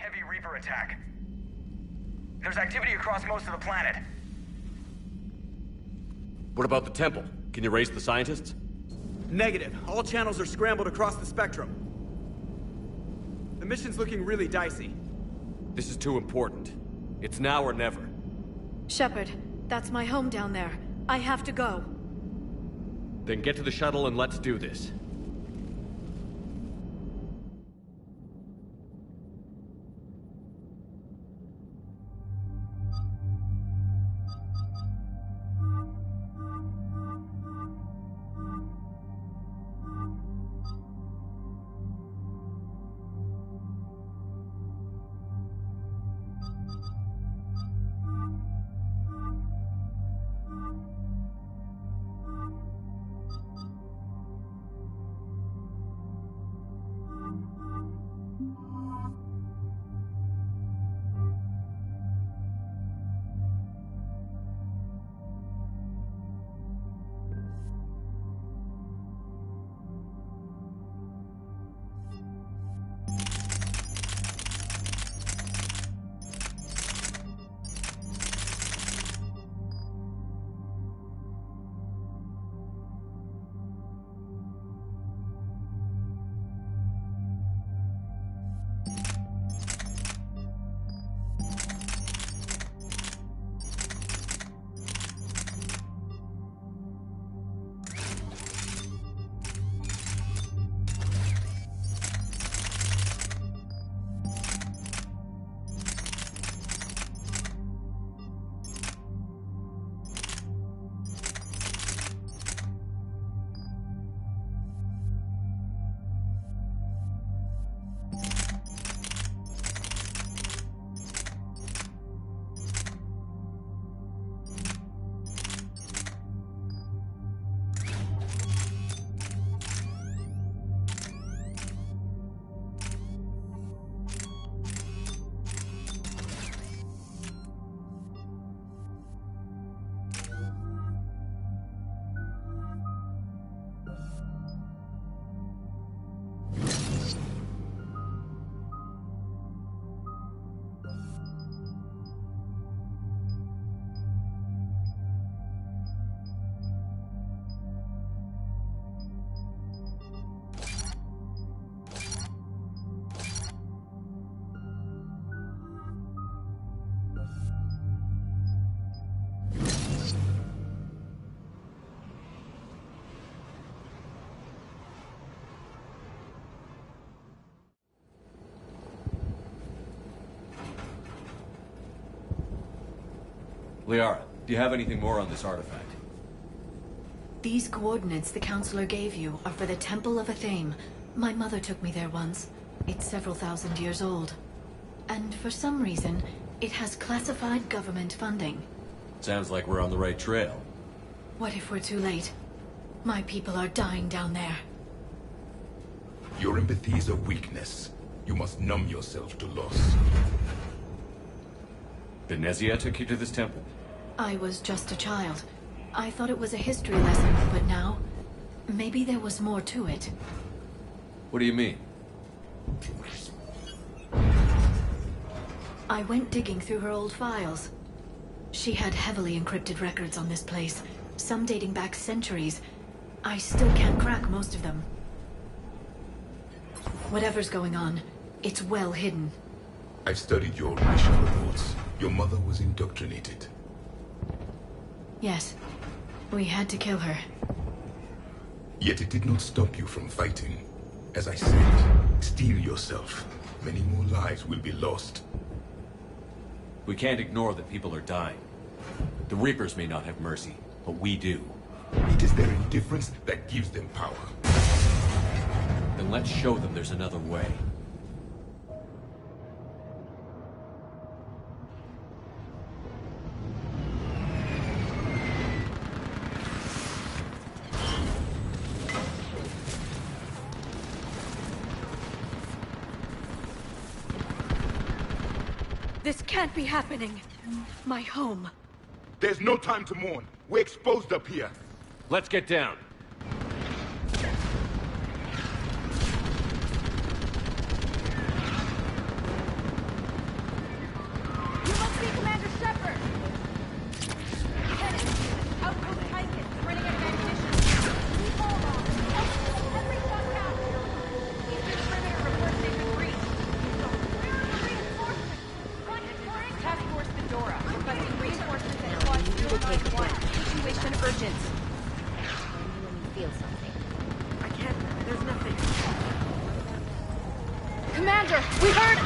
heavy Reaper attack. There's activity across most of the planet. What about the temple? Can you raise the scientists? Negative. All channels are scrambled across the spectrum. The mission's looking really dicey. This is too important. It's now or never. Shepard, that's my home down there. I have to go. Then get to the shuttle and let's do this. Liara, do you have anything more on this artifact? These coordinates the Counselor gave you are for the Temple of Athame. My mother took me there once. It's several thousand years old. And for some reason, it has classified government funding. Sounds like we're on the right trail. What if we're too late? My people are dying down there. Your empathy is a weakness. You must numb yourself to loss. The Nezia took you to this temple? I was just a child. I thought it was a history lesson, but now... maybe there was more to it. What do you mean? I went digging through her old files. She had heavily encrypted records on this place, some dating back centuries. I still can't crack most of them. Whatever's going on, it's well hidden. I've studied your old mission reports. Your mother was indoctrinated. Yes. We had to kill her. Yet it did not stop you from fighting. As I said, steel yourself. Many more lives will be lost. We can't ignore that people are dying. The Reapers may not have mercy, but we do. It is their indifference that gives them power. Then let's show them there's another way. This can't be happening. My home. There's no time to mourn. We're exposed up here. Let's get down. Commander, we heard...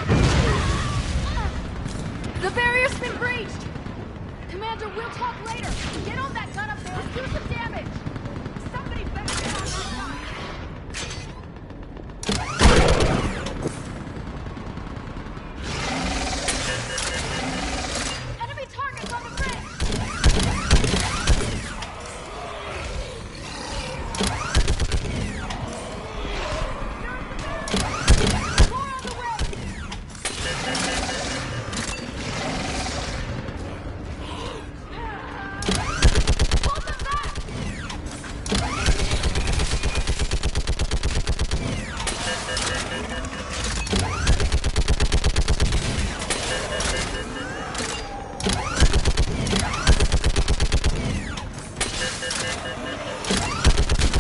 The barrier's been breached! Commander, we'll talk later. Get on that gun up there and do some damage! Somebody better get on that side! Enemy targets on the bridge! More on the way! Hold them back!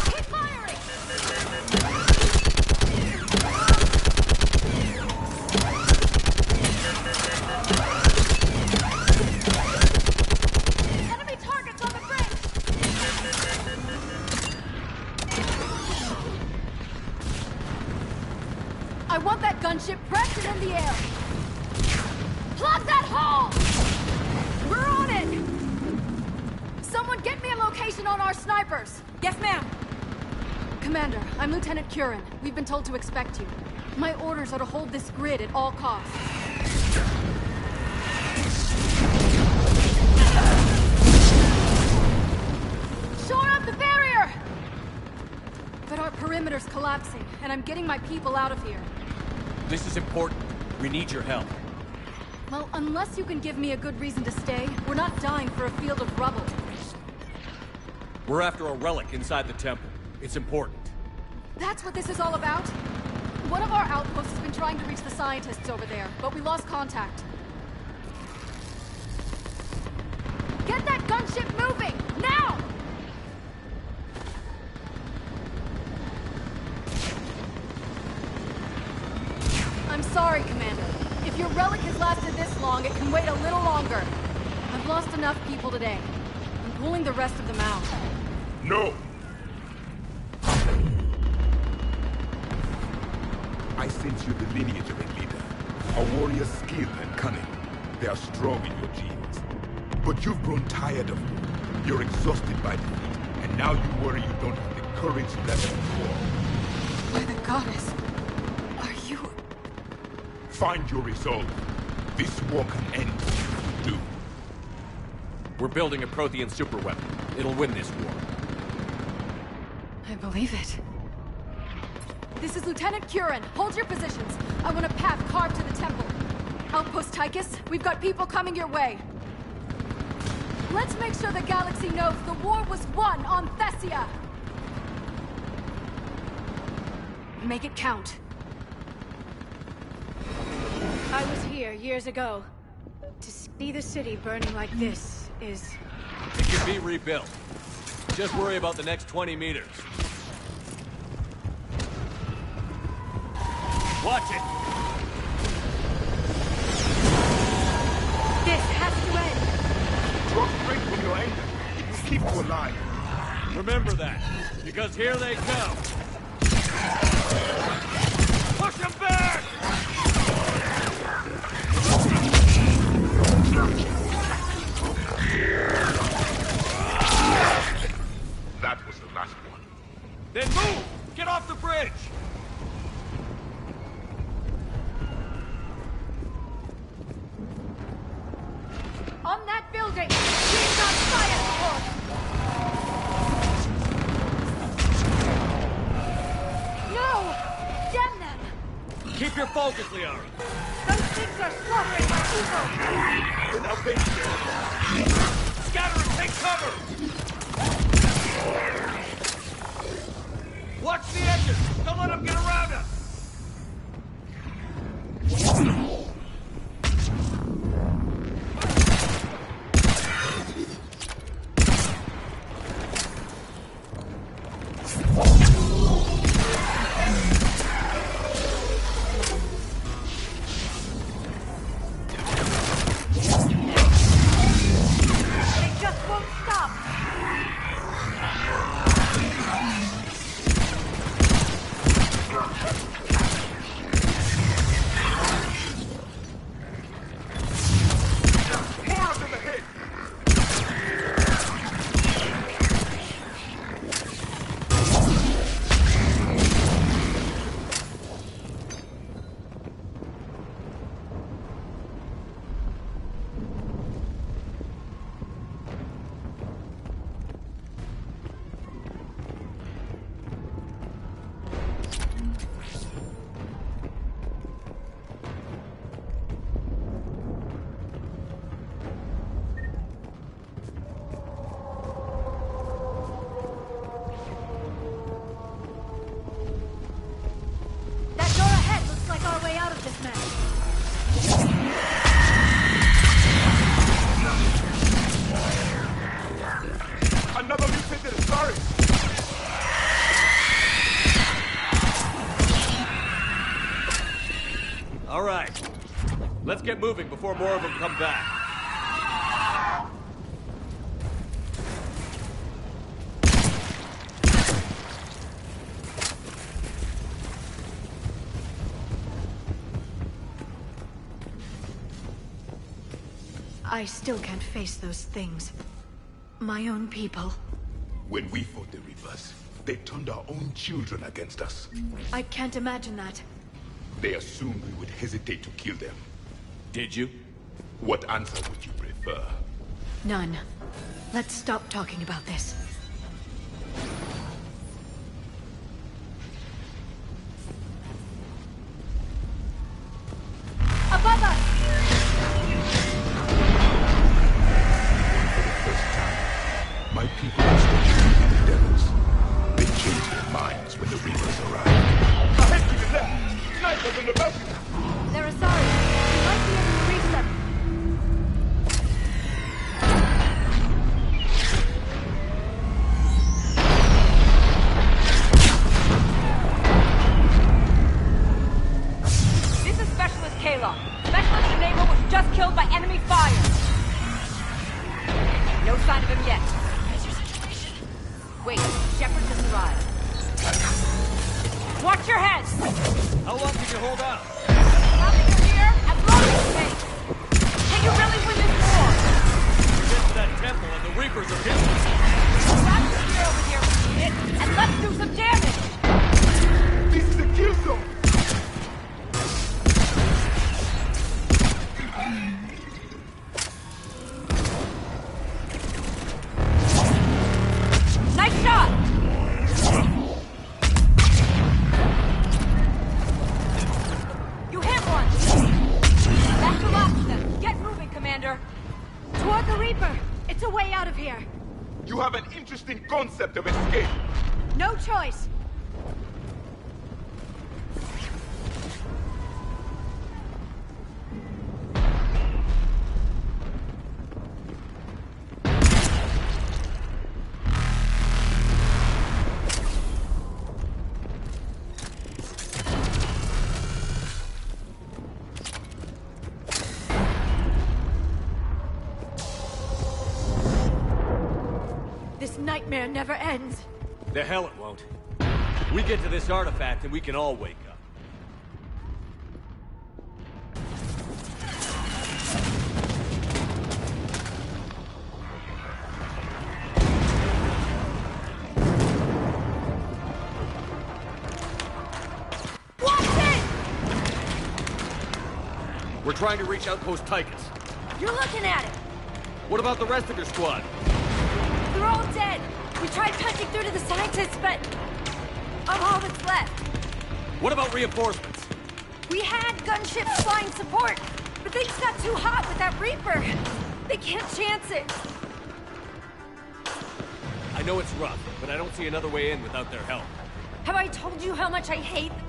Keep firing! Enemy targets on the bridge! I want that gunship pressed and in the air! Plug that hole! We're on it! Someone get me a location on our snipers! Yes, ma'am! Commander, I'm Lieutenant Curran. We've been told to expect you. My orders are to hold this grid at all costs. Shore up the barrier! But our perimeter's collapsing, and I'm getting my people out of here. This is important. We need your help. Well, unless you can give me a good reason to stay, we're not dying for a field of rubble. We're after a relic inside the temple. It's important. That's what this is all about? One of our outposts has been trying to reach the scientists over there, but we lost contact. Get that gunship moving! Now! I'm sorry, Commander. If your relic has lasted this long, it can wait a little longer. I've lost enough people today. I'm pulling the rest of them out. No! I sense you the lineage of a leader. A warrior's skill and cunning. They are strong in your genes. But you've grown tired of them. You're exhausted by defeat, and now you worry you don't have the courage left for war. By the goddess, are you... Find your resolve. This war can end if you do. We're building a Prothean superweapon. It'll win this war. I believe it. This is Lieutenant Curran. Hold your positions. I want a path carved to the temple. Outpost Tychus, we've got people coming your way. Let's make sure the galaxy knows the war was won on Thessia. Make it count. I was here years ago. To see the city burning like this is... It can be rebuilt. Just worry about the next 20 meters. Watch it! This has to end! Draw strength from your anger. It will keep you alive. Remember that, because here they come! Push them back! That was the last one. Then move! Get off the bridge! On that building! She's on fire! No! Damn them! Keep your focus, Liara. Those things are slaughtering my people! Without patience. Scatter and take cover! Watch the edges! Don't let them get around us! They just won't stop! men. Another mutant, sorry! All right. Let's get moving before more of them come back. I still can't face those things. My own people. When we fought the Reapers, they turned our own children against us. I can't imagine that. They assumed we would hesitate to kill them. Did you? What answer would you prefer? None. Let's stop talking about this. Above us! For the first time, my people are still the devils. They changed their minds when the Reapers arrived. Ahead to the left! Snipers in the balcony! They're sorry. We might be able to reach them. This is Specialist Kayla. Specialist Enable was just killed by enemy fire. No sign of him yet. Wait, Shepard just arrived. Watch your heads! How long can you hold out? Nothing from here, as long as it takes. Can you really win this war? Get to that temple and the Reapers are killed. Grab the spear over here if we need it, and let's do some damage! This is the kill zone! Nice shot! You hit one! That's the last of them. Get moving, Commander. Toward the Reaper! It's a way out of here! You have an interesting concept of escape. No choice! This nightmare never ends! The hell it won't. We get to this artifact and we can all wake up. We're trying to reach Outpost Tychus. You're looking at it! What about the rest of your squad? They're all dead! We tried punching through to the scientists, but... I'm all that's left. What about reinforcements? We had gunships flying support, but things got too hot with that Reaper. They can't chance it. I know it's rough, but I don't see another way in without their help. Have I told you how much I hate them?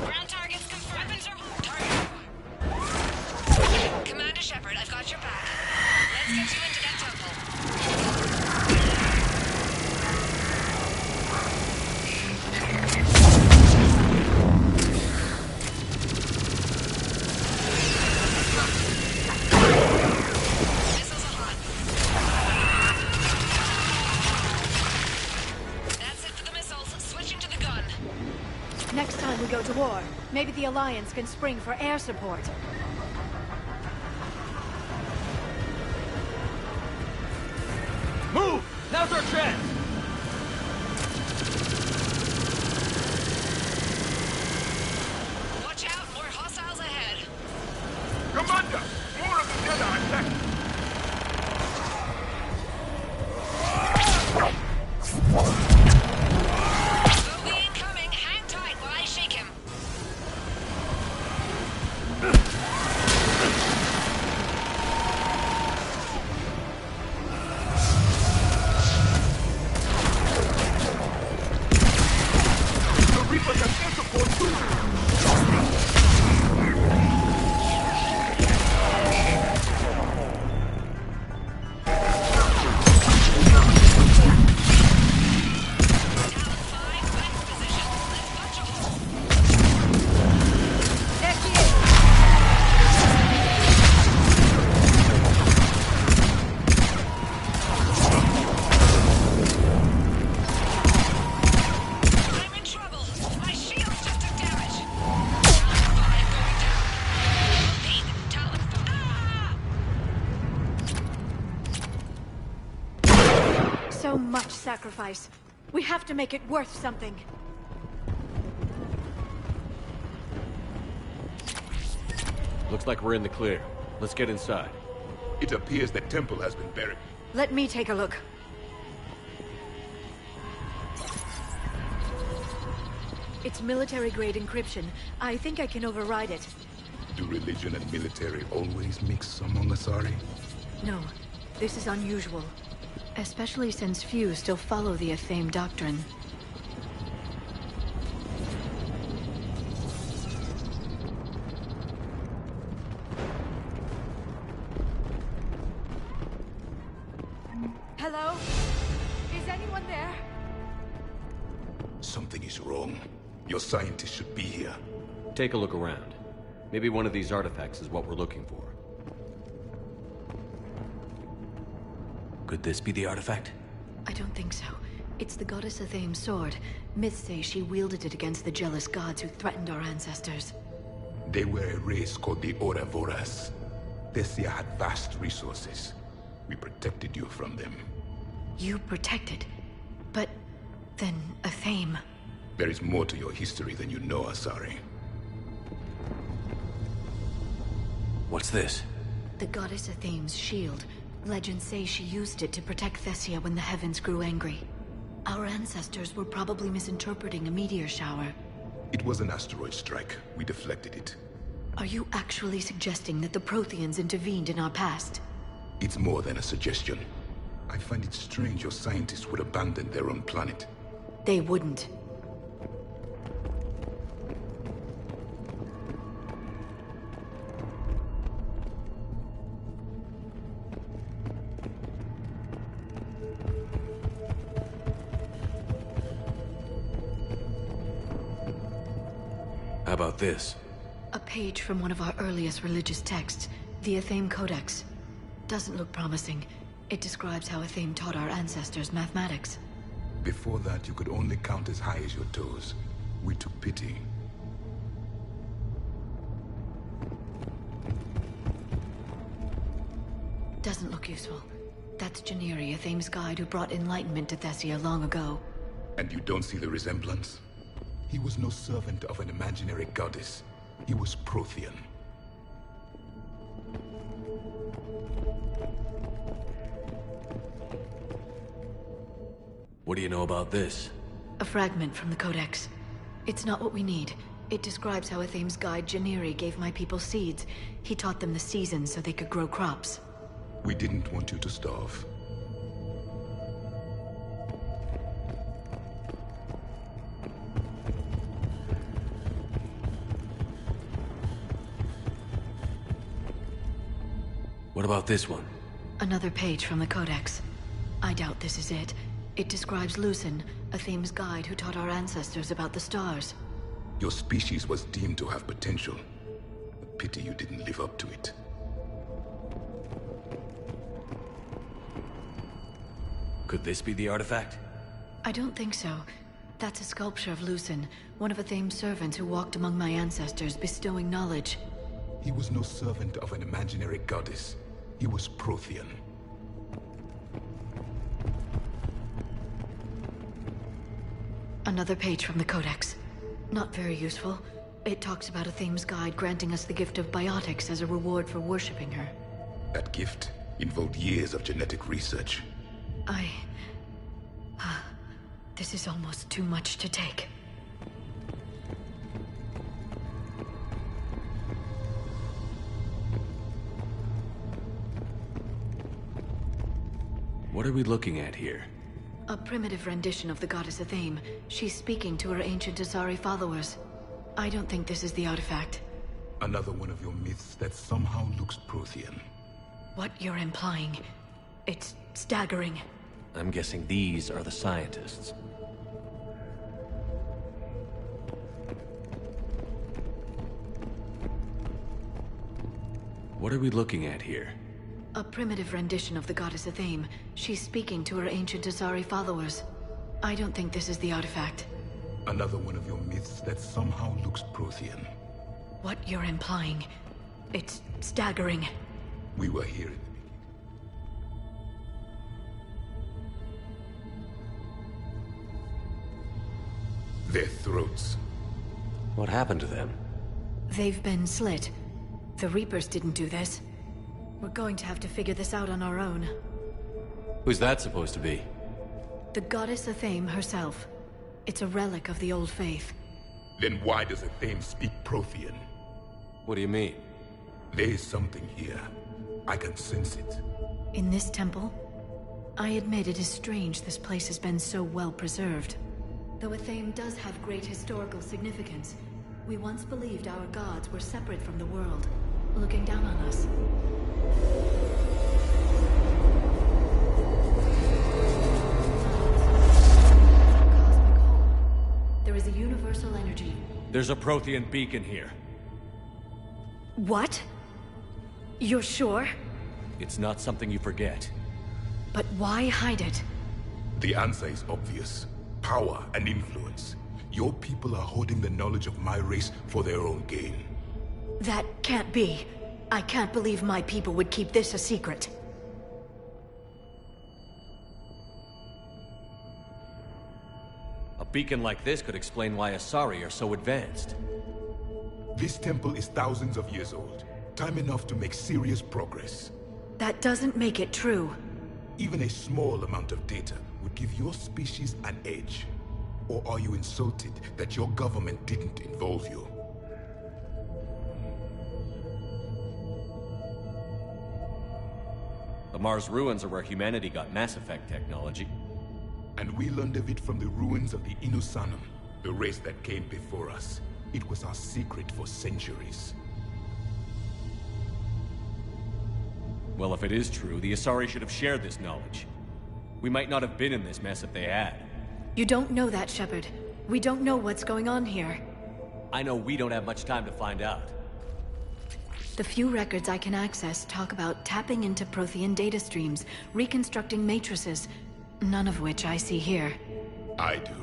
Ground targets confirmed. Weapons are target. Commander Shepard, I've got your back. Let's get you into that temple. Missiles are hot. That's it for the missiles. Switching to the gun. Next time we go to war, maybe the Alliance can spring for air support. Move! Now's our chance! Watch out, more hostiles ahead. Commander! More of the Jedi are attacking! Bogey incoming. Hang tight while I shake him. sacrifice. We have to make it worth something. Looks like we're in the clear. Let's get inside. It appears the temple has been buried. Let me take a look. It's military-grade encryption. I think I can override it. Do religion and military always mix among Asari? No, this is unusual. Especially since few still follow the Athame doctrine. Hello? Is anyone there? Something is wrong. Your scientists should be here. Take a look around. Maybe one of these artifacts is what we're looking for. Could this be the artifact? I don't think so. It's the goddess Athame's sword. Myths say she wielded it against the jealous gods who threatened our ancestors. They were a race called the Ouroboros. Thessia had vast resources. We protected you from them. You protected? But then Athame... There is more to your history than you know, Asari. What's this? The goddess Athame's shield. Legends say she used it to protect Thessia when the heavens grew angry. Our ancestors were probably misinterpreting a meteor shower. It was an asteroid strike. We deflected it. Are you actually suggesting that the Protheans intervened in our past? It's more than a suggestion. I find it strange your scientists would abandon their own planet. They wouldn't. How about this? A page from one of our earliest religious texts, the Athame Codex. Doesn't look promising. It describes how Athame taught our ancestors mathematics. Before that, you could only count as high as your toes. We took pity. Doesn't look useful. That's Janiri, Athame's guide who brought enlightenment to Thessia long ago. And you don't see the resemblance? He was no servant of an imaginary goddess. He was Prothean. What do you know about this? A fragment from the Codex. It's not what we need. It describes how Athame's guide Janiri gave my people seeds. He taught them the seasons so they could grow crops. We didn't want you to starve. What about this one? Another page from the Codex. I doubt this is it. It describes Lucen, Athame's guide who taught our ancestors about the stars. Your species was deemed to have potential. A pity you didn't live up to it. Could this be the artifact? I don't think so. That's a sculpture of Lucen, one of Athame's servants who walked among my ancestors, bestowing knowledge. He was no servant of an imaginary goddess. He was Prothean. Another page from the Codex. Not very useful. It talks about Athame's guide granting us the gift of biotics as a reward for worshipping her. That gift involved years of genetic research. This is almost too much to take. What are we looking at here? A primitive rendition of the goddess Athame. She's speaking to her ancient Asari followers. I don't think this is the artifact. Another one of your myths that somehow looks Prothean. What you're implying, it's staggering. I'm guessing these are the scientists. What are we looking at here? A primitive rendition of the goddess Athame. She's speaking to her ancient Asari followers. I don't think this is the artifact. Another one of your myths that somehow looks Prothean. What you're implying, it's staggering. We were here in the beginning. Their throats. What happened to them? They've been slit. The Reapers didn't do this. We're going to have to figure this out on our own. Who's that supposed to be? The goddess Athame herself. It's a relic of the old faith. Then why does Athame speak Prothean? What do you mean? There is something here. I can sense it. In this temple? I admit it is strange this place has been so well preserved. Though Athame does have great historical significance, we once believed our gods were separate from the world, looking down on us. Cosmic hole. There is a universal energy. There's a Prothean beacon here. What? You're sure? It's not something you forget. But why hide it? The answer is obvious. Power and influence. Your people are holding the knowledge of my race for their own gain. That can't be. I can't believe my people would keep this a secret. A beacon like this could explain why Asari are so advanced. This temple is thousands of years old. Time enough to make serious progress. That doesn't make it true. Even a small amount of data would give your species an edge. Or are you insulted that your government didn't involve you? The Mars ruins are where humanity got Mass Effect technology. And we learned of it from the ruins of the Inusanum, the race that came before us. It was our secret for centuries. Well, if it is true, the Asari should have shared this knowledge. We might not have been in this mess if they had. You don't know that, Shepard. We don't know what's going on here. I know we don't have much time to find out. The few records I can access talk about tapping into Prothean data streams, reconstructing matrices, none of which I see here. I do.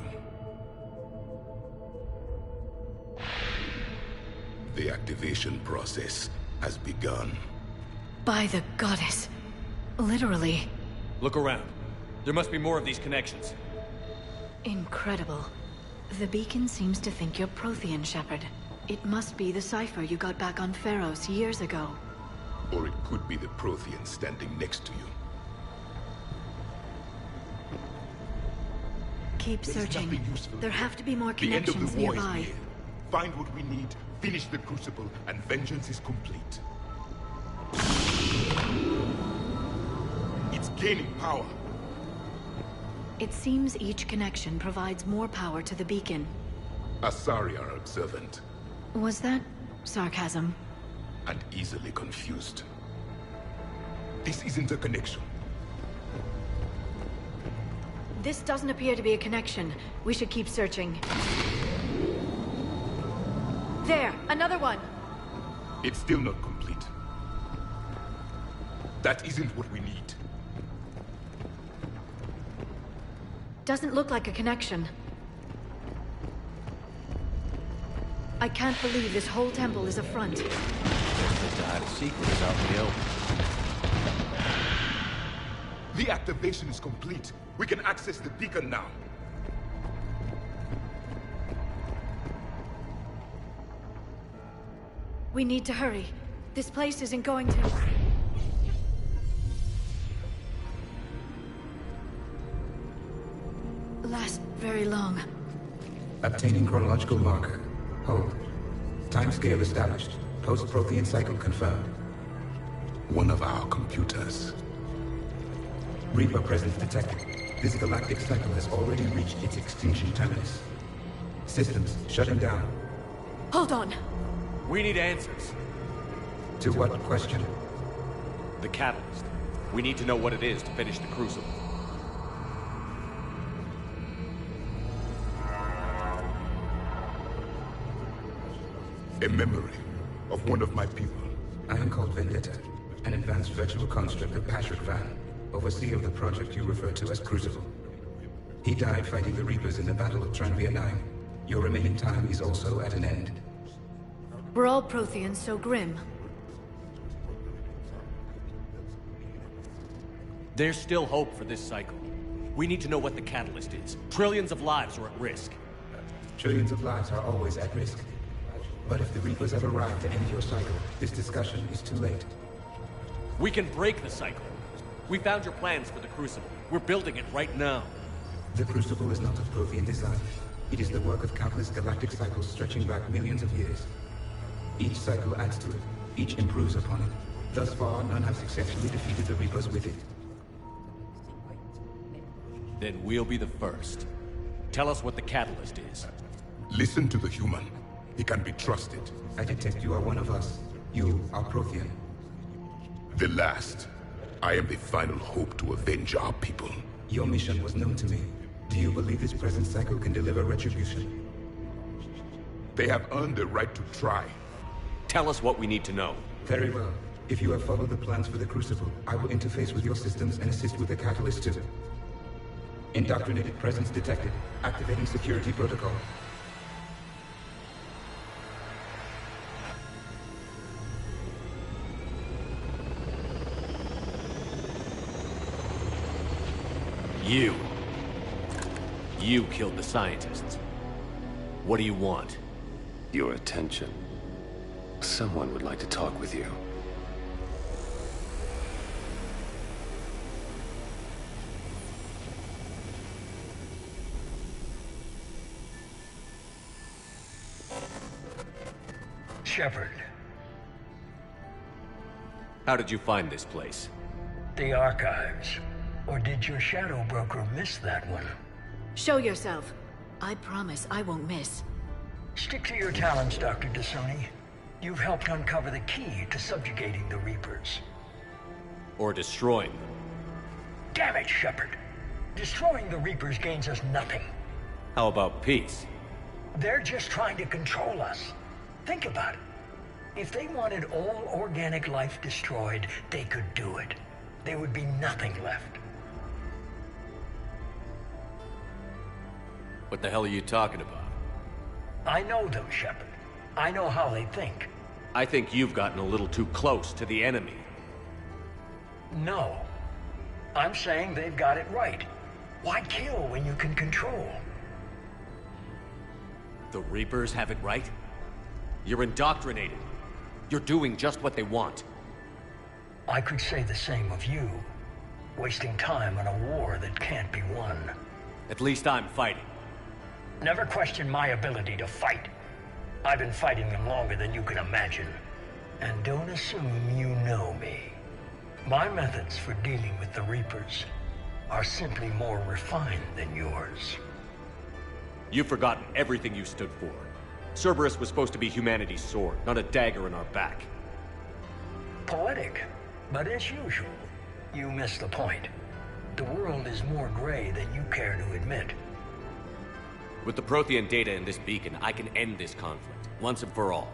The activation process has begun. By the goddess. Literally. Look around. There must be more of these connections. Incredible. The beacon seems to think you're Prothean, Shepard. It must be the cipher you got back on Pharos years ago. Or it could be the Prothean standing next to you. Keep searching. There have to be more The end of connections the war nearby. is near. Find what we need, finish the Crucible, and vengeance is complete. It's gaining power. It seems each connection provides more power to the beacon. Asari are observant. Was that sarcasm? And easily confused. This isn't a connection. This doesn't appear to be a connection. We should keep searching. There! Another one! It's still not complete. That isn't what we need. Doesn't look like a connection. I can't believe this whole temple is a front. Just to hide a secret is out in the open. The activation is complete. We can access the beacon now. We need to hurry. This place isn't going to... last very long. Obtaining chronological marker. Hold. Timescale established. Post-Prothean cycle confirmed. One of our computers. Reaper presence detected. This galactic cycle has already reached its extinction terminus. Systems shutting down. Hold on. We need answers. To what question? The catalyst. We need to know what it is to finish the Crucible. A memory of one of my people. I am called Vendetta, an advanced virtual construct of Patrick Van, overseer of the project you refer to as Crucible. He died fighting the Reapers in the Battle of Tranvia 9. Your remaining time is also at an end. Were all Protheans so grim? There's still hope for this cycle. We need to know what the catalyst is. Trillions of lives are at risk. Trillions of lives are always at risk. But if the Reapers have arrived to end your cycle, this discussion is too late. We can break the cycle. We found your plans for the Crucible. We're building it right now. The Crucible is not of Prothean design. It is the work of countless galactic cycles stretching back millions of years. Each cycle adds to it. Each improves upon it. Thus far, none have successfully defeated the Reapers with it. Then we'll be the first. Tell us what the catalyst is. Listen to the human. He can be trusted. I detect you are one of us. You are Prothean. The last. I am the final hope to avenge our people. Your mission was known to me. Do you believe this present cycle can deliver retribution? They have earned the right to try. Tell us what we need to know. Very well. If you have followed the plans for the Crucible, I will interface with your systems and assist with the catalyst too. Indoctrinated presence detected. Activating security protocol. You killed the scientists. What do you want? Your attention. Someone would like to talk with you. Shepard. How did you find this place? The archives. Or did your shadow broker miss that one? Show yourself. I promise I won't miss. Stick to your talents, Dr. D'Soni. You've helped uncover the key to subjugating the Reapers. Or destroying them. Damn it, Shepard. Destroying the Reapers gains us nothing. How about peace? They're just trying to control us. Think about it. If they wanted all organic life destroyed, they could do it. There would be nothing left. What the hell are you talking about? I know them, Shepard. I know how they think. I think you've gotten a little too close to the enemy. No. I'm saying they've got it right. Why kill when you can control? The Reapers have it right? You're indoctrinated. You're doing just what they want. I could say the same of you. Wasting time on a war that can't be won. At least I'm fighting. Never question my ability to fight. I've been fighting them longer than you can imagine. And don't assume you know me. My methods for dealing with the Reapers are simply more refined than yours. You've forgotten everything you stood for. Cerberus was supposed to be humanity's sword, not a dagger in our back. Poetic, but as usual, you missed the point. The world is more gray than you care to admit. With the Prothean data in this beacon, I can end this conflict, once and for all.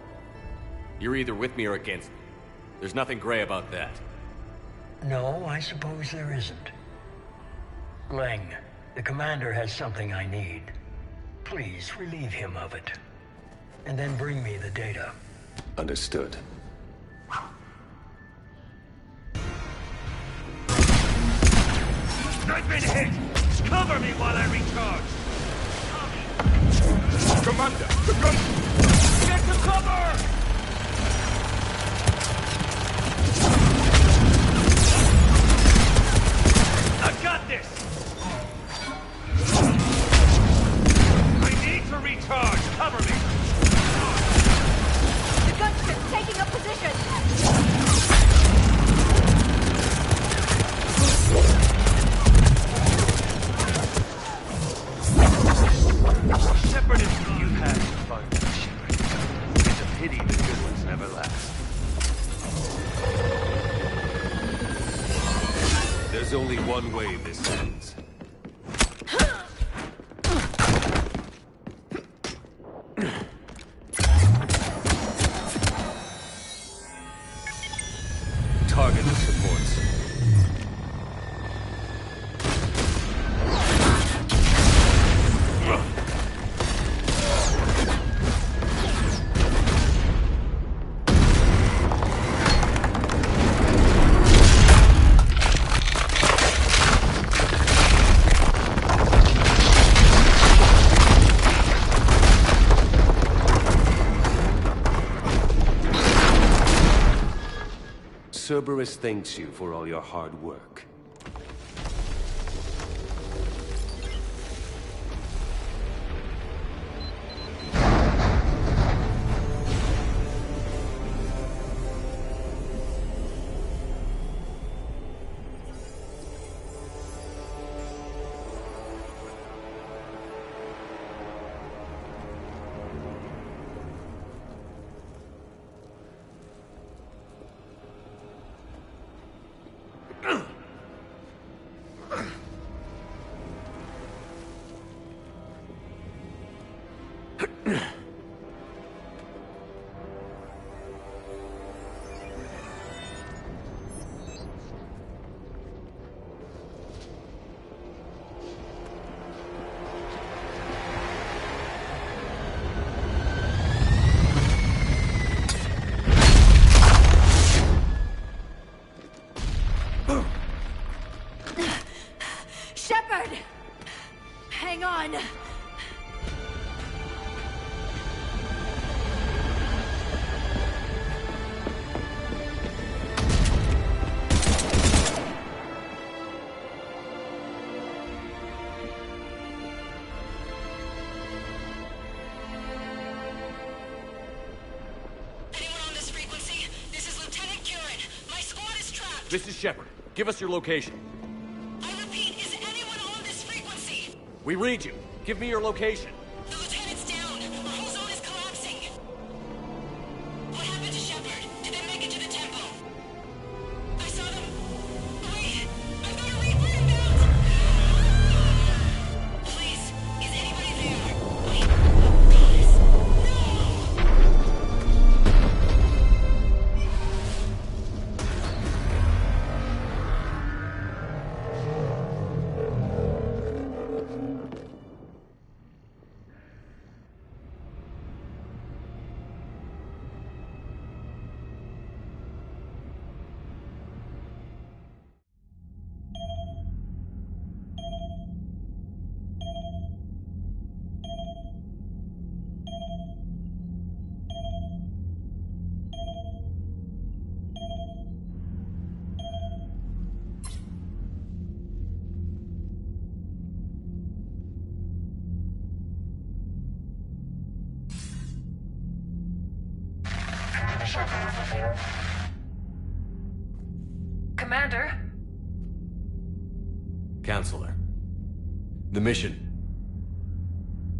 You're either with me or against me. There's nothing gray about that. No, I suppose there isn't. Leng, the commander has something I need. Please relieve him of it. And then bring me the data. Understood. I've been hit! Cover me while I recharge! Commander, the gun! Get to cover! I've got this! I need to recharge! Cover me! The gunship's taking up position! Shepard is who you had fun, Shepard. It's a pity the good ones never last. There's only one way this ends. Target the supports. Cerberus thanks you for all your hard work. Shepard! Hang on! This is Shepard. Give us your location. I repeat, is anyone on this frequency? We read you. Give me your location. The lieutenant's down. Our whole zone is collapsing. What happened to Shepard? Did they make it to the temple? I saw them. Wait, I've got a Reaper inbound. Please, is anybody there? Wait, guys, Commander? Counselor. The mission.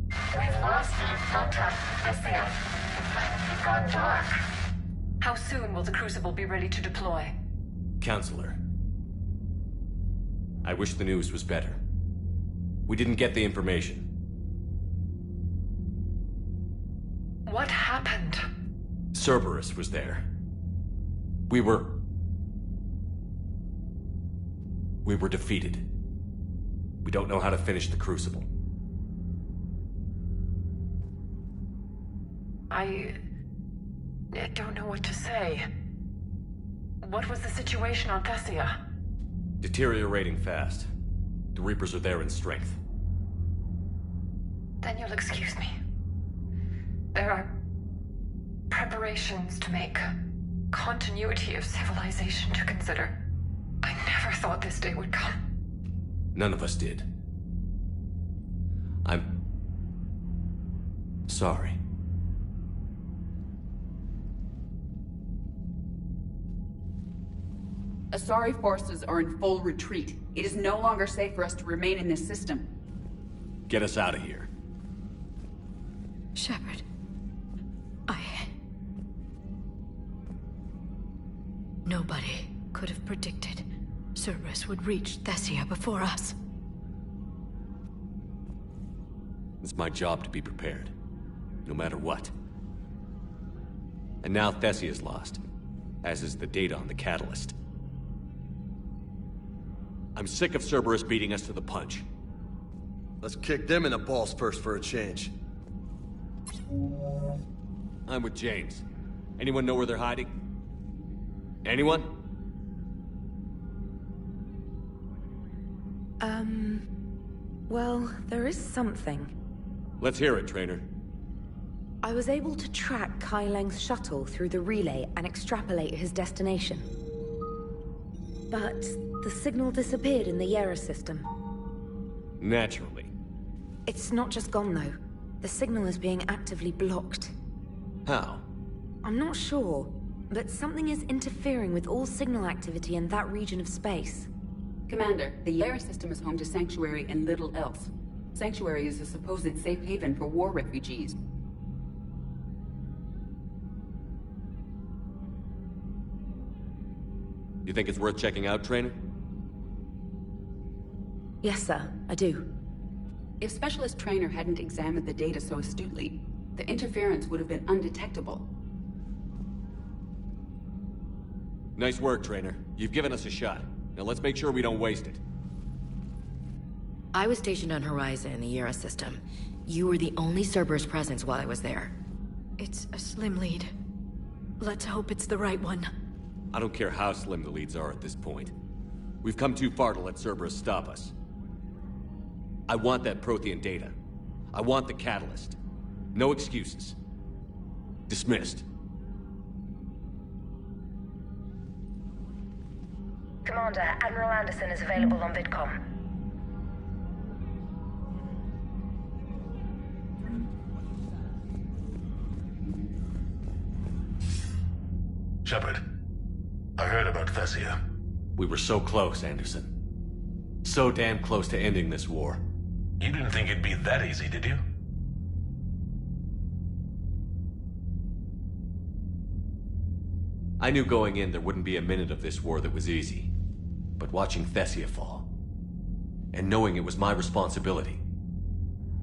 We've lost contact with the It's gone dark. How soon will the Crucible be ready to deploy? Counselor. I wish the news was better. We didn't get the information. What happened? Cerberus was there. We were defeated. We don't know how to finish the Crucible. I don't know what to say. What was the situation on Thessia? Deteriorating fast. The Reapers are there in strength. Then you'll excuse me. There are preparations to make. Continuity of civilization to consider. I never thought this day would come. None of us did. I'm sorry. Asari forces are in full retreat. It is no longer safe for us to remain in this system. Get us out of here. Shepard. Nobody could have predicted Cerberus would reach Thessia before us. It's my job to be prepared, no matter what. And now Thessia's lost, as is the data on the catalyst. I'm sick of Cerberus beating us to the punch. Let's kick them in the balls first for a change. I'm with James. Anyone know where they're hiding? Anyone? Well, there is something. Let's hear it, Trainer. I was able to track Kai Leng's shuttle through the relay and extrapolate his destination. But the signal disappeared in the Yera system. Naturally. It's not just gone, though. The signal is being actively blocked. How? I'm not sure, but something is interfering with all signal activity in that region of space. Commander, the Yera system is home to Sanctuary and little else. Sanctuary is a supposed safe haven for war refugees. You think it's worth checking out, Trainer? Yes, sir, I do. If Specialist Trainer hadn't examined the data so astutely, the interference would have been undetectable. Nice work, Trainer. You've given us a shot. Now let's make sure we don't waste it. I was stationed on Horizon in the Yera system. You were the only Cerberus presence while I was there. It's a slim lead. Let's hope it's the right one. I don't care how slim the leads are at this point. We've come too far to let Cerberus stop us. I want that Prothean data. I want the catalyst. No excuses. Dismissed. Commander, Admiral Anderson is available on VidCom. Shepard, I heard about Thessia. We were so close, Anderson. So damn close to ending this war. You didn't think it'd be that easy, did you? I knew going in there wouldn't be a minute of this war that was easy. But watching Thessia fall, and knowing it was my responsibility.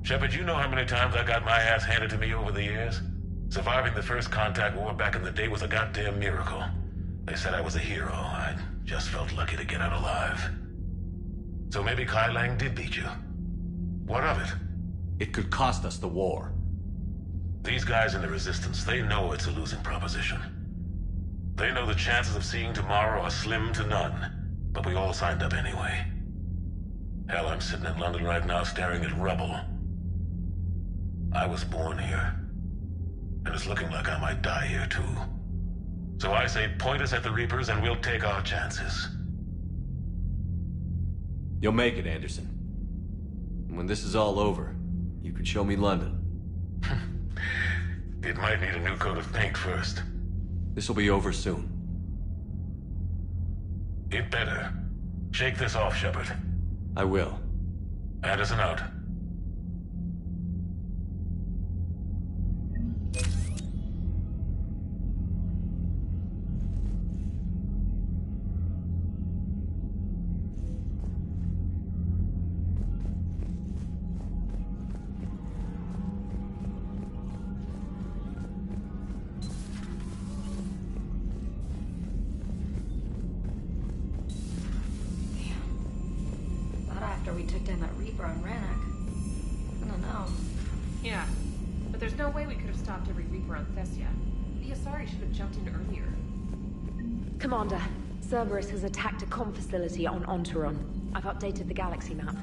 Shepard, you know how many times I got my ass handed to me over the years? Surviving the first contact war back in the day was a goddamn miracle. They said I was a hero. I just felt lucky to get out alive. So maybe Kai Lang did beat you. What of it? It could cost us the war. These guys in the Resistance, they know it's a losing proposition. They know the chances of seeing tomorrow are slim to none. But we all signed up anyway. Hell, I'm sitting in London right now staring at rubble. I was born here. And it's looking like I might die here too. So I say point us at the Reapers and we'll take our chances. You'll make it, Anderson. And when this is all over, you can show me London. It might need a new coat of paint first. This'll be over soon. It better. Shake this off, Shepard. I will. Anderson out. We took down that Reaper on Rannoch. I don't know. Yeah, but there's no way we could have stopped every Reaper on Thessia. The Asari should have jumped in earlier. Commander, Cerberus has attacked a comm facility on Ontaron. I've updated the galaxy map.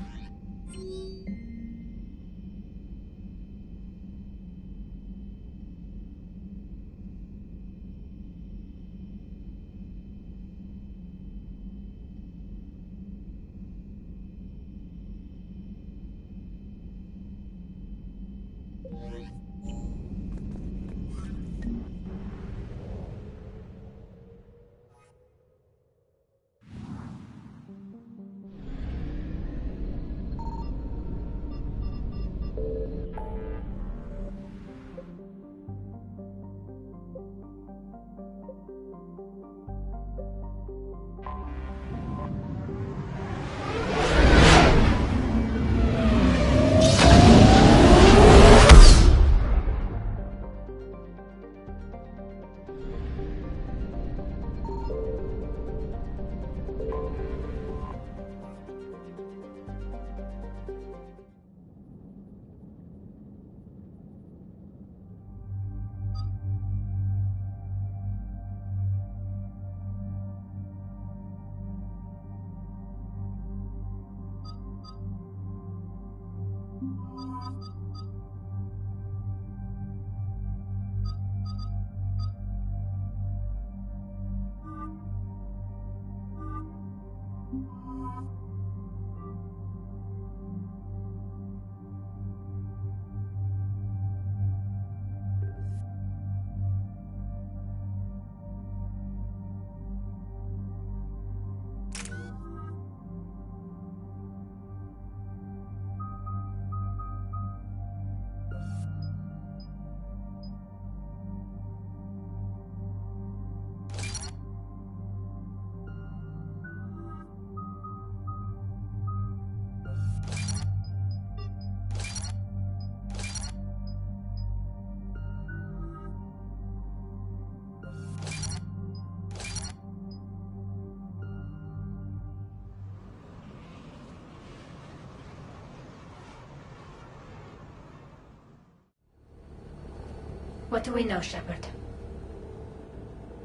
What do we know, Shepard?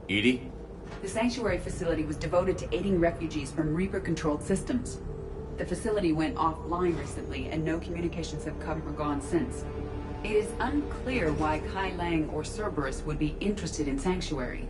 Edie? The Sanctuary facility was devoted to aiding refugees from Reaper-controlled systems. The facility went offline recently, and no communications have come or gone since. It is unclear why Kai Lang or Cerberus would be interested in Sanctuary.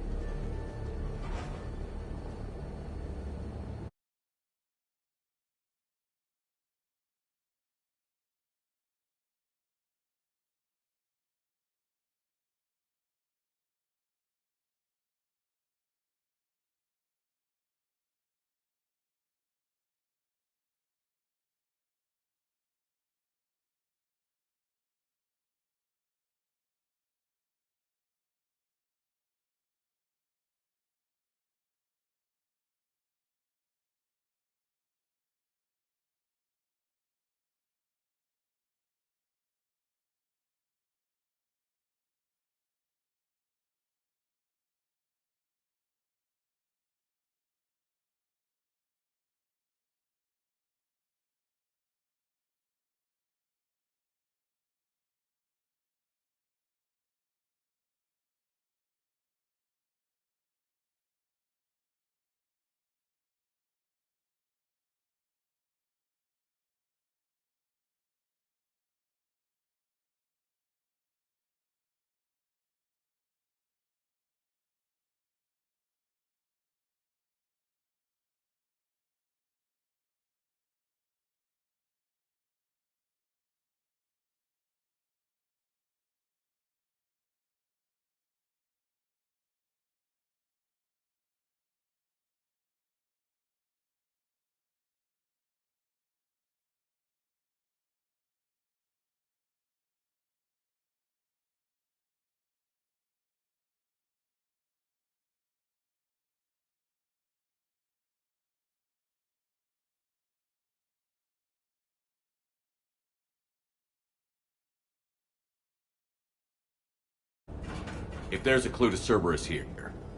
If there's a clue to Cerberus here,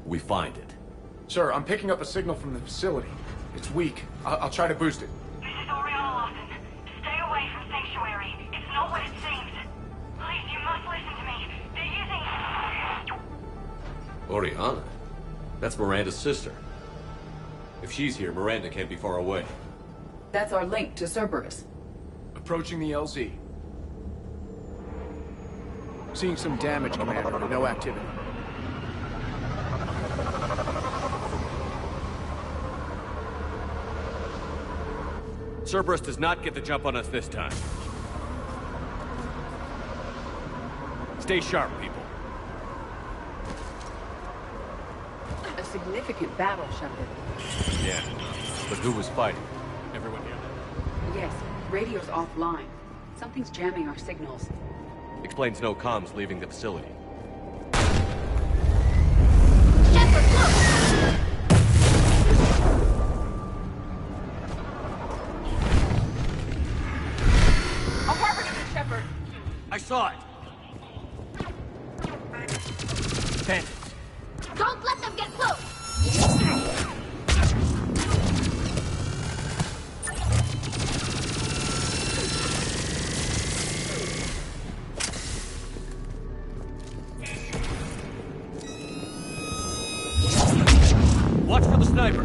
we find it. Sir, I'm picking up a signal from the facility. It's weak. I'll try to boost it. This is Oriana Lawson. Stay away from Sanctuary. It's not what it seems. Please, you must listen to me. They're using... Oriana? That's Miranda's sister. If she's here, Miranda can't be far away. That's our link to Cerberus. Approaching the LZ. Seeing some damage, Commander, but no activity. Cerberus does not get the jump on us this time. Stay sharp, people. A significant battle, Shepard. Yeah, but who was fighting? Everyone here? Yes, radio's offline. Something's jamming our signals. Explains no comms leaving the facility. Shepard, look! Apartment of the Shepard! I saw it! Bandits! Don't let them get close! Watch for the sniper!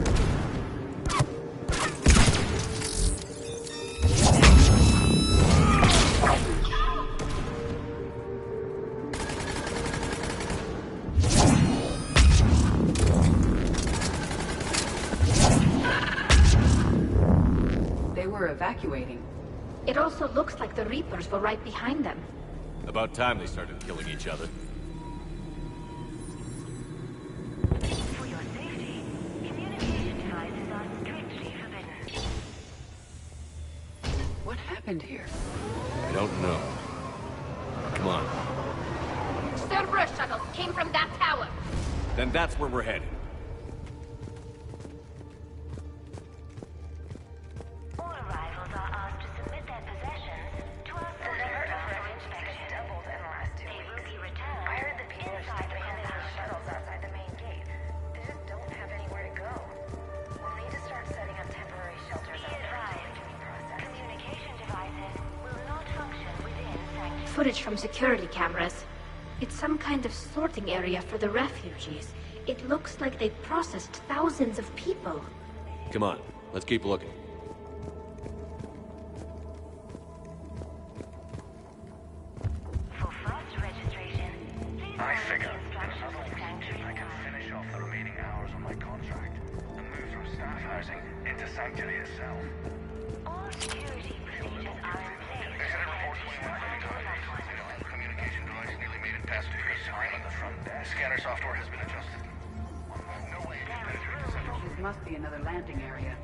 They were evacuating. It also looks like the Reapers were right behind them. About time they started killing each other. For your safety, communication devices are strictly forbidden. What happened here? I don't know. Come on. Cerberus shuttles came from that tower. Then that's where we're headed. All arrivals are asked to submit their possessions to our server for inspection. Doubled in the last 2 weeks. They will be returned. I heard that people are sleeping in those shuttles outside the main gate. They just don't have anywhere to go. We'll need to start setting up temporary shelters. Be advised, communication devices will not function within Sanctuary. Footage from security cameras. It's some kind of sorting area for the refugees. It looks like they processed thousands of people. Come on, let's keep looking. I figure in another week I can finish off the remaining hours on my contract and move from staff housing into Sanctuary itself. All security procedures are in place. Communication device nearly made it past Pierce. I'm at the front desk. Scanner software has been adjusted. No way to penetrate the central. This must be another landing area.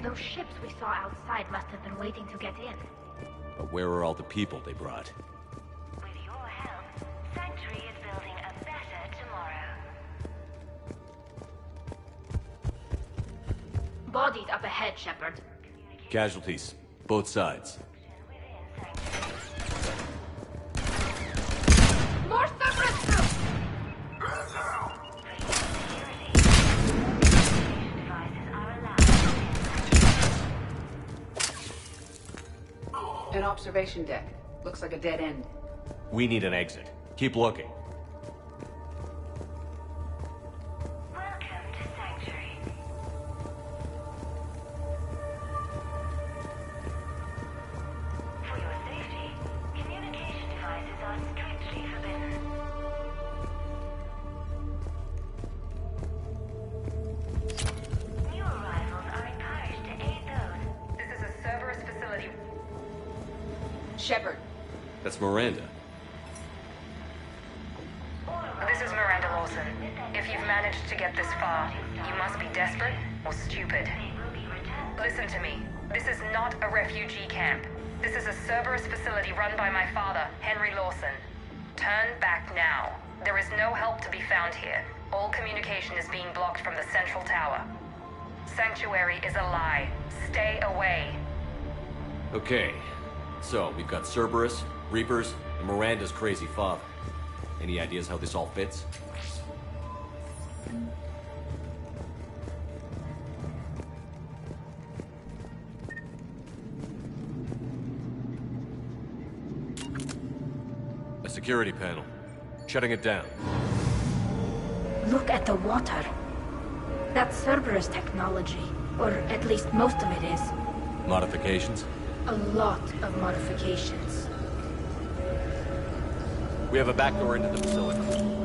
Those ships we saw outside must have been waiting to get in. But where are all the people they brought? With your help, Sanctuary is building a better tomorrow. Bodied up ahead, Shepard. Casualties, both sides. More Cerberus troops! An observation deck. Looks like a dead end. We need an exit. Keep looking. Welcome to Sanctuary. For your safety, communication devices are strictly forbidden. New arrivals are encouraged to aid those. This is a Cerberus facility. Shepard. That's Miranda. This is Miranda Lawson. If you've managed to get this far, you must be desperate or stupid. Listen to me. This is not a refugee camp. This is a Cerberus facility run by my father, Henry Lawson. Turn back now. There is no help to be found here. All communication is being blocked from the central tower. Sanctuary is a lie. Stay away. Okay, so we've got Cerberus, Reapers, and Miranda's crazy father. Any ideas how this all fits? A security panel. Shutting it down. Look at the water. That's Cerberus technology. Or at least most of it is. Modifications? A lot of modifications. We have a back door into the facility.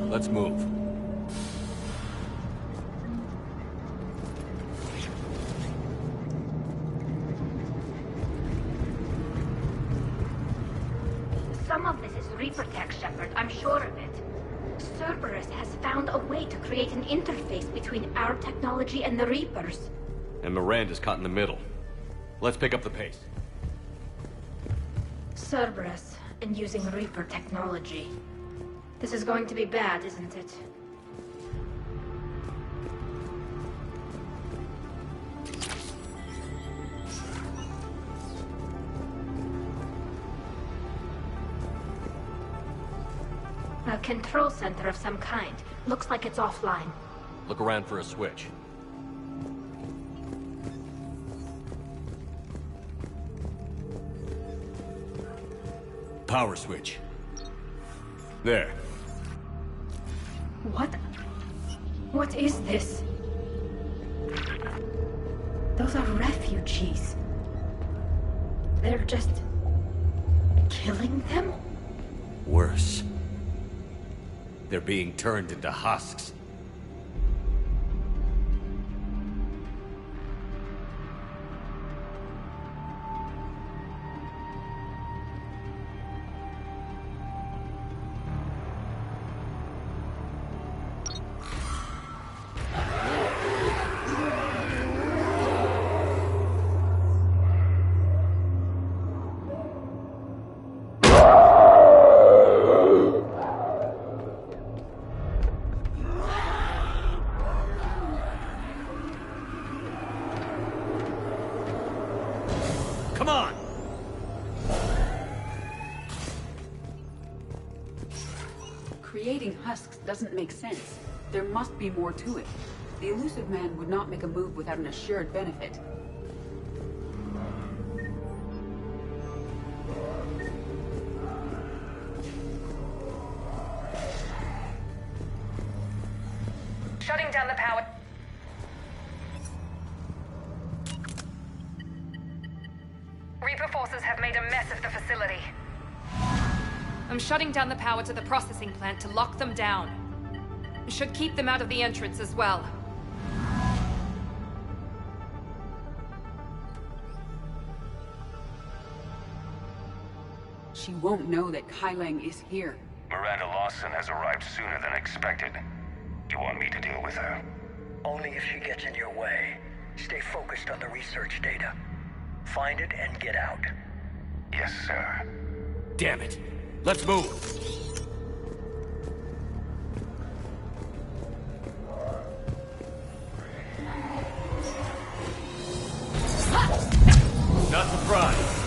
Let's move. Some of this is Reaper tech, Shepard. I'm sure of it. Cerberus has found a way to create an interface between our technology and the Reapers. And Miranda's caught in the middle. Let's pick up the pace. Cerberus, and using Reaper technology. This is going to be bad, isn't it? A control center of some kind. Looks like it's offline. Look around for a switch. Power switch. There. What? What is this? Those are refugees. They're just... killing them? Worse. They're being turned into husks. Come on! Creating husks doesn't make sense. There must be more to it. The elusive man would not make a move without an assured benefit. Shutting down the power. Reaper forces have made a mess of the facility. I'm shutting down the power to the processing plant to lock them down. Should keep them out of the entrance as well. She won't know that Kai Lang is here. Miranda Lawson has arrived sooner than expected. You want me to deal with her? Only if she gets in your way. Stay focused on the research data. Find it and get out. Yes, sir. Damn it. Let's move. Not surprised.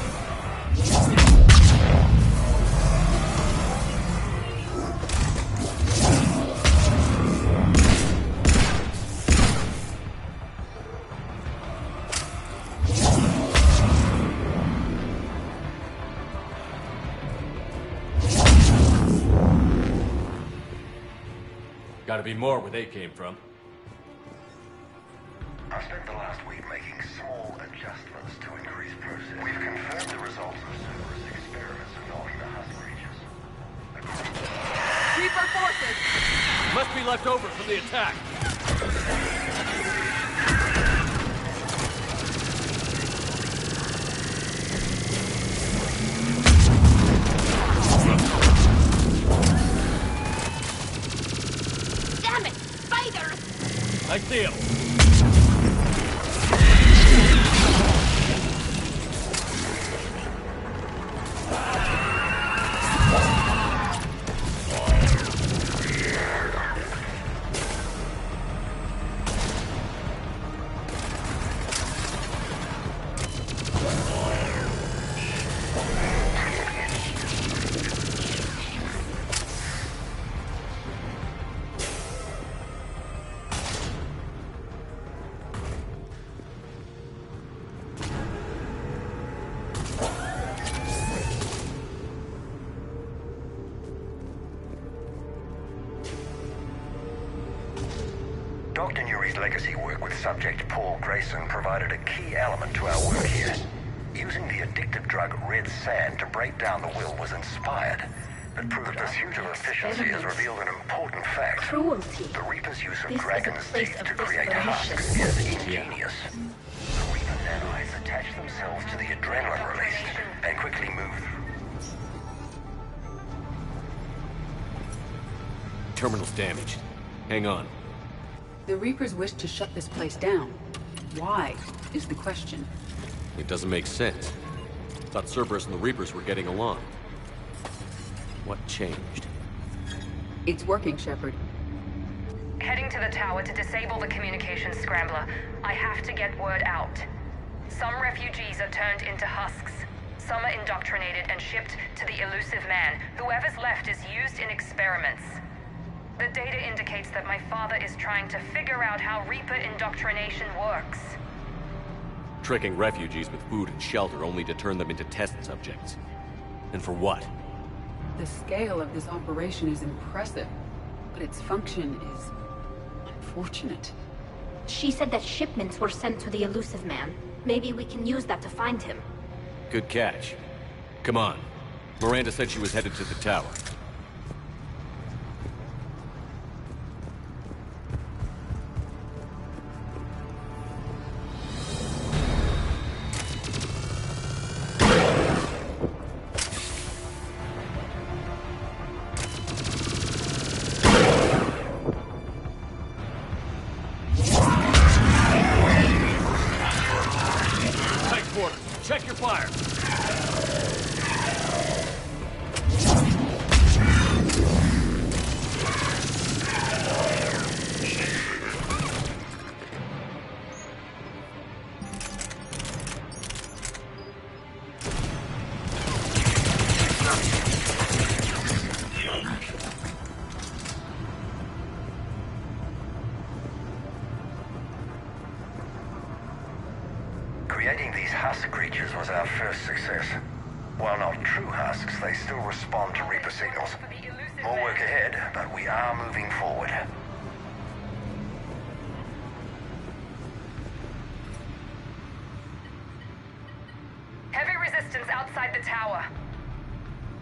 Gotta be more where they came from. I spent the last week making small adjustments to increase processing. We've confirmed the results of Cerberus experiments involving the husk creatures. Reaper forces! Must be left over from the attack. Damn it! Spiders! I see him. Dr. Nuri's legacy work with subject Paul Grayson provided a key element to our work here. Using the addictive drug Red Sand to break down the will was inspired, but proved the pursuit of efficiency has revealed an important fact. Cruelty. The Reaper's use of This dragon's is a place teeth of to create desperation. husks is ingenious. The Reaper nanites attach themselves to the adrenaline released and quickly move through. Terminal's damaged. Hang on. The Reapers wish to shut this place down. Why, is the question. It doesn't make sense. Thought Cerberus and the Reapers were getting along. What changed? It's working, Shepard. Heading to the tower to disable the communications scrambler. I have to get word out. Some refugees are turned into husks. Some are indoctrinated and shipped to the elusive man. Whoever's left is used in experiments. The data indicates that my father is trying to figure out how Reaper indoctrination works. Tricking refugees with food and shelter only to turn them into test subjects. And for what? The scale of this operation is impressive, but its function is unfortunate. She said that shipments were sent to the elusive man. Maybe we can use that to find him. Good catch. Come on. Miranda said she was headed to the tower. Check your fire. Creating these husk creatures was our first success. While not true husks, they still respond to Reaper signals. More work ahead, but we are moving forward. outside the tower.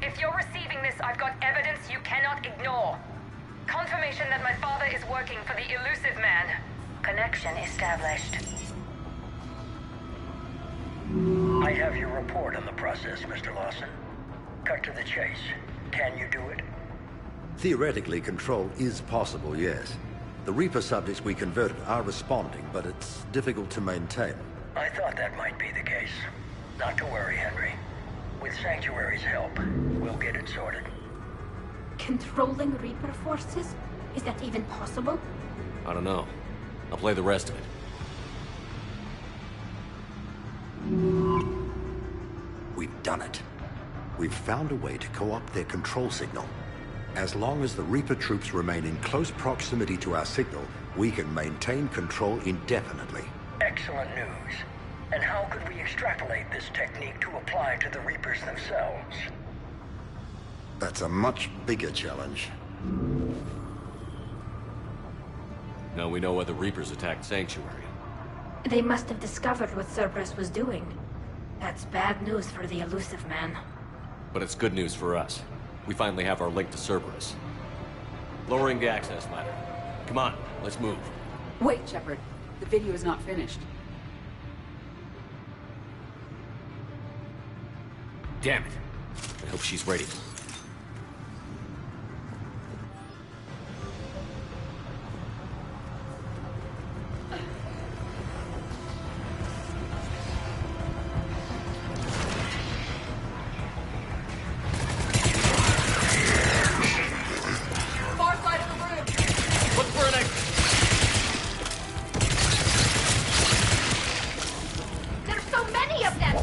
If you're receiving this, I've got evidence you cannot ignore. Confirmation that my father is working for the elusive man. Connection established. I have your report on the process, Mr. Lawson. Cut to the chase. Can you do it? Theoretically, control is possible, yes. The Reaper subjects we converted are responding, but it's difficult to maintain. I thought that might be the case. Not to worry, Henry. With Sanctuary's help, we'll get it sorted. Controlling Reaper forces? Is that even possible? I don't know. I'll play the rest of it. We've done it. We've found a way to co-opt their control signal. As long as the Reaper troops remain in close proximity to our signal, we can maintain control indefinitely. Excellent news. And how could we extrapolate this technique to apply to the Reapers themselves? That's a much bigger challenge. Now we know why the Reapers attacked Sanctuary. They must have discovered what Cerberus was doing. That's bad news for the elusive man. But it's good news for us. We finally have our link to Cerberus. Lowering the access ladder. Come on, let's move. Wait, Shepard. The video is not finished. Damn it. I hope she's ready. Far side of the room. Look for an exit. There's so many of them!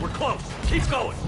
We're close. Keep going.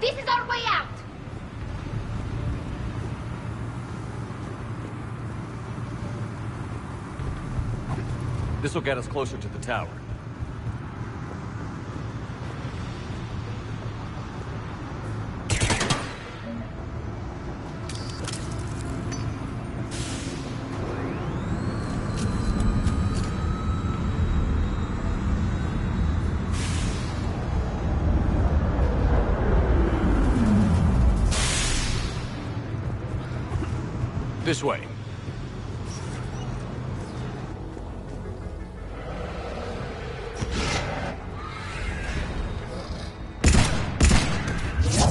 This is our way out! This'll get us closer to the tower. This way.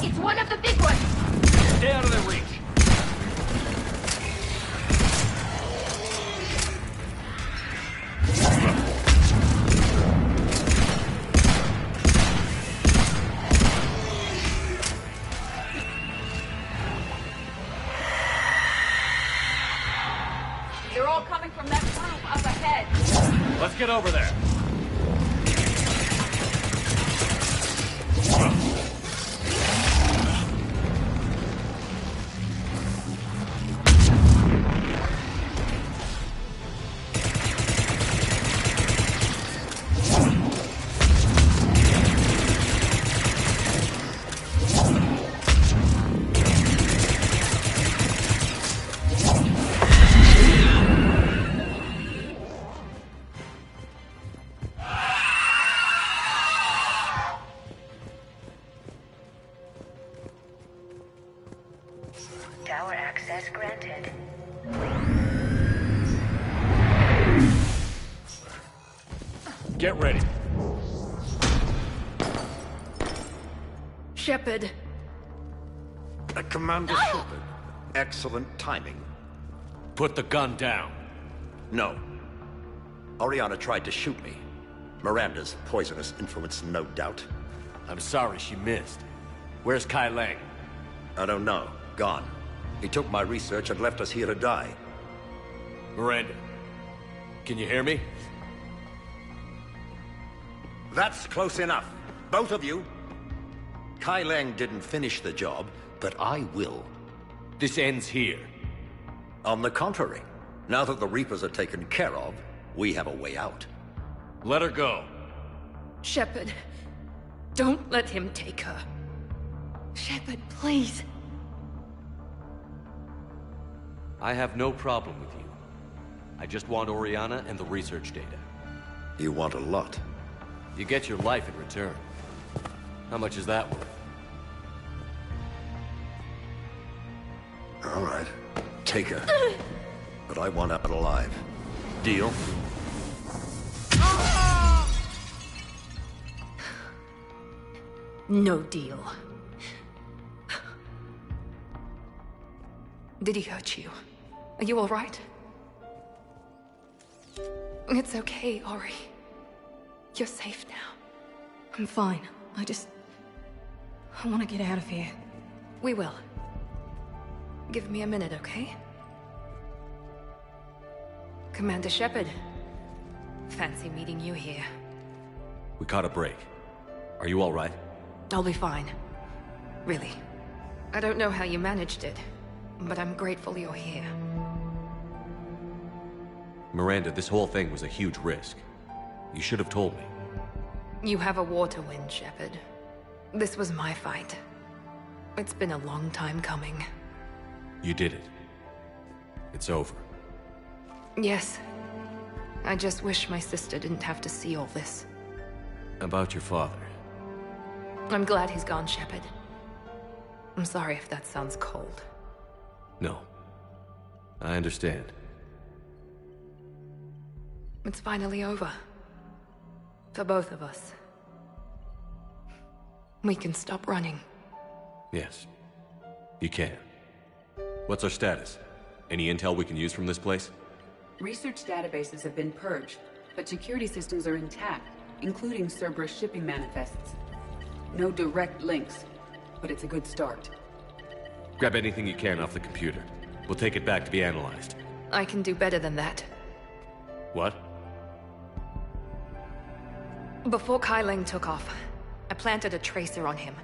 It's one of the big ones! Stay out of their reach. They're all coming from that room up ahead. Let's get over there. Tower access granted. Get ready. Shepard. Commander Shepard, excellent timing. Put the gun down. No. Oriana tried to shoot me. Miranda's poisonous influence, no doubt. I'm sorry she missed. Where's Kai Lang? I don't know. Gone. He took my research and left us here to die. Miranda, can you hear me? That's close enough. Both of you. Kai Lang didn't finish the job, but I will. This ends here. On the contrary, now that the Reapers are taken care of, we have a way out. Let her go. Shepard, don't let him take her. Shepard, please. I have no problem with you. I just want Oriana and the research data. You want a lot. You get your life in return. How much is that worth? All right. Take her. But I want out alive. Deal? No deal. Did he hurt you? Are you all right? It's okay, Ori. You're safe now. I'm fine. I want to get out of here. We will. Give me a minute, okay? Commander Shepard. Fancy meeting you here. We caught a break. Are you all right? I'll be fine. Really. I don't know how you managed it, but I'm grateful you're here. Miranda, this whole thing was a huge risk. You should have told me. You have a war to win, Shepard. This was my fight. It's been a long time coming. You did it. It's over. Yes. I just wish my sister didn't have to see all this. About your father. I'm glad he's gone, Shepard. I'm sorry if that sounds cold. No. I understand. It's finally over. For both of us. We can stop running. Yes. You can. What's our status? Any intel we can use from this place? Research databases have been purged, but security systems are intact, including Cerberus shipping manifests. No direct links, but it's a good start. Grab anything you can off the computer. We'll take it back to be analyzed. I can do better than that. What? Before Kai Lang took off, I planted a tracer on him.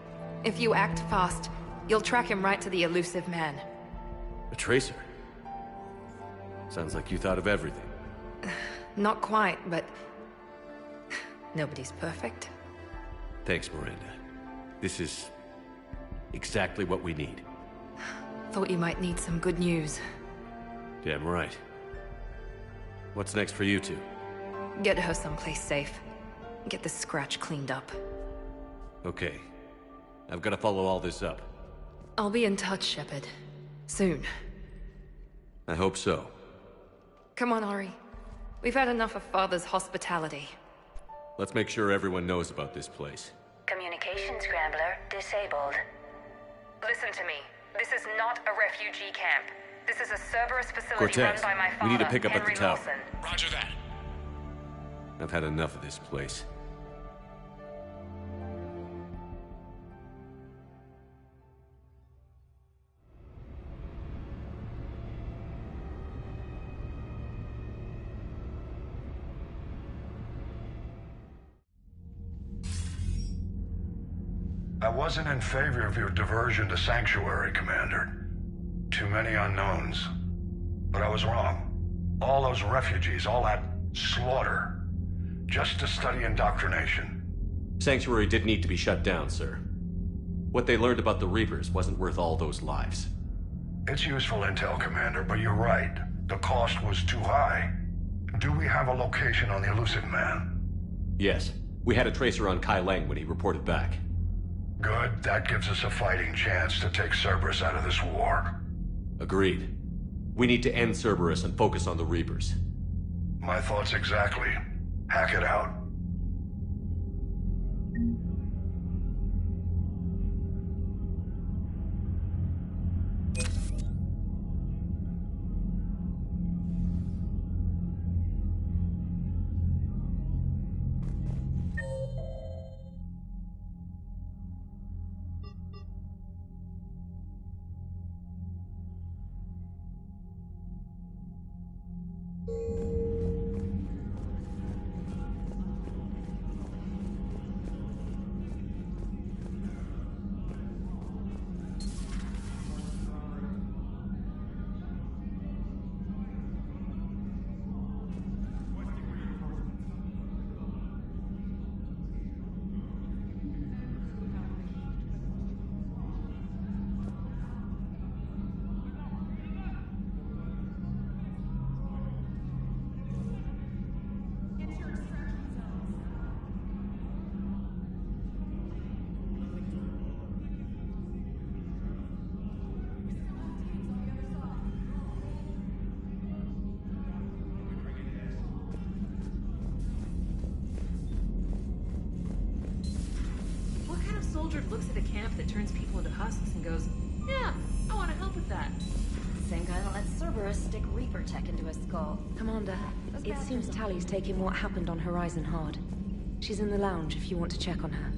If you act fast, you'll track him right to the elusive man. A tracer? Sounds like you thought of everything. Not quite, but... nobody's perfect. Thanks, Miranda. This is... exactly what we need. Thought you might need some good news. Damn right. What's next for you two? Get her someplace safe. Get this scratch cleaned up. Okay. I've got to follow all this up. I'll be in touch, Shepard. Soon. I hope so. Come on, Ori. We've had enough of Father's hospitality. Let's make sure everyone knows about this place. Communication scrambler disabled. Listen to me. This is not a refugee camp. This is a Cerberus facility Cortez, run by my father, we need to pick up Henry at the tower. Lawson. Roger that. I've had enough of this place. I wasn't in favor of your diversion to Sanctuary, Commander. Too many unknowns. But I was wrong. All those refugees, all that slaughter, just to study indoctrination. Sanctuary did need to be shut down, sir. What they learned about the Reapers wasn't worth all those lives. It's useful intel, Commander, but you're right. The cost was too high. Do we have a location on the elusive man? Yes. We had a tracer on Kai Lang when he reported back. Good. That gives us a fighting chance to take Cerberus out of this war. Agreed. We need to end Cerberus and focus on the Reapers. My thoughts exactly. Hack it out. camp that turns people into husks and goes, yeah, I want to help with that. Same guy that lets Cerberus stick Reaper tech into his skull. Commander, it seems Tally's taking what happened on Horizon hard. She's in the lounge if you want to check on her.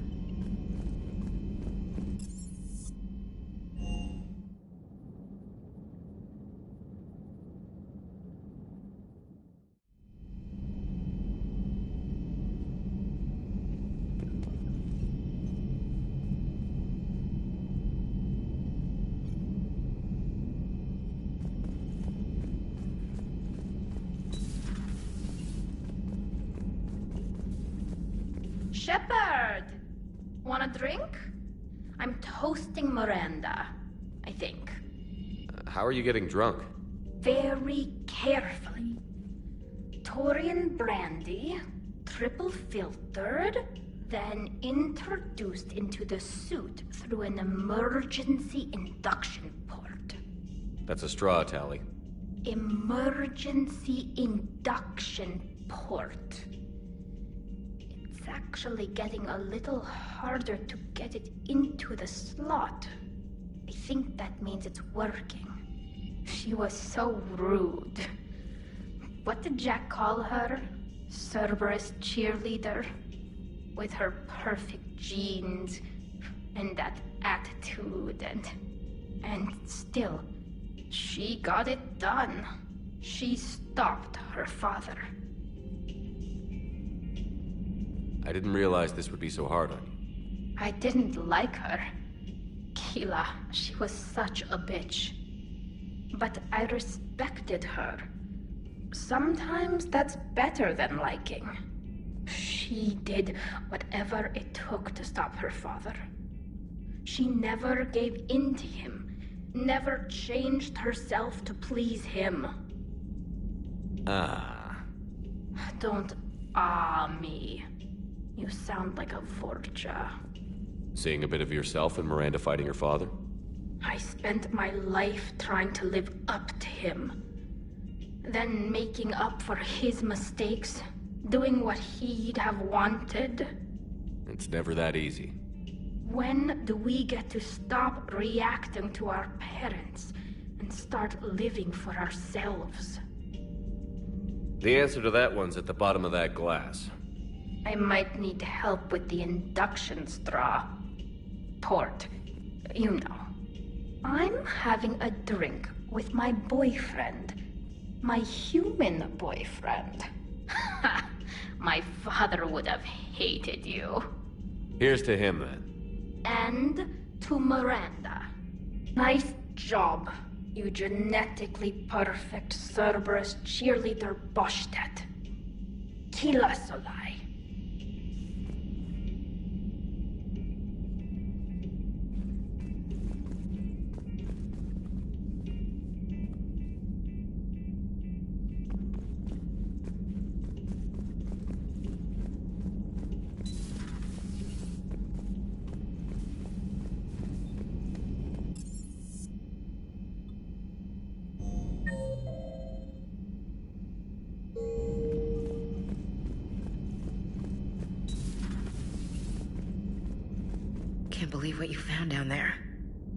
Shepard! Want a drink? I'm toasting Miranda, I think. How are you getting drunk? Very carefully. Taurian brandy, triple filtered, then introduced into the suit through an emergency induction port. That's a straw, Tally. Emergency induction port. It's actually getting a little harder to get it into the slot. I think that means it's working. She was so rude. What did Jack call her? Cerberus cheerleader? With her perfect genes and that attitude and still, she got it done. She stopped her father. I didn't realize this would be so hard on you. I didn't like her. Keela, she was such a bitch. But I respected her. Sometimes that's better than liking. She did whatever it took to stop her father. She never gave in to him, never changed herself to please him. Don't me. You sound like a Vorcha. Seeing a bit of yourself in Miranda fighting her father? I spent my life trying to live up to him. Then making up for his mistakes, doing what he'd have wanted. It's never that easy. When do we get to stop reacting to our parents and start living for ourselves? The answer to that one's at the bottom of that glass. I might need help with the induction straw. Port. You know. I'm having a drink with my boyfriend. My human boyfriend. My father would have hated you. Here's to him, then. And to Miranda. Nice job, you genetically perfect Cerberus cheerleader Boshtet. Kila Solai. Can't believe what you found down there.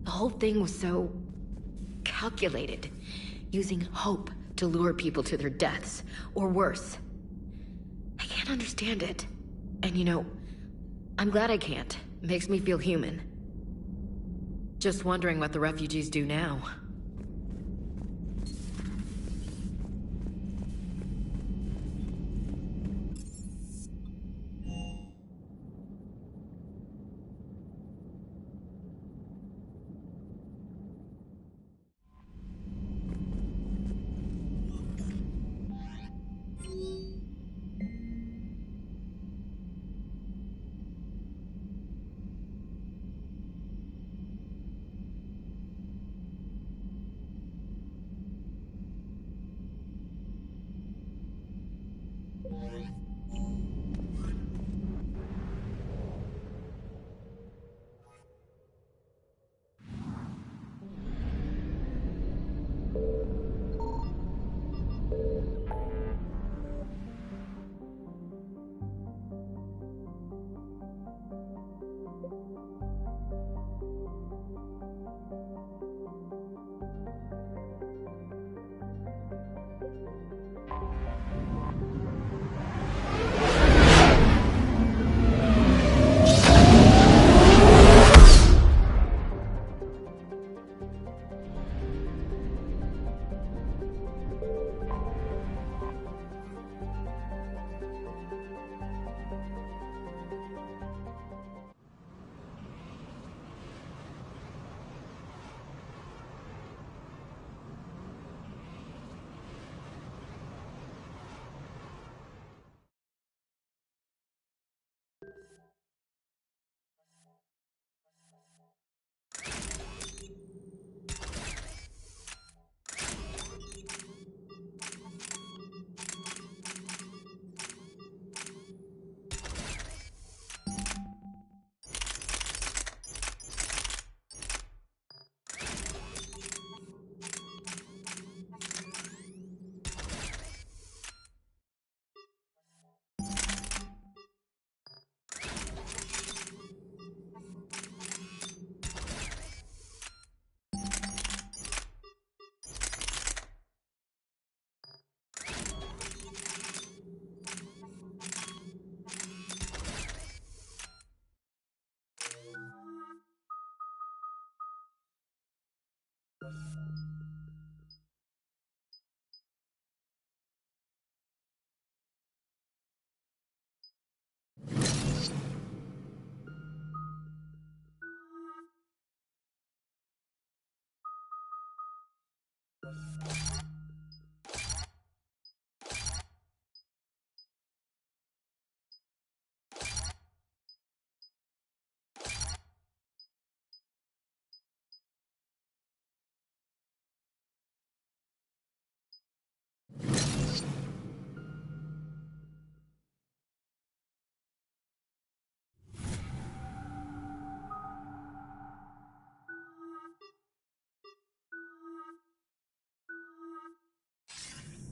The whole thing was so calculated, using hope to lure people to their deaths, or worse. I can't understand it. And you know, I'm glad I can't. It makes me feel human. Just wondering what the refugees do now.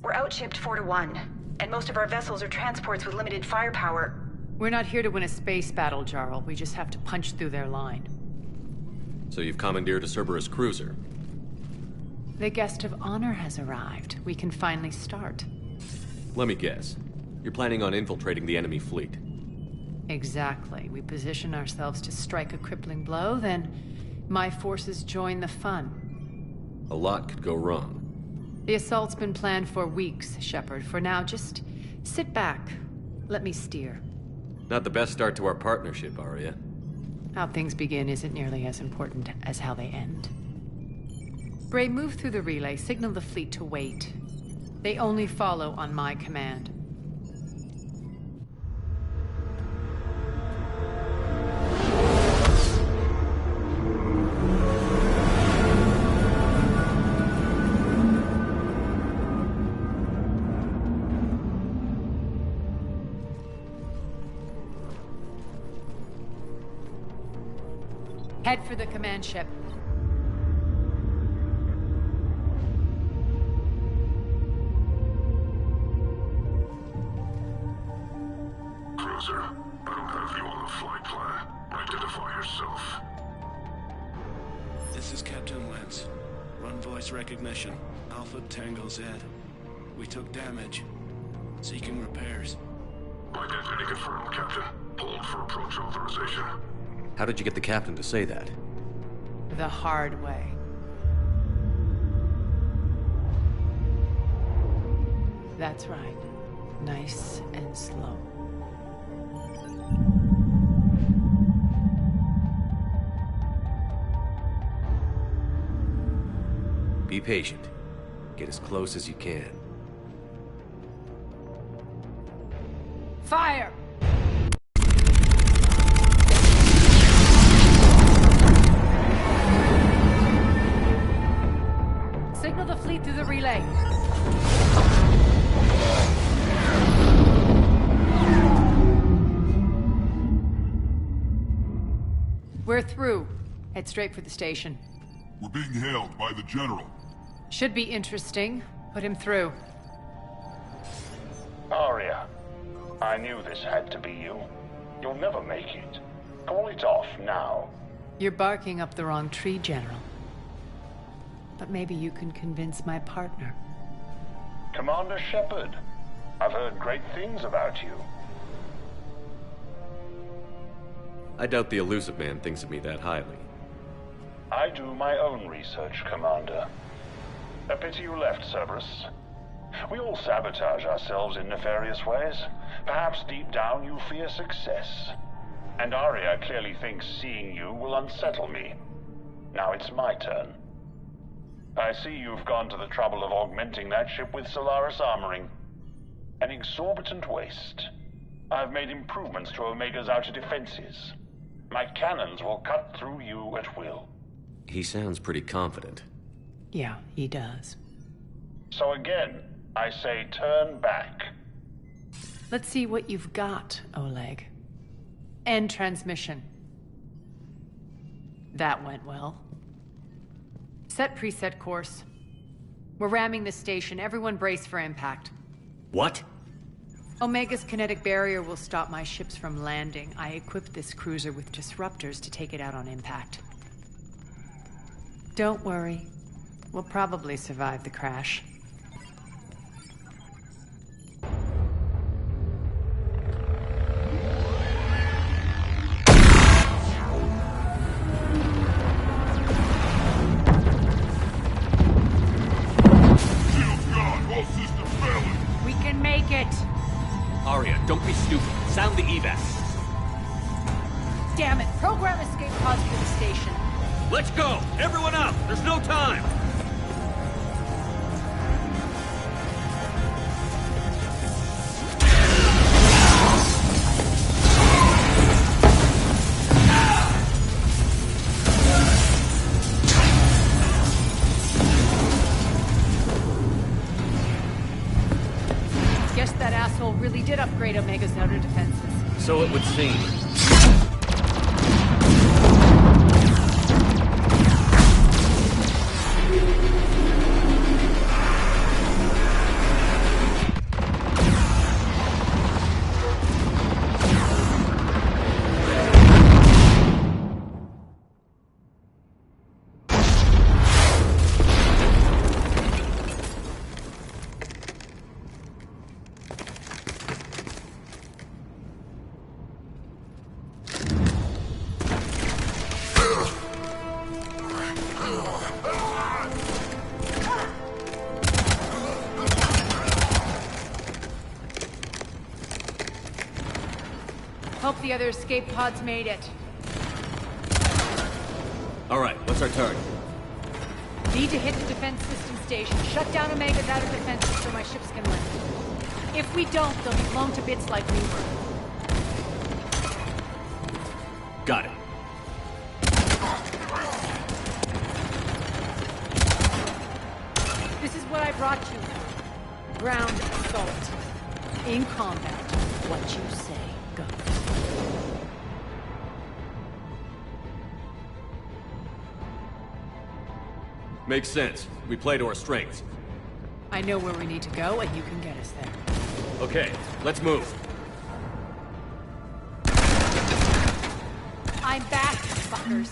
We're outshipped 4-1, and most of our vessels are transports with limited firepower. We're not here to win a space battle, Jarl. We just have to punch through their line. So you've commandeered a Cerberus cruiser? The guest of honor has arrived. We can finally start. Let me guess. You're planning on infiltrating the enemy fleet? Exactly. We position ourselves to strike a crippling blow, then my forces join the fun. A lot could go wrong. The assault's been planned for weeks, Shepard. For now, just sit back. Let me steer. Not the best start to our partnership, Arya. How things begin isn't nearly as important as how they end. Bray, move through the relay. Signal the fleet to wait. They only follow on my command. Head for the command ship. Cruiser, I don't have you on the flight plan. Identify yourself. This is Captain Wentz. Run voice recognition. Alpha Tango Z. We took damage. Seeking repairs. Identity confirmed, Captain. Hold for approach authorization. How did you get the captain to say that? The hard way. That's right. Nice and slow. Be patient. Get as close as you can. Fire! Signal the fleet through the relay. We're through. Head straight for the station. We're being hailed by the General. Should be interesting. Put him through. Arya, I knew this had to be you. You'll never make it. Call it off now. You're barking up the wrong tree, General. But maybe you can convince my partner. Commander Shepard, I've heard great things about you. I doubt the elusive man thinks of me that highly. I do my own research, Commander. A pity you left, Cerberus. We all sabotage ourselves in nefarious ways. Perhaps deep down you fear success. And Arya clearly thinks seeing you will unsettle me. Now it's my turn. I see you've gone to the trouble of augmenting that ship with Solaris armoring. An exorbitant waste. I've made improvements to Omega's outer defenses. My cannons will cut through you at will. He sounds pretty confident. Yeah, he does. So again, I say turn back. Let's see what you've got, Oleg. End transmission. That went well. Set preset course. We're ramming the station. Everyone brace for impact. What? Omega's kinetic barrier will stop my ships from landing. I equipped this cruiser with disruptors to take it out on impact. Don't worry. We'll probably survive the crash. We can make it! Arya, don't be stupid. Sound the evac. Damn it! Program escape pods for the station. Let's go! Everyone up! There's no time! Guess that asshole really did upgrade Omega's outer defenses. So it would seem. if the other escape pods made it. All right, what's our target? Need to hit the defense system station. Shut down Omega's outer defenses so my ships can land. If we don't, they'll be blown to bits like we were. Got it. This is what I brought you. Ground assault. In combat, what you say goes. Makes sense. We play to our strengths. I know where we need to go, and you can get us there. Okay, let's move. I'm back, fuckers.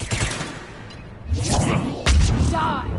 Die!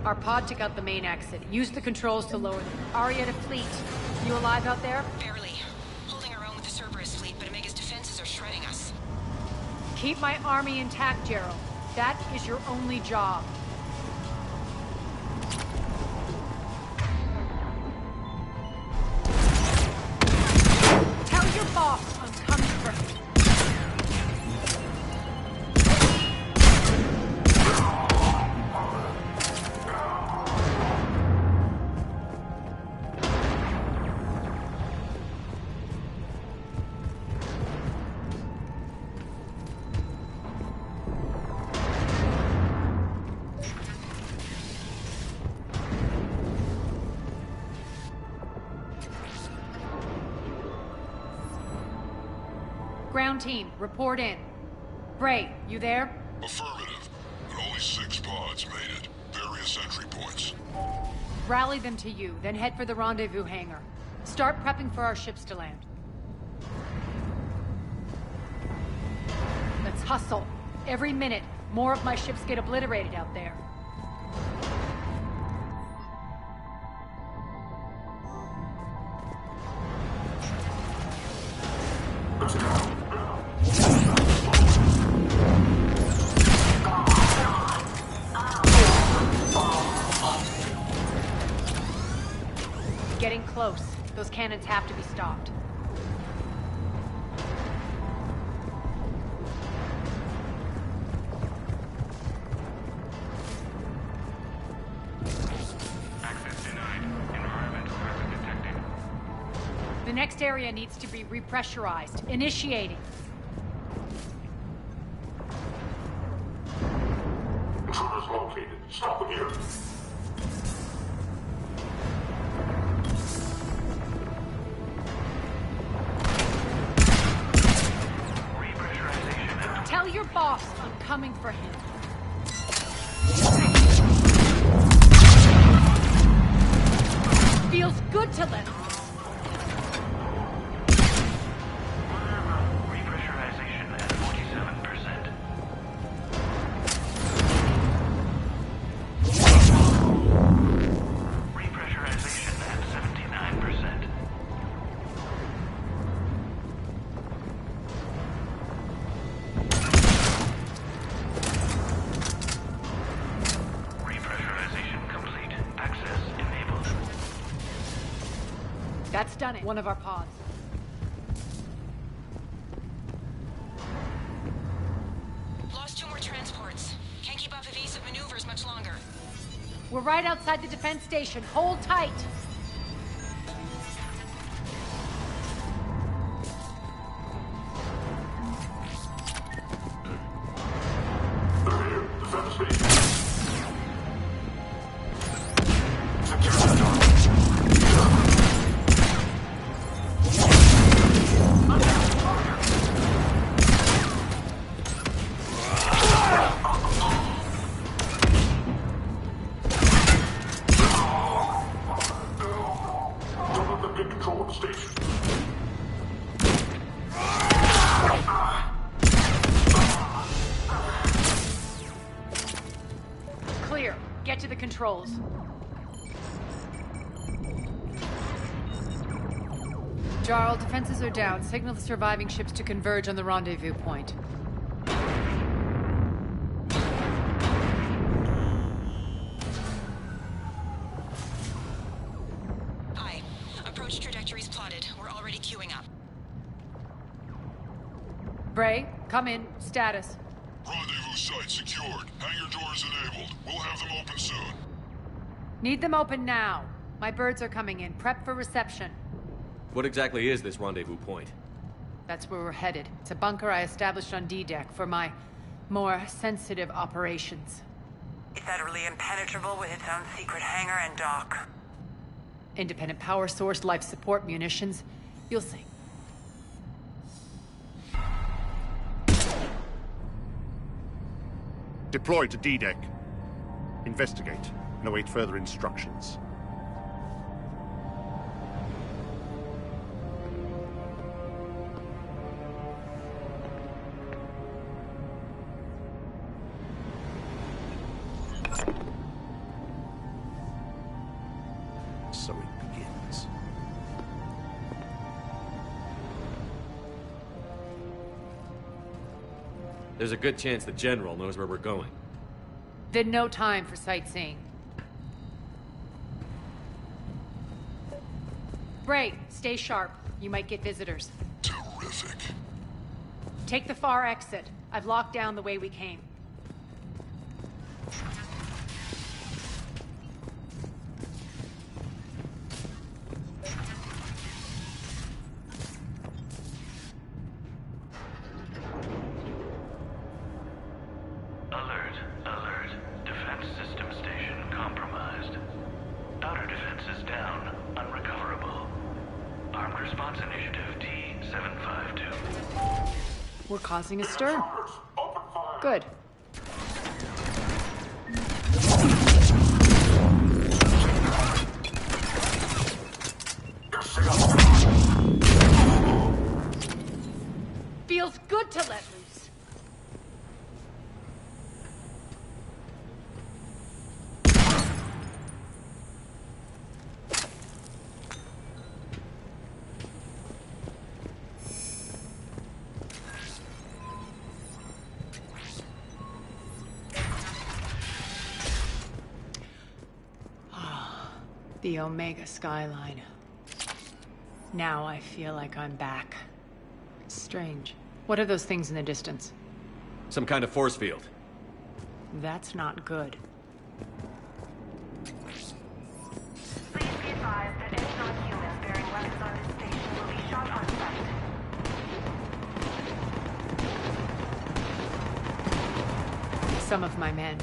Our pod took out the main exit. Use the controls to lower them. Aria to fleet. You alive out there? Barely. Holding our own with the Cerberus fleet, but Omega's defenses are shredding us. Keep my army intact, Gerald. That is your only job. Tell your boss I'm coming for him. Ground team, report in. Bray, you there? Affirmative, but only 6 pods made it. Various entry points. Rally them to you, then head for the rendezvous hangar. Start prepping for our ships to land. Let's hustle. Every minute, more of my ships get obliterated out there. Getting close. Those cannons have to be stopped. Access denied. Environmental hazard detected. The next area needs to be repressurized. Initiating. Intruders located. Stop them here. Tell your boss I'm coming for him. Feels good to let Repressurization at 47%. Repressurization at 79%. Repressurization complete. Access enabled. That's done it. One of our pods. Lost 2 more transports. Can't keep up evasive maneuvers much longer. We're right outside the defense station. Hold tight. They're here. Defend the station. get control of the station. Clear. Get to the controls. Jarl, defenses are down. Signal the surviving ships to converge on the rendezvous point. Aye. Approach trajectories plotted. We're already queuing up. Bray, come in. Status. Rendezvous site secured. Hangar doors enabled. We'll have them open soon. Need them open now. My birds are coming in. Prep for reception. What exactly is this rendezvous point? That's where we're headed. It's a bunker I established on D-Deck for my more sensitive operations. Is that really impenetrable with its own secret hangar and dock? Independent power source, life support, munitions. You'll see. Deploy to D-Deck. Investigate and await further instructions. So it begins. There's a good chance the General knows where we're going. Then no time for sightseeing. Bray, stay sharp. You might get visitors. Terrific. Take the far exit. I've locked down the way we came. Alert, alert. Defense system station compromised. Outer defenses down, unrecoverable. Armed response initiative T752. We're causing a stir. Good. Feels good to let loose. The Omega skyline. Now I feel like I'm back. Strange. What are those things in the distance? Some kind of force field. That's not good. Please be advised that any non-humans bearing weapons on this station will be shot on sight. Some of my men.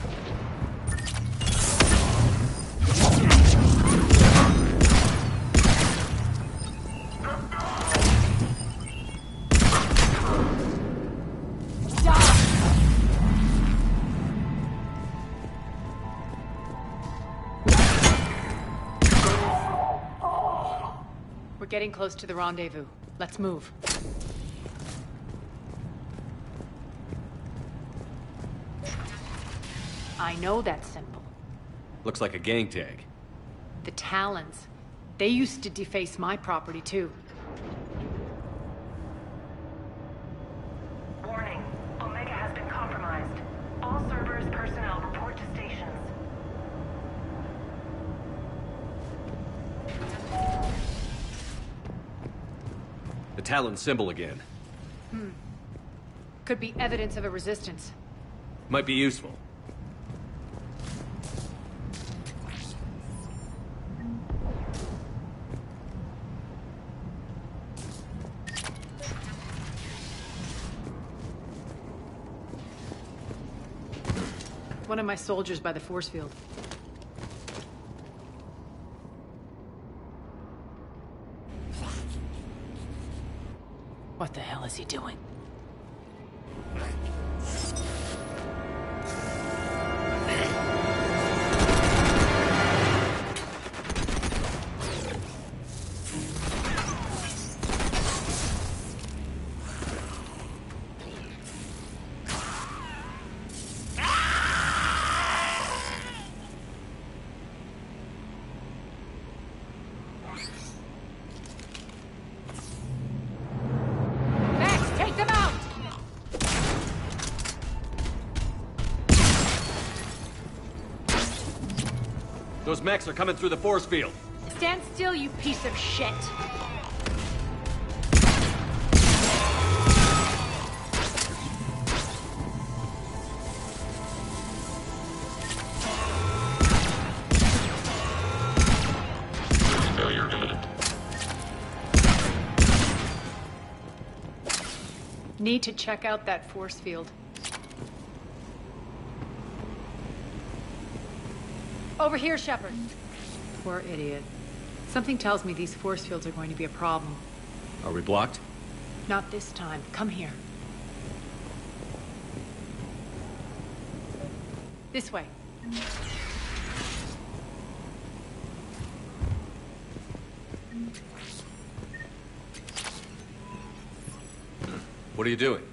We're getting close to the rendezvous. Let's move. I know that symbol. Looks like a gang tag. The Talons. They used to deface my property, too. Warning. Omega has been compromised. All Cerberus personnel report to stations. The Talon symbol again. Could be evidence of a resistance. Might be useful. One of my soldiers by the force field. What the hell is he doing? Max, take them out! Those mechs are coming through the force field. Stand still, you piece of shit! Failure imminent. Need to check out that force field. Over here, Shepard. Poor idiot. Something tells me these force fields are going to be a problem. Are we blocked? Not this time. Come here. This way. What are you doing?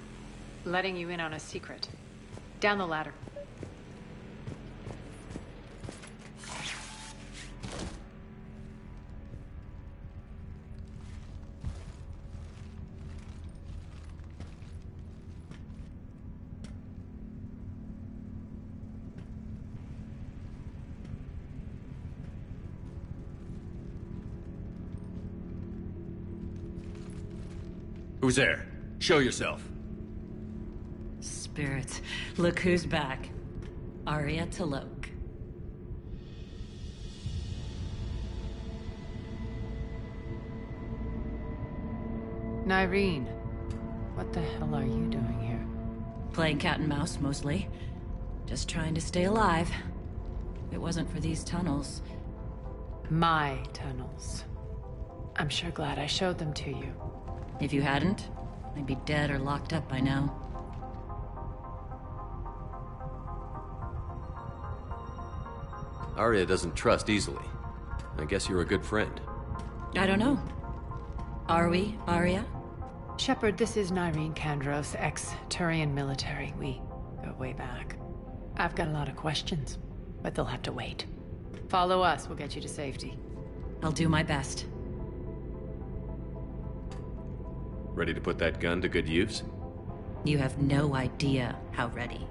Letting you in on a secret. Down the ladder. Who's there? Show yourself. Spirits, look who's back. Arya Talok. Nyreen, what the hell are you doing here? Playing cat and mouse, mostly. Just trying to stay alive. If it wasn't for these tunnels. My tunnels. I'm sure glad I showed them to you. If you hadn't, I'd be dead or locked up by now. Arya doesn't trust easily. I guess you're a good friend. I don't know. Are we, Arya? Shepard, this is Nyreen Kandros, ex-Turian military. We go way back. I've got a lot of questions, but they'll have to wait. Follow us, we'll get you to safety. I'll do my best. Ready to put that gun to good use? You have no idea how ready.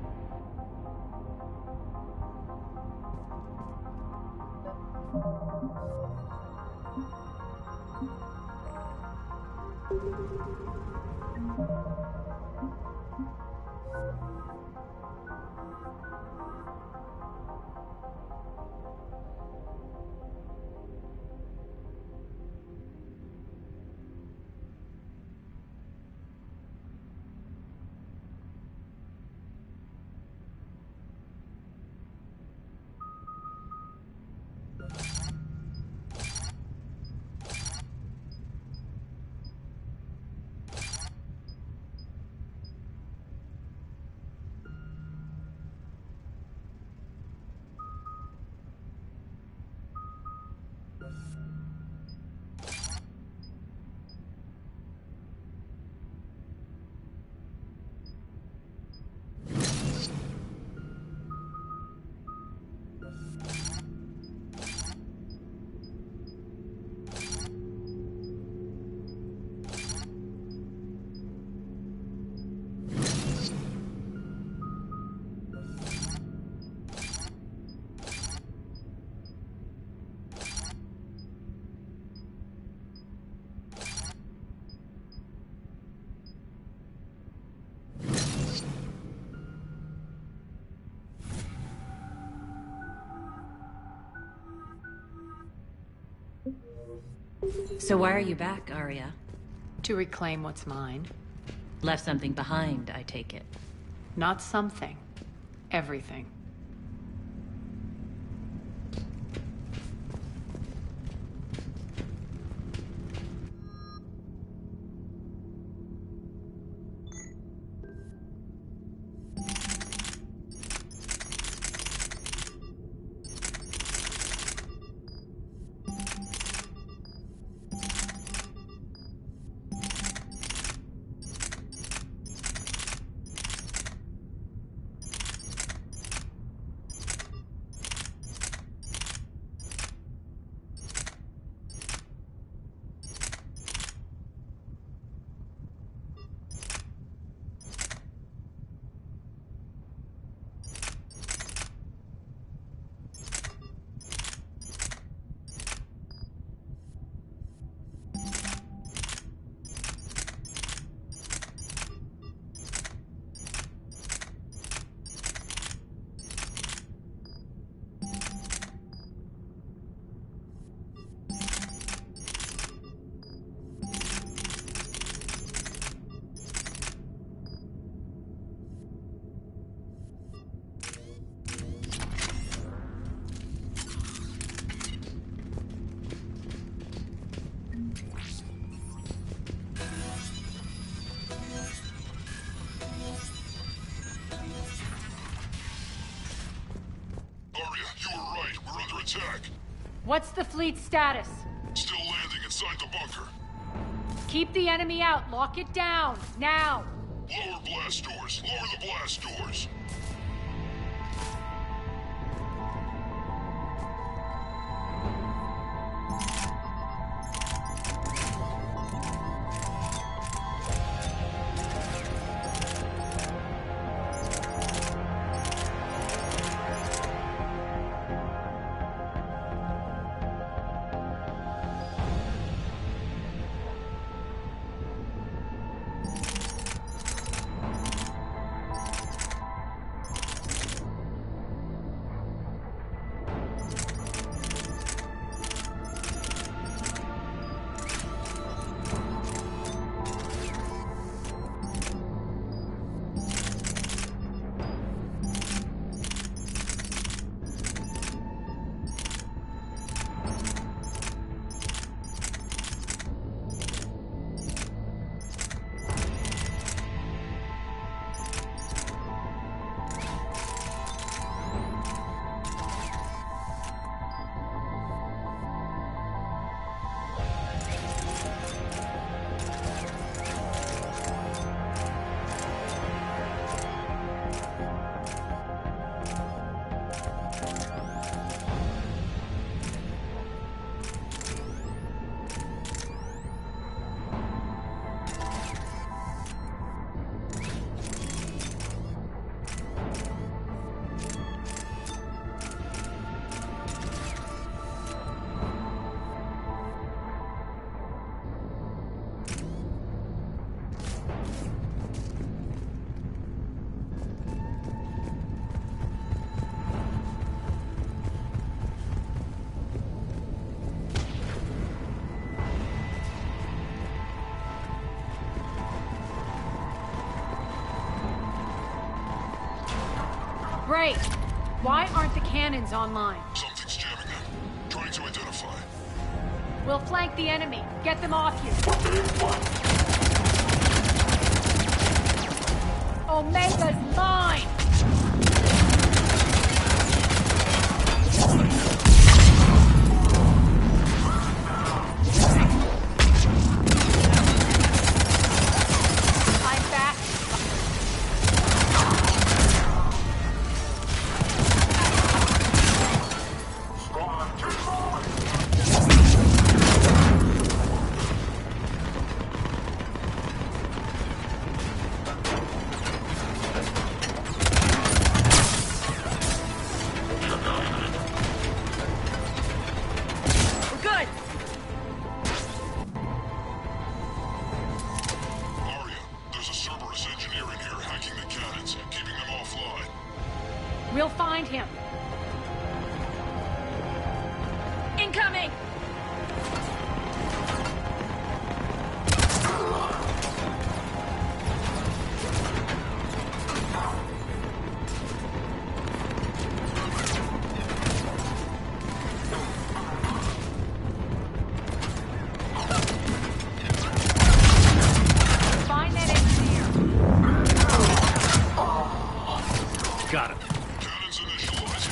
So why are you back, Arya? To reclaim what's mine. Left something behind, I take it. Not something. Everything. What's the fleet's status? Still landing inside the bunker. Keep the enemy out. Lock it down. Now! Lower blast doors. Lower the blast doors. Great! Why aren't the cannons online? Something's jamming them. Trying to identify. We'll flank the enemy. Get them off you. Omega's mine! I'm back. We'll find him. Incoming! Find that engineer. Got him. Cannons initialized.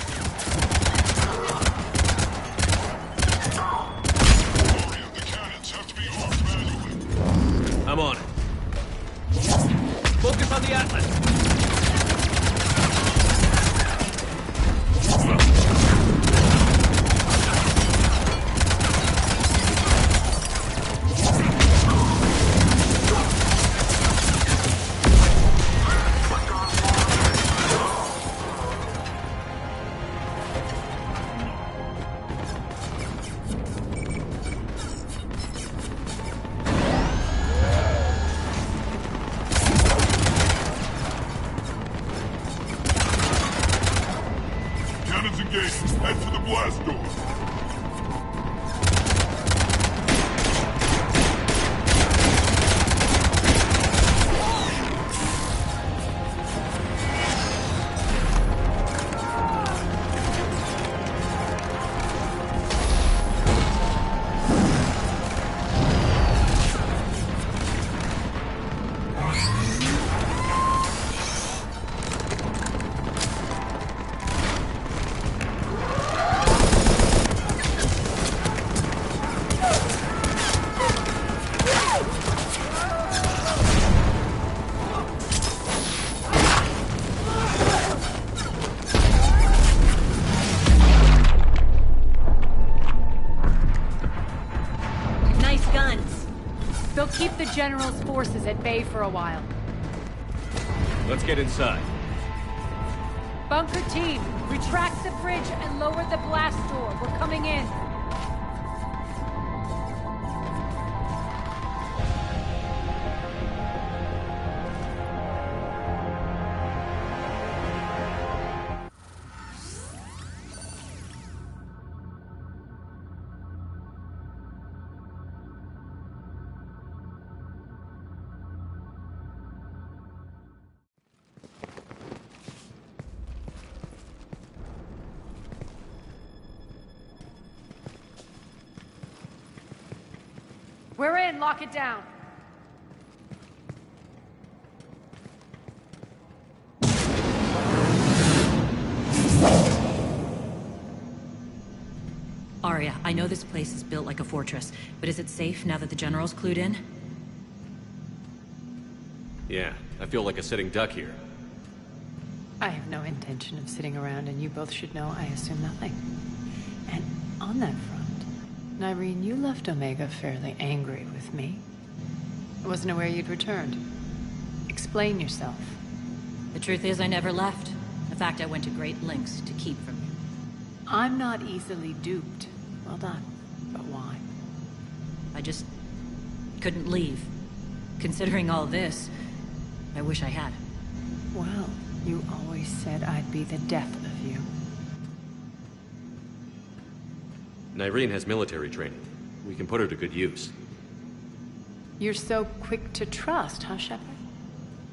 They'll keep the General's forces at bay for a while. Let's get inside. Bunker team, retract the bridge and lower the blast door. We're coming in. We're in, lock it down. Arya, I know this place is built like a fortress, but is it safe now that the General's clued in? Yeah, I feel like a sitting duck here. I have no intention of sitting around, and you both should know I assume nothing. And on that front, Nyreen, you left Omega fairly angry with me. I wasn't aware you'd returned. Explain yourself. The truth is, I never left. In fact, I went to great lengths to keep from you. I'm not easily duped. Well done. But why? I just couldn't leave. Considering all this, I wish I had. Well, you always said I'd be the death of you. Nyreen has military training. We can put her to good use. You're so quick to trust, huh, Shepard?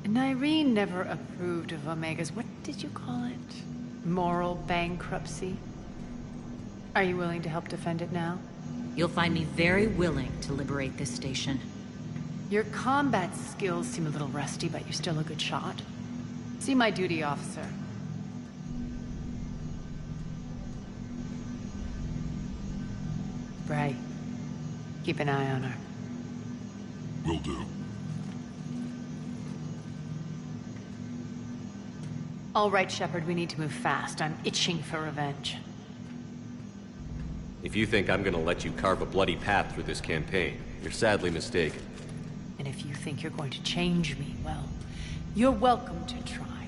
Nyreen never approved of Omega's, what did you call it? Moral bankruptcy? Are you willing to help defend it now? You'll find me very willing to liberate this station. Your combat skills seem a little rusty, but you're still a good shot. See my duty officer. Bray, keep an eye on her. Will do. All right, Shepard, we need to move fast. I'm itching for revenge. If you think I'm gonna let you carve a bloody path through this campaign, you're sadly mistaken. And if you think you're going to change me, well, you're welcome to try.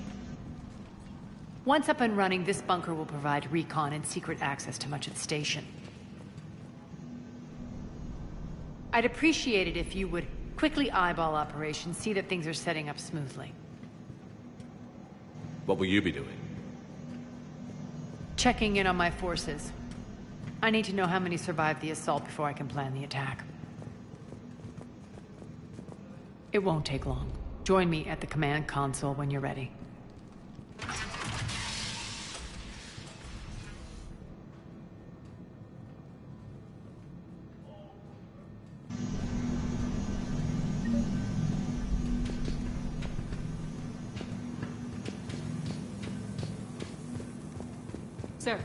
Once up and running, this bunker will provide recon and secret access to much of the station. I'd appreciate it if you would quickly eyeball operations, see that things are setting up smoothly. What will you be doing? Checking in on my forces. I need to know how many survived the assault before I can plan the attack. It won't take long. Join me at the command console when you're ready. Sir.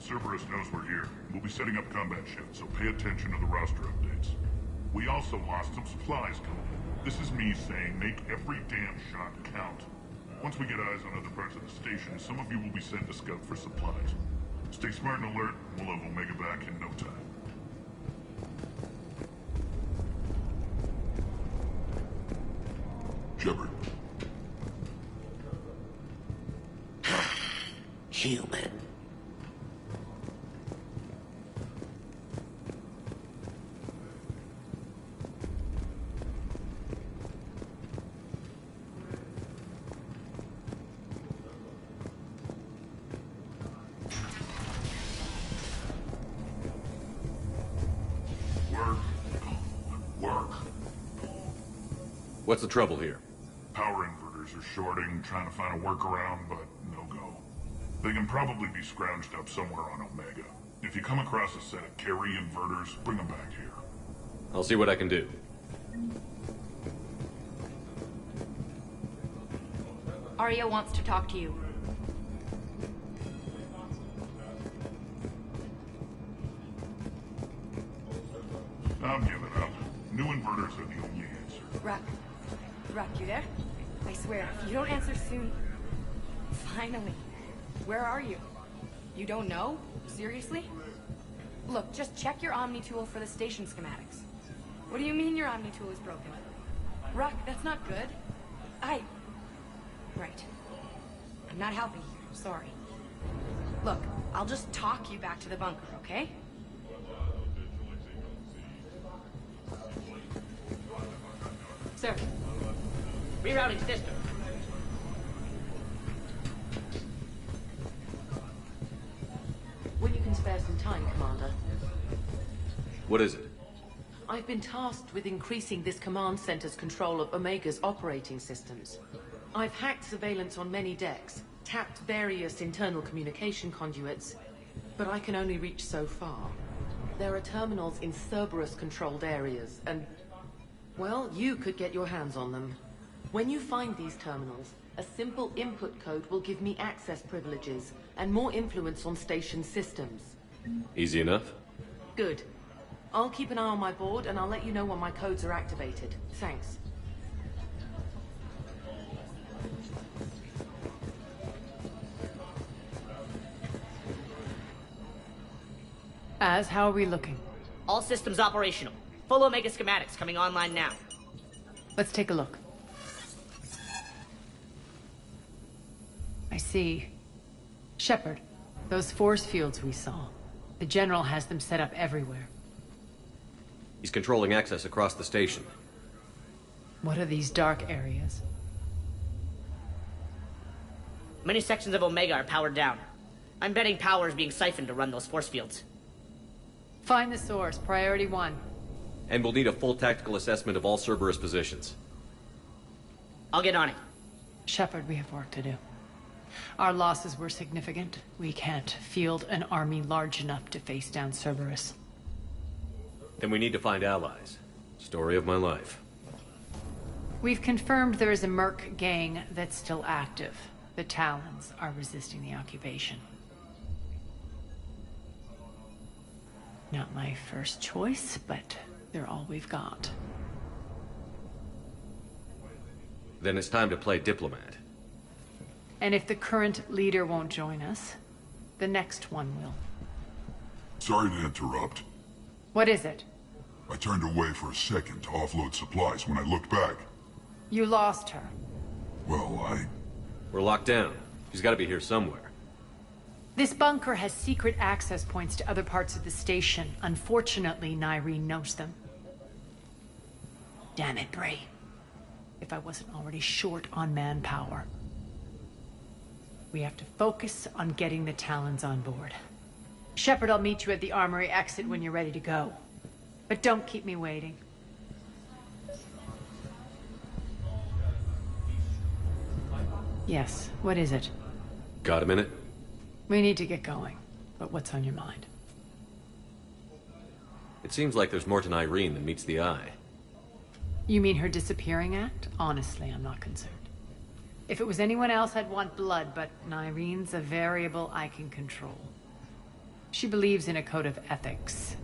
Cerberus knows we're here. We'll be setting up combat shifts, so pay attention to the roster updates. We also lost some supplies coming in. This is me saying make every damn shot count. Once we get eyes on other parts of the station, some of you will be sent to scout for supplies. Stay smart and alert, we'll have Omega back in no time. Shepard. Human. What's the trouble here? Power inverters are shorting, trying to find a workaround, but no go. They can probably be scrounged up somewhere on Omega. If you come across a set of carry inverters, bring them back here. I'll see what I can do. Arya wants to talk to you. I'm giving up. New inverters are the only answer. Rock, you there? I swear, if you don't answer soon... Finally. Where are you? You don't know? Seriously? Look, just check your Omni tool for the station schematics. What do you mean your Omni tool is broken? Rock, that's not good. Right. I'm not helping you. Sorry. Look, I'll just talk you back to the bunker, okay? Sir. Rerouting system. When you can spare some time, Commander. What is it? I've been tasked with increasing this command center's control of Omega's operating systems. I've hacked surveillance on many decks, tapped various internal communication conduits, but I can only reach so far. There are terminals in Cerberus-controlled areas, and, well, you could get your hands on them. When you find these terminals, a simple input code will give me access privileges and more influence on station systems. Easy enough? Good. I'll keep an eye on my board, and I'll let you know when my codes are activated. Thanks. How are we looking? All systems operational. Full Omega schematics coming online now. Let's take a look. I see. Shepard, those force fields we saw. The General has them set up everywhere. He's controlling access across the station. What are these dark areas? Many sections of Omega are powered down. I'm betting power is being siphoned to run those force fields. Find the source, priority 1. And we'll need a full tactical assessment of all Cerberus positions. I'll get on it. Shepard, we have work to do. Our losses were significant. We can't field an army large enough to face down Cerberus. Then we need to find allies. Story of my life. We've confirmed there is a Merc gang that's still active. The Talons are resisting the occupation. Not my first choice, but they're all we've got. Then it's time to play diplomat. And if the current leader won't join us, the next one will. Sorry to interrupt. What is it? I turned away for a second to offload supplies. When I looked back, You lost her. well, We're locked down. She's got to be here somewhere. This bunker has secret access points to other parts of the station. Unfortunately, Nyreen knows them. Damn it, Bray. If I wasn't already short on manpower. We have to focus on getting the Talons on board. Shepard, I'll meet you at the armory exit when you're ready to go. But don't keep me waiting. Yes, what is it? Got a minute? We need to get going. But what's on your mind? It seems like there's more to Nyreen than meets the eye. You mean her disappearing act? Honestly, I'm not concerned. If it was anyone else, I'd want blood, but Nyreen's a variable I can control. She believes in a code of ethics.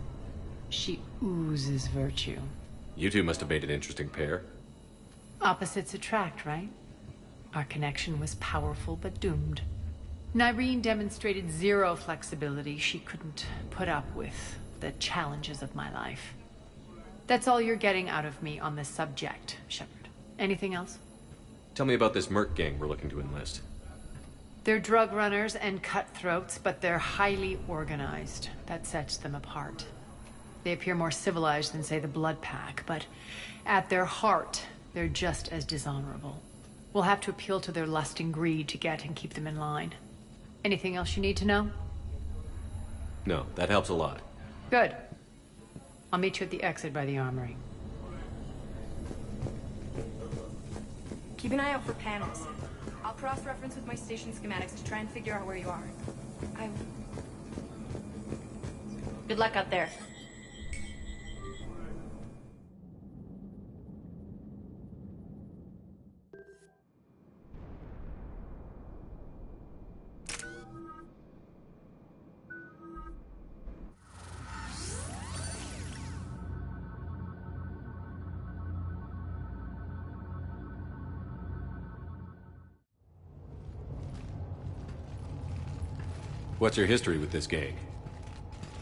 She oozes virtue. You two must have made an interesting pair. Opposites attract, right? Our connection was powerful but doomed. Nyreen demonstrated zero flexibility. She couldn't put up with the challenges of my life. That's all you're getting out of me on this subject, Shepard. Anything else? Tell me about this Merc gang we're looking to enlist. They're drug runners and cutthroats, but they're highly organized. That sets them apart. They appear more civilized than, say, the Blood Pack, but at their heart, they're just as dishonorable. We'll have to appeal to their lust and greed to get and keep them in line. Anything else you need to know? No, that helps a lot. Good. I'll meet you at the exit by the armory. Keep an eye out for panels. I'll cross-reference with my station schematics to try and figure out where you are. Good luck out there. What's your history with this gang?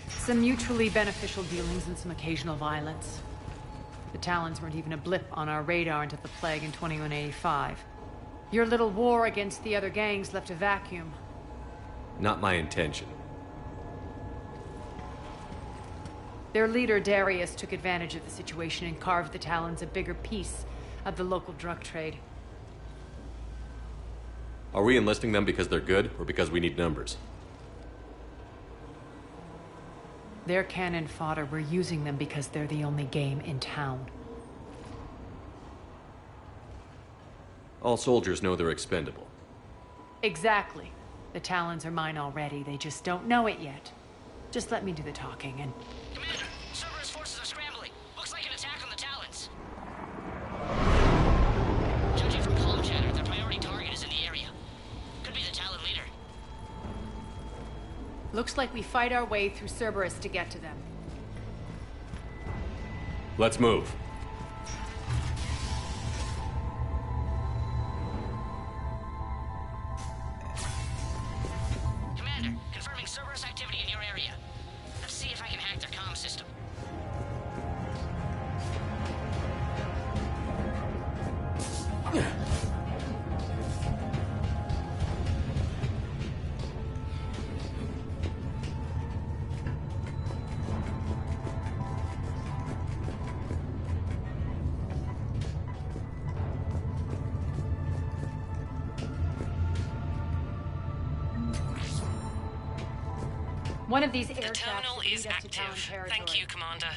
Some mutually beneficial dealings and some occasional violence. The Talons weren't even a blip on our radar until the plague in 2185. Your little war against the other gangs left a vacuum. Not my intention. Their leader, Darius, took advantage of the situation and carved the Talons a bigger piece of the local drug trade. Are we enlisting them because they're good, or because we need numbers? They're cannon fodder. We're using them because they're the only game in town. All soldiers know they're expendable. Exactly. The Talons are mine already. They just don't know it yet. Just let me do the talking and... Commander, Cerberus forces are scrambling. Looks like an attack on the Talons. Judging from comm chatter, their priority target is in the area. Could be the Talon leader. Looks like we fight our way through Cerberus to get to them. Let's move. Commander, confirming Cerberus activity in your area. Let's see if I can hack their comm system. One of these air The terminal is active. Thank you, Commander.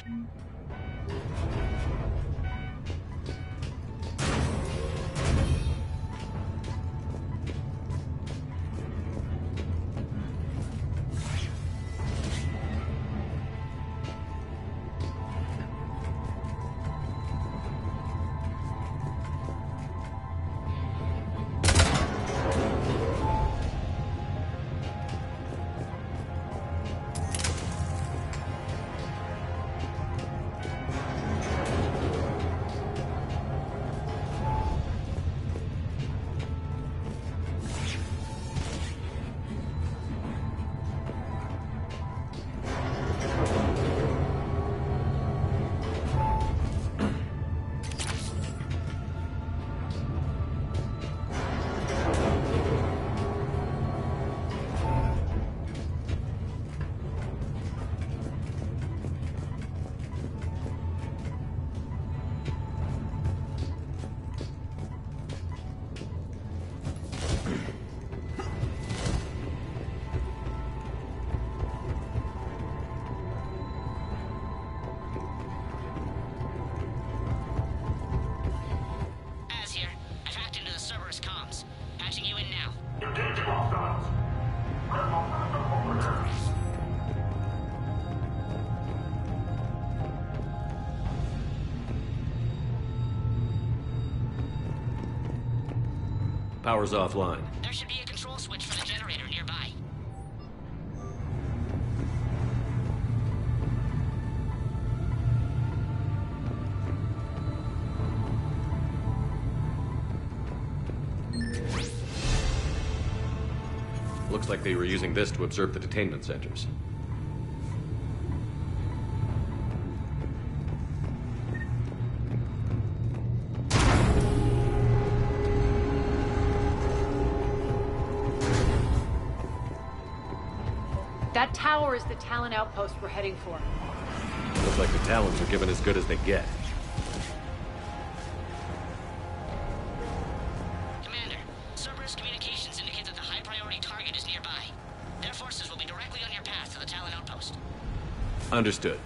Power's offline. There should be a control switch for the generator nearby. Looks like they were using this to observe the detainment centers. That tower is the Talon outpost we're heading for. Looks like the Talons are given as good as they get. Commander, Cerberus communications indicate that the high-priority target is nearby. Their forces will be directly on your path to the Talon outpost. Understood.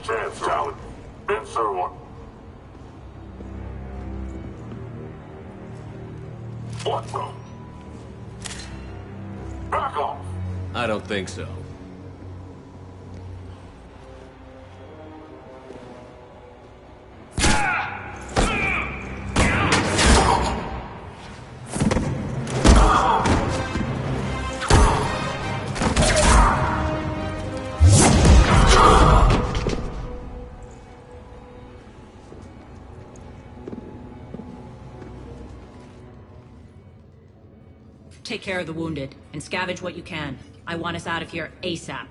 chance, Talon. Answer one. What the? Back off! I don't think so. Take care of the wounded, and scavenge what you can. I want us out of here ASAP.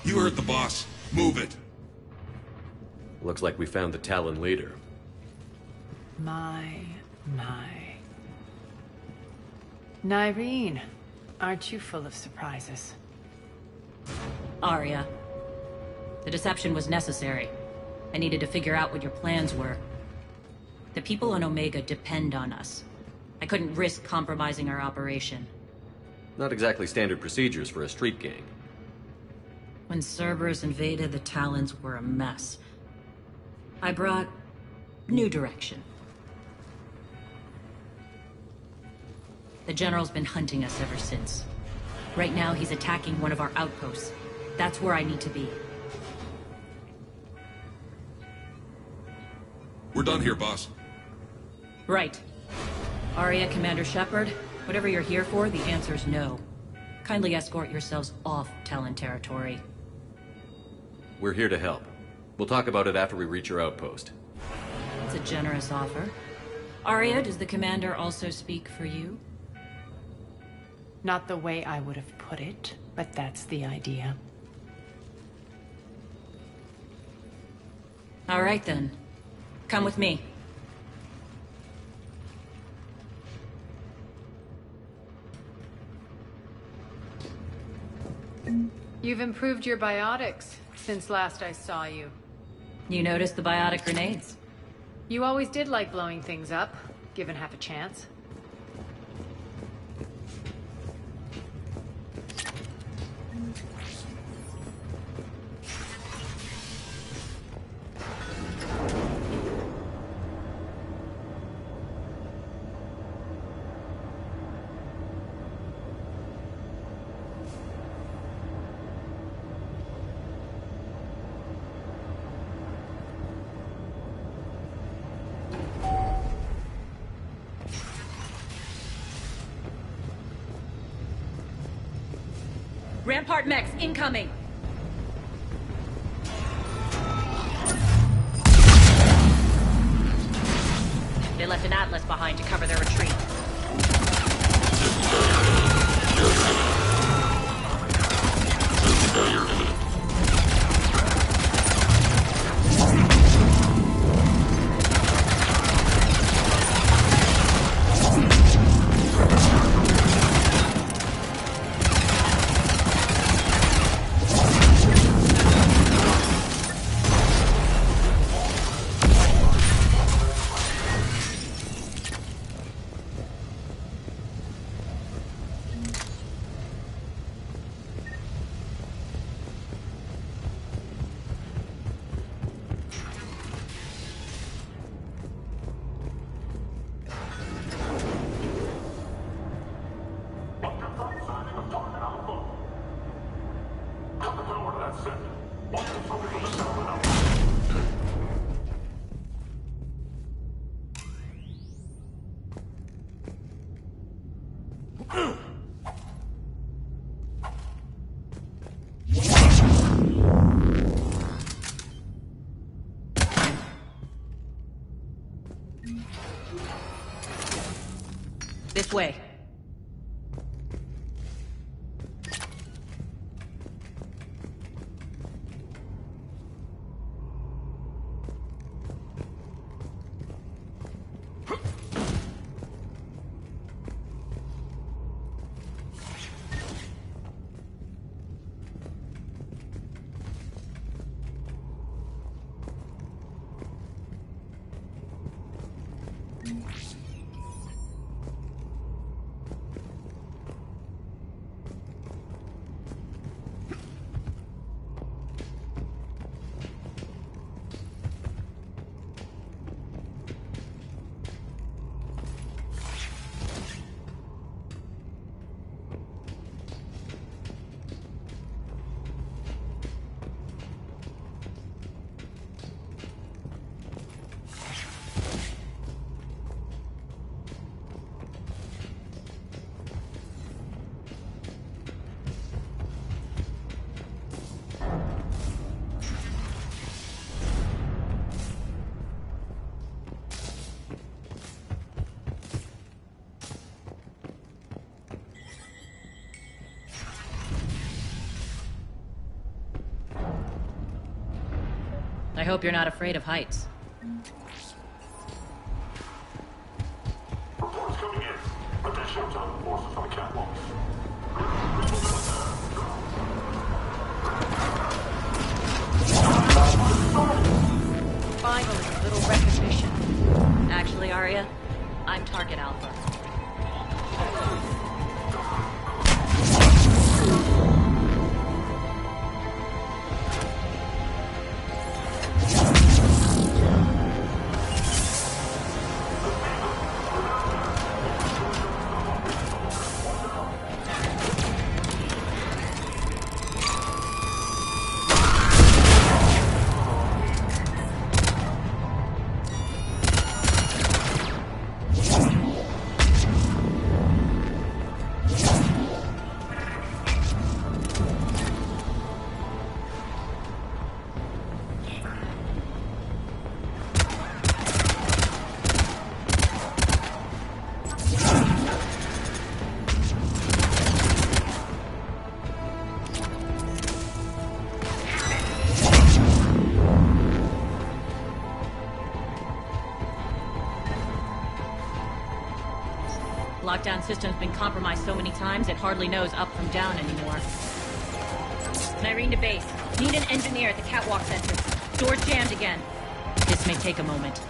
You heard the boss. Move it. Looks like we found the Talon leader. My. Nyreen, aren't you full of surprises? Arya. The deception was necessary. I needed to figure out what your plans were. The people on Omega depend on us. I couldn't risk compromising our operation. Not exactly standard procedures for a street gang. When Cerberus invaded, the Talons were a mess. I brought new direction. The General's been hunting us ever since. Right now, he's attacking one of our outposts. That's where I need to be. We're done here, boss. Right. Arya, Commander Shepard, whatever you're here for, the answer's no. Kindly escort yourselves off Talon territory. We're here to help. We'll talk about it after we reach your outpost. It's a generous offer. Arya, does the Commander also speak for you? Not the way I would have put it, but that's the idea. All right, then. Come with me. You've improved your biotics since last I saw you. You noticed the biotic grenades? You always did like blowing things up, given half a chance. Rampart mechs incoming! They left an Atlas behind to cover their retreat. This way. I hope you're not afraid of heights. Reports coming in. Additional Delta forces on the catwalks. Finally, a little recognition. Actually, Arya, I'm Target Alpha. Lockdown system's been compromised so many times it hardly knows up from down anymore. Nyrene to base. Need an engineer at the catwalk entrance. Door's jammed again. This may take a moment.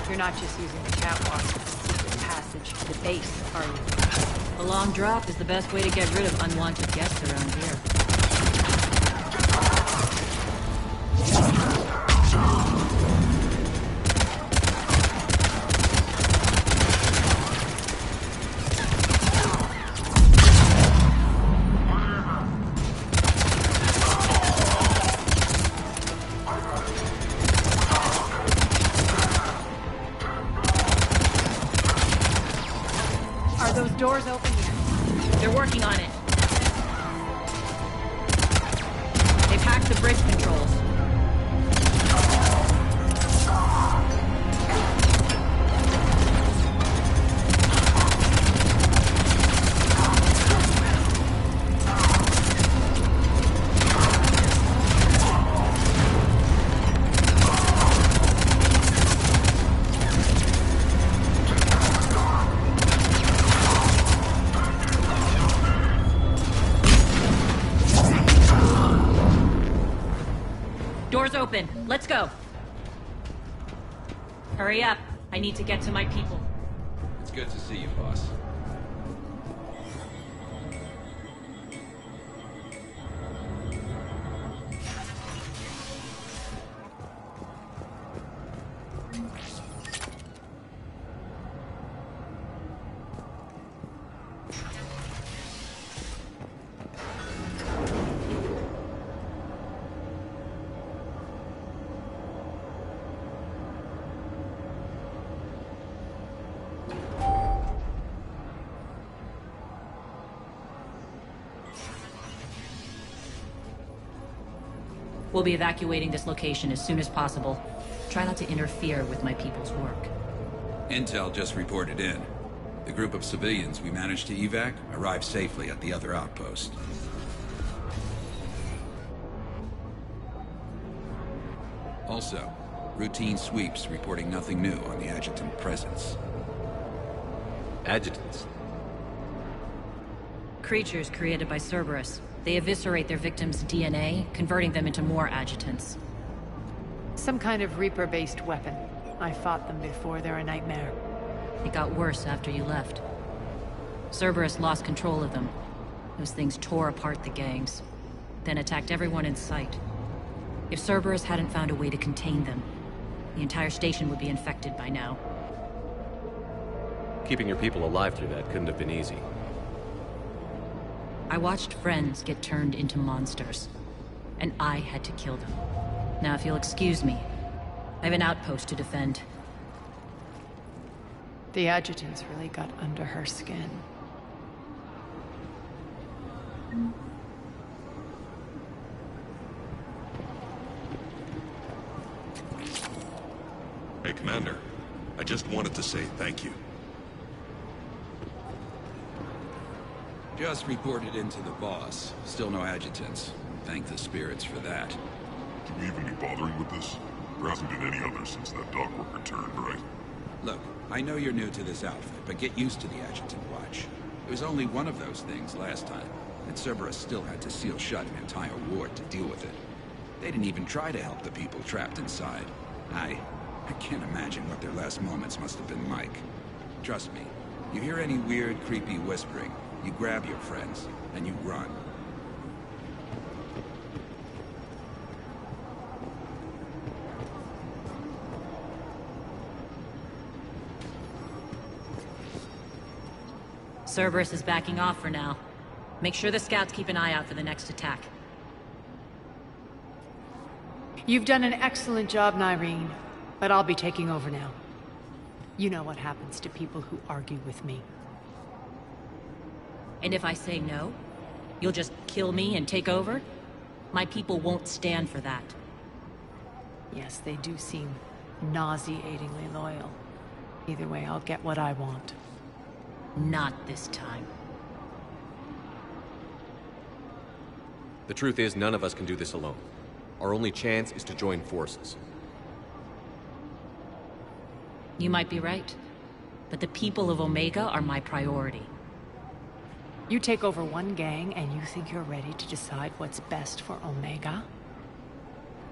You're not just using the catwalk as a secret passage to the base, are you? A long drop is the best way to get rid of unwanted guests around here. Are those doors open yet? They're working on it. They've hacked the bridge controls. Doors open. Let's go. Hurry up. I need to get to my people. It's good to see you, boss. We'll be evacuating this location as soon as possible. Try not to interfere with my people's work. Intel just reported in. The group of civilians we managed to evac arrived safely at the other outpost. Also, routine sweeps reporting nothing new on the adjutant presence. Adjutants? Creatures created by Cerberus. They eviscerate their victims' DNA, converting them into more adjutants. Some kind of Reaper-based weapon. I fought them before, they're a nightmare. It got worse after you left. Cerberus lost control of them. Those things tore apart the gangs, then attacked everyone in sight. If Cerberus hadn't found a way to contain them, the entire station would be infected by now. Keeping your people alive through that couldn't have been easy. I watched friends get turned into monsters, and I had to kill them. Now, if you'll excuse me, I have an outpost to defend. The adjutants really got under her skin. Hey, Commander. I just wanted to say thank you. Just reported in to the boss. Still no adjutants. Thank the spirits for that. Should we even be bothering with this? There hasn't been any others since that dockwork returned, right? Look, I know you're new to this outfit, but get used to the adjutant watch. It was only one of those things last time, and Cerberus still had to seal shut an entire ward to deal with it. They didn't even try to help the people trapped inside. I can't imagine what their last moments must have been like. Trust me, you hear any weird, creepy whispering, you grab your friends, and you run. Cerberus is backing off for now. Make sure the scouts keep an eye out for the next attack. You've done an excellent job, Nyreen, but I'll be taking over now. You know what happens to people who argue with me. And if I say no, you'll just kill me and take over? My people won't stand for that. Yes, they do seem nauseatingly loyal. Either way, I'll get what I want. Not this time. The truth is, none of us can do this alone. Our only chance is to join forces. You might be right, but the people of Omega are my priority. You take over one gang and you think you're ready to decide what's best for Omega?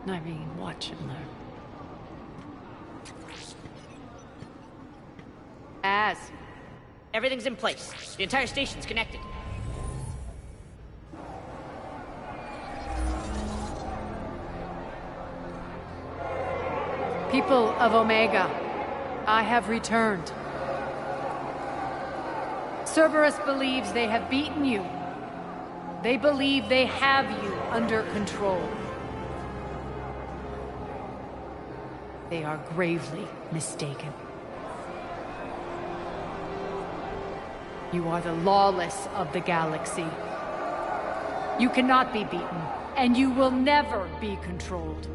Nyreen, watch and learn. Everything's in place. The entire station's connected. People of Omega, I have returned. Cerberus believes they have beaten you. They believe they have you under control. They are gravely mistaken. You are the lawless of the galaxy. You cannot be beaten, and you will never be controlled.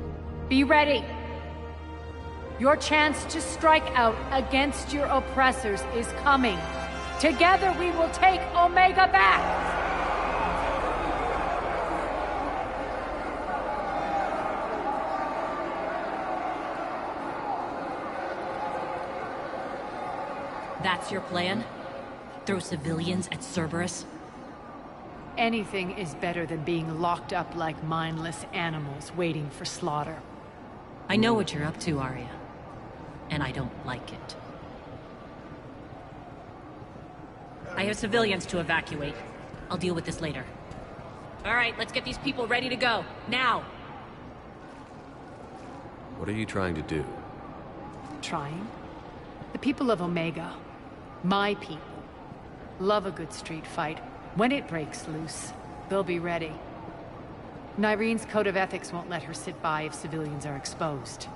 Be ready. Your chance to strike out against your oppressors is coming. Together we will take Omega back! That's your plan? Throw civilians at Cerberus? Anything is better than being locked up like mindless animals waiting for slaughter. I know what you're up to, Arya. And I don't like it. I have civilians to evacuate. I'll deal with this later. All right, let's get these people ready to go. Now! What are you trying to do? Trying? The people of Omega, my people, love a good street fight. When it breaks loose, they'll be ready. Nyreen's code of ethics won't let her sit by if civilians are exposed.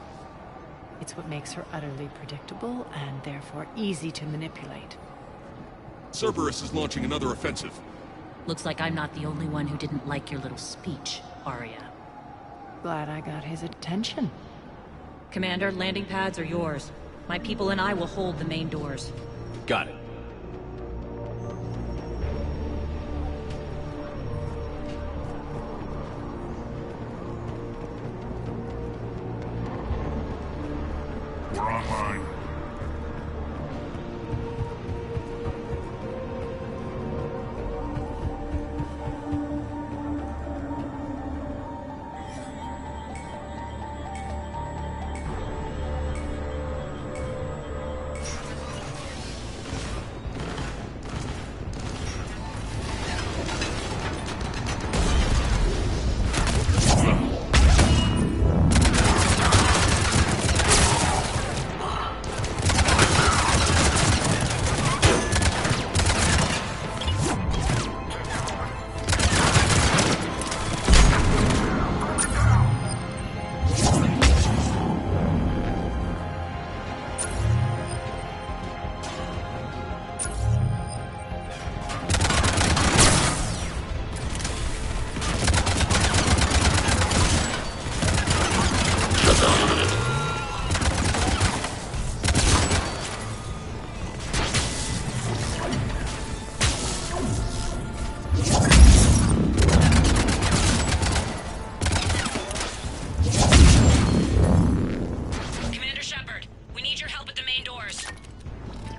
It's what makes her utterly predictable and therefore easy to manipulate. Cerberus is launching another offensive. Looks like I'm not the only one who didn't like your little speech, Arya. Glad I got his attention. Commander, landing pads are yours. My people and I will hold the main doors. Got it. We're online.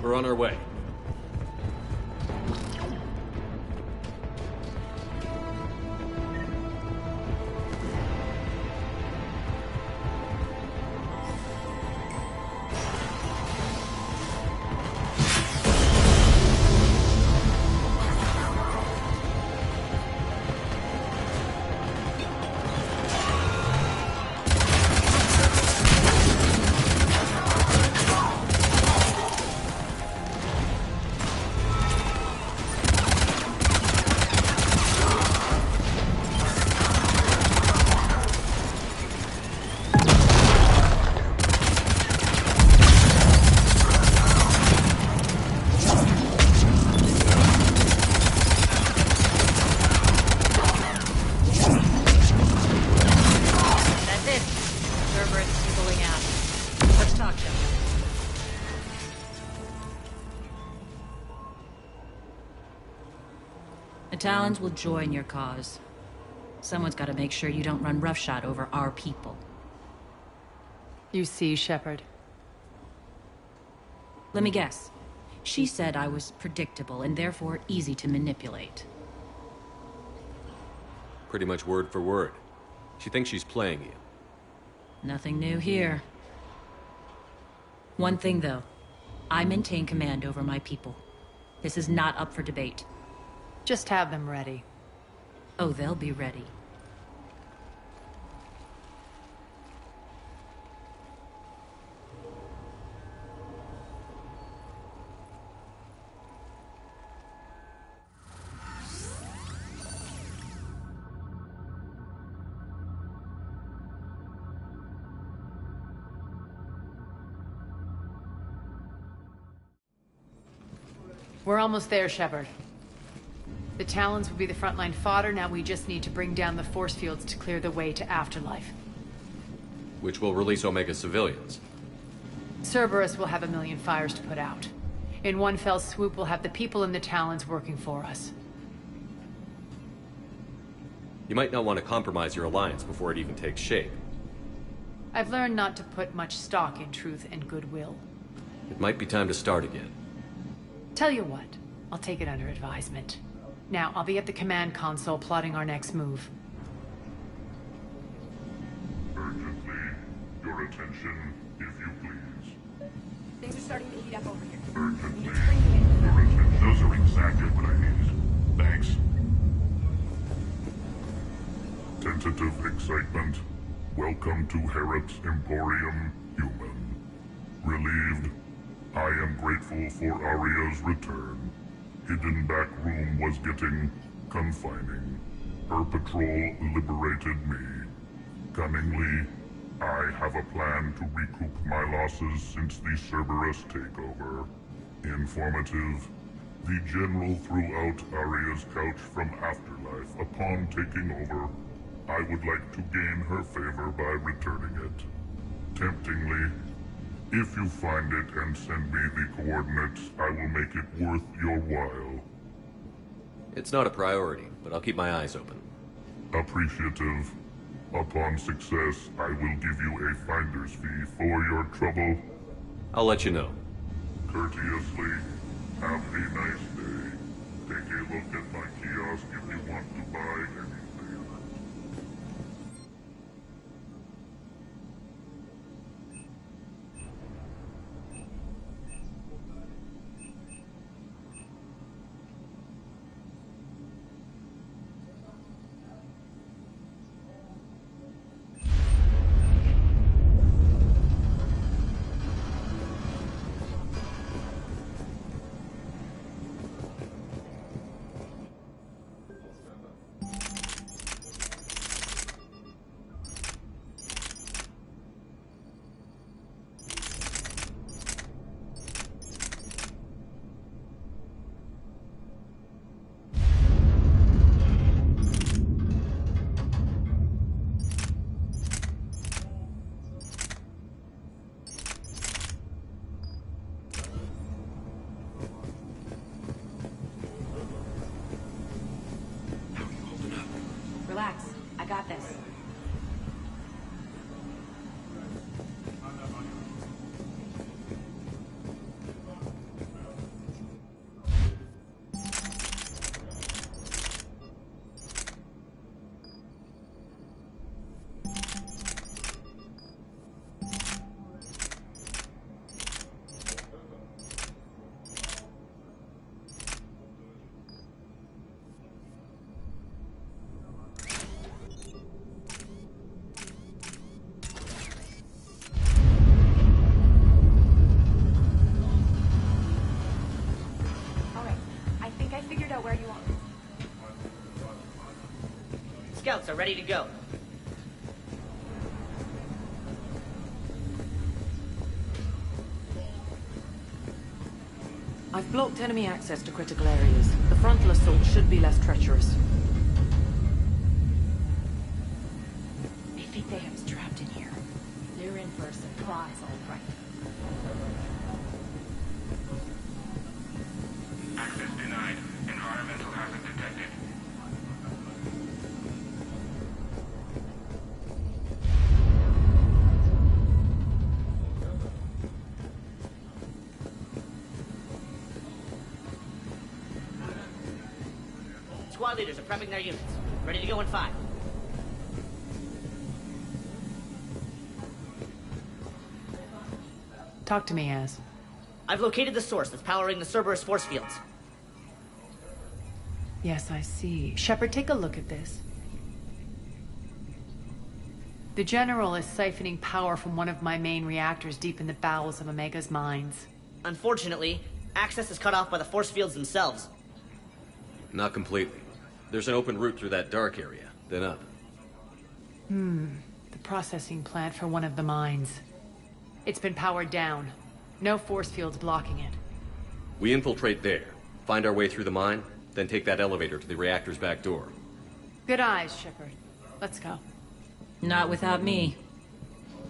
We're on our way. The Talons will join your cause. Someone's got to make sure you don't run roughshod over our people. You see, Shepard? Let me guess. She said I was predictable and therefore easy to manipulate. Pretty much word for word. She thinks she's playing you. Nothing new here. One thing, though. I maintain command over my people. This is not up for debate. Just have them ready. Oh, they'll be ready. We're almost there, Shepard. The Talons will be the frontline fodder, now we just need to bring down the force fields to clear the way to Afterlife. Which will release Omega civilians. Cerberus will have 1,000,000 fires to put out. In one fell swoop, we'll have the people in the Talons working for us. You might not want to compromise your alliance before it even takes shape. I've learned not to put much stock in truth and goodwill. It might be time to start again. Tell you what, I'll take it under advisement. Now, I'll be at the command console plotting our next move. Urgently, your attention, if you please. Things are starting to heat up over here. Urgently, your attention. Those are exactly what I needed. Thanks. Tentative excitement. Welcome to Herod's Emporium, human. Relieved. I am grateful for Aria's return. Hidden back room was getting confining. Her patrol liberated me. Cunningly, I have a plan to recoup my losses since the Cerberus takeover. Informative. The General threw out Aria's couch from Afterlife upon taking over. I would like to gain her favor by returning it. Temptingly, if you find it and send me the coordinates, I will make it worth your while. It's not a priority, but I'll keep my eyes open. Appreciative. Upon success, I will give you a finder's fee for your trouble. I'll let you know. Courteously, have a nice day. Take a look at my kiosk if you want to buy anything. ready to go. I've blocked enemy access to critical areas. The frontal assault should be less treacherous. I think they have us trapped in here. They're in for a surprise, all right. Access denied. Environmental hazard detected. Squad leaders are prepping their units. Ready to go in 5. Talk to me, Az. I've located the source that's powering the Cerberus force fields. Yes, I see. Shepard, take a look at this. The General is siphoning power from one of my main reactors deep in the bowels of Omega's mines. Unfortunately, access is cut off by the force fields themselves. Not completely. There's an open route through that dark area, then up. The processing plant for one of the mines. It's been powered down. No force fields blocking it. We infiltrate there, find our way through the mine, then take that elevator to the reactor's back door. Good eyes, Shepard. Let's go. Not without me.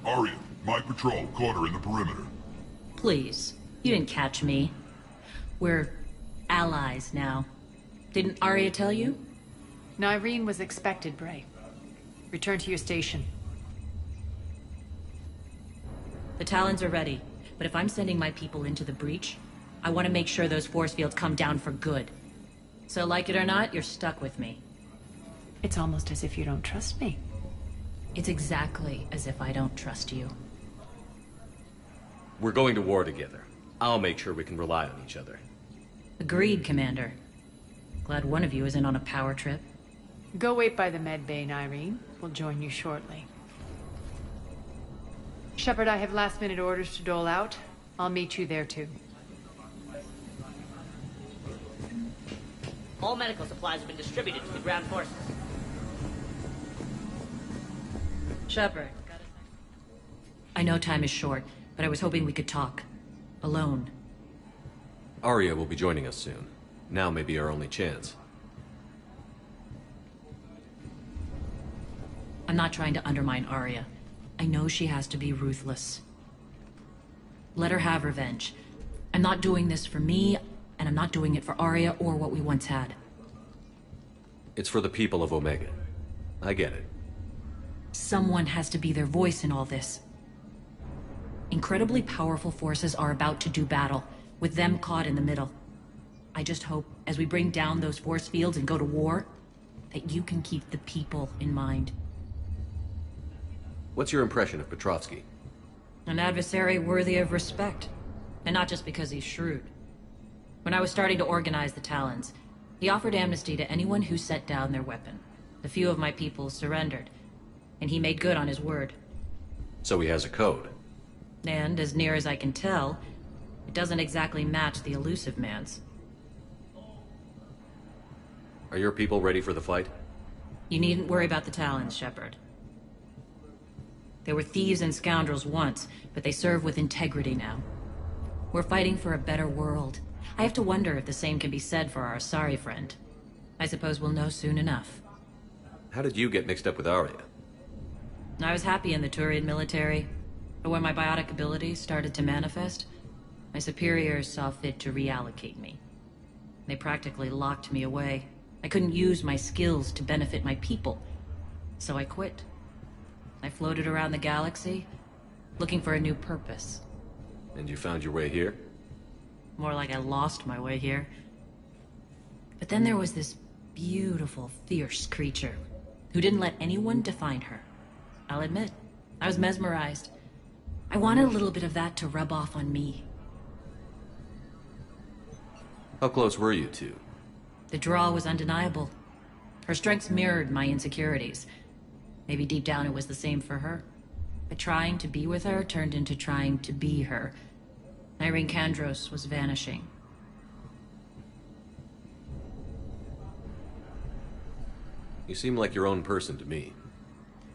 Arya, my patrol caught her in the perimeter. Please. You didn't catch me. We're allies now. Didn't Arya tell you? Nyreen was expected, Bray. Return to your station. The Talons are ready, but if I'm sending my people into the breach, I want to make sure those force fields come down for good. So like it or not, you're stuck with me. It's almost as if you don't trust me. It's exactly as if I don't trust you. We're going to war together. I'll make sure we can rely on each other. Agreed, Commander. Glad one of you isn't on a power trip. Go wait by the med bay, Nyreen. We'll join you shortly. Shepard, I have last-minute orders to dole out. I'll meet you there, too. All medical supplies have been distributed to the ground forces. Shepard. I know time is short, but I was hoping we could talk. Alone. Arya will be joining us soon. Now may be our only chance. I'm not trying to undermine Arya. I know she has to be ruthless. Let her have revenge. I'm not doing this for me, and I'm not doing it for Arya or what we once had. It's for the people of Omega. I get it. Someone has to be their voice in all this. Incredibly powerful forces are about to do battle, with them caught in the middle. I just hope, as we bring down those force fields and go to war, that you can keep the people in mind. What's your impression of Petrovsky? An adversary worthy of respect. And not just because he's shrewd. When I was starting to organize the Talons, he offered amnesty to anyone who set down their weapon. A few of my people surrendered, and he made good on his word. So he has a code. And, as near as I can tell, it doesn't exactly match the elusive man's. Are your people ready for the fight? You needn't worry about the Talons, Shepard. They were thieves and scoundrels once, but they serve with integrity now. We're fighting for a better world. I have to wonder if the same can be said for our Asari friend. I suppose we'll know soon enough. How did you get mixed up with Arya? I was happy in the Turian military, but when my biotic abilities started to manifest, my superiors saw fit to reallocate me. They practically locked me away. I couldn't use my skills to benefit my people, so I quit. I floated around the galaxy, looking for a new purpose. And you found your way here? More like I lost my way here. But then there was this beautiful, fierce creature who didn't let anyone define her. I'll admit, I was mesmerized. I wanted a little bit of that to rub off on me. How close were you two? The draw was undeniable. Her strengths mirrored my insecurities. Maybe deep down it was the same for her. But trying to be with her turned into trying to be her. Irene Kandros was vanishing. You seem like your own person to me.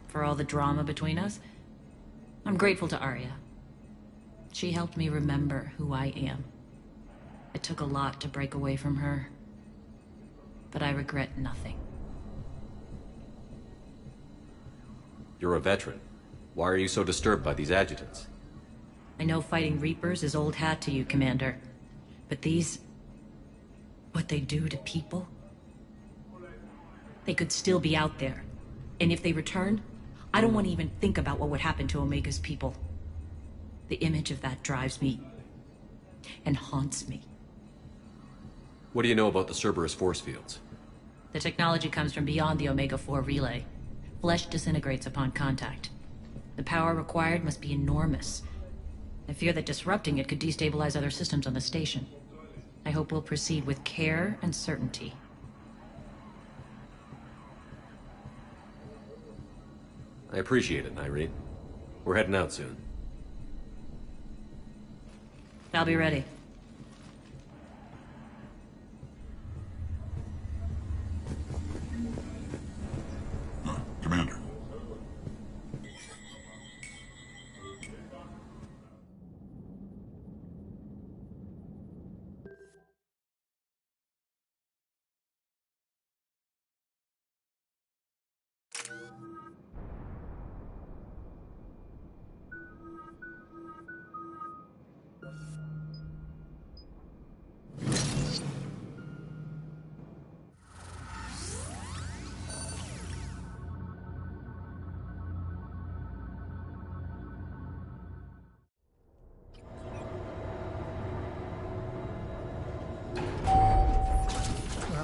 For all the drama between us, I'm grateful to Arya. She helped me remember who I am. It took a lot to break away from her, but I regret nothing. You're a veteran. Why are you so disturbed by these adjutants? I know fighting Reapers is old hat to you, Commander. But these... what they do to people? They could still be out there. And if they return, I don't want to even think about what would happen to Omega's people. The image of that drives me... and haunts me. What do you know about the Cerberus force fields? The technology comes from beyond the Omega-4 relay. Flesh disintegrates upon contact. The power required must be enormous. I fear that disrupting it could destabilize other systems on the station. I hope we'll proceed with care and certainty. I appreciate it, Irene. We're heading out soon. I'll be ready. Commander.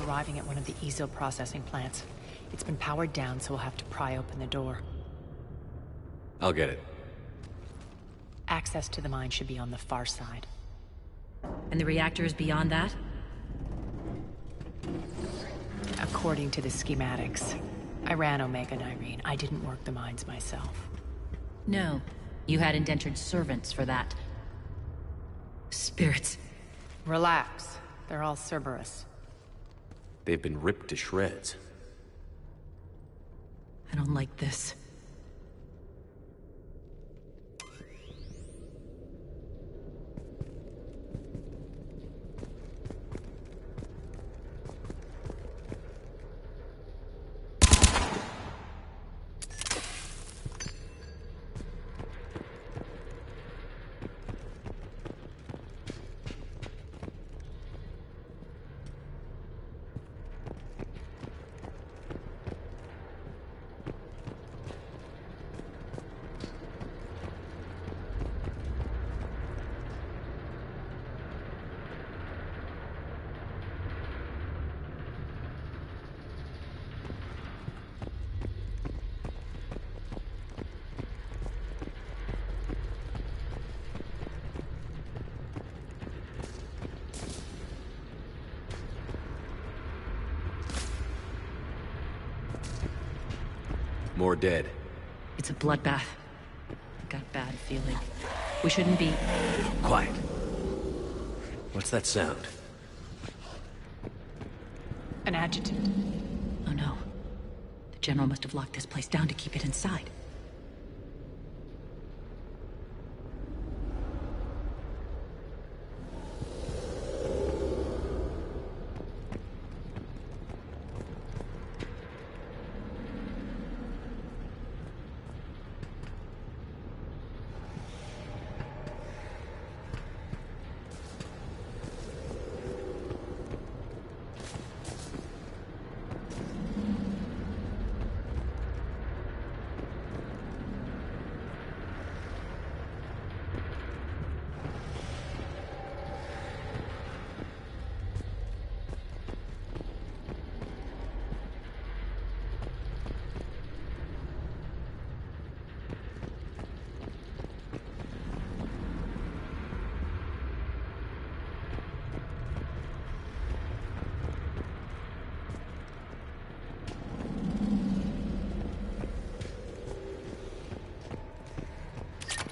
Arriving at one of the ESO processing plants. It's been powered down, so we'll have to pry open the door. I'll get it. Access to the mine should be on the far side. And the reactor is beyond that? According to the schematics. I ran Omega and Irene. I didn't work the mines myself. No. You had indentured servants for that. Spirits. Relax. They're all Cerberus. They've been ripped to shreds. I don't like this. More dead. It's a bloodbath. Got a bad feeling. We shouldn't be... Quiet. What's that sound? An adjutant. Oh no. The General must have locked this place down to keep it inside.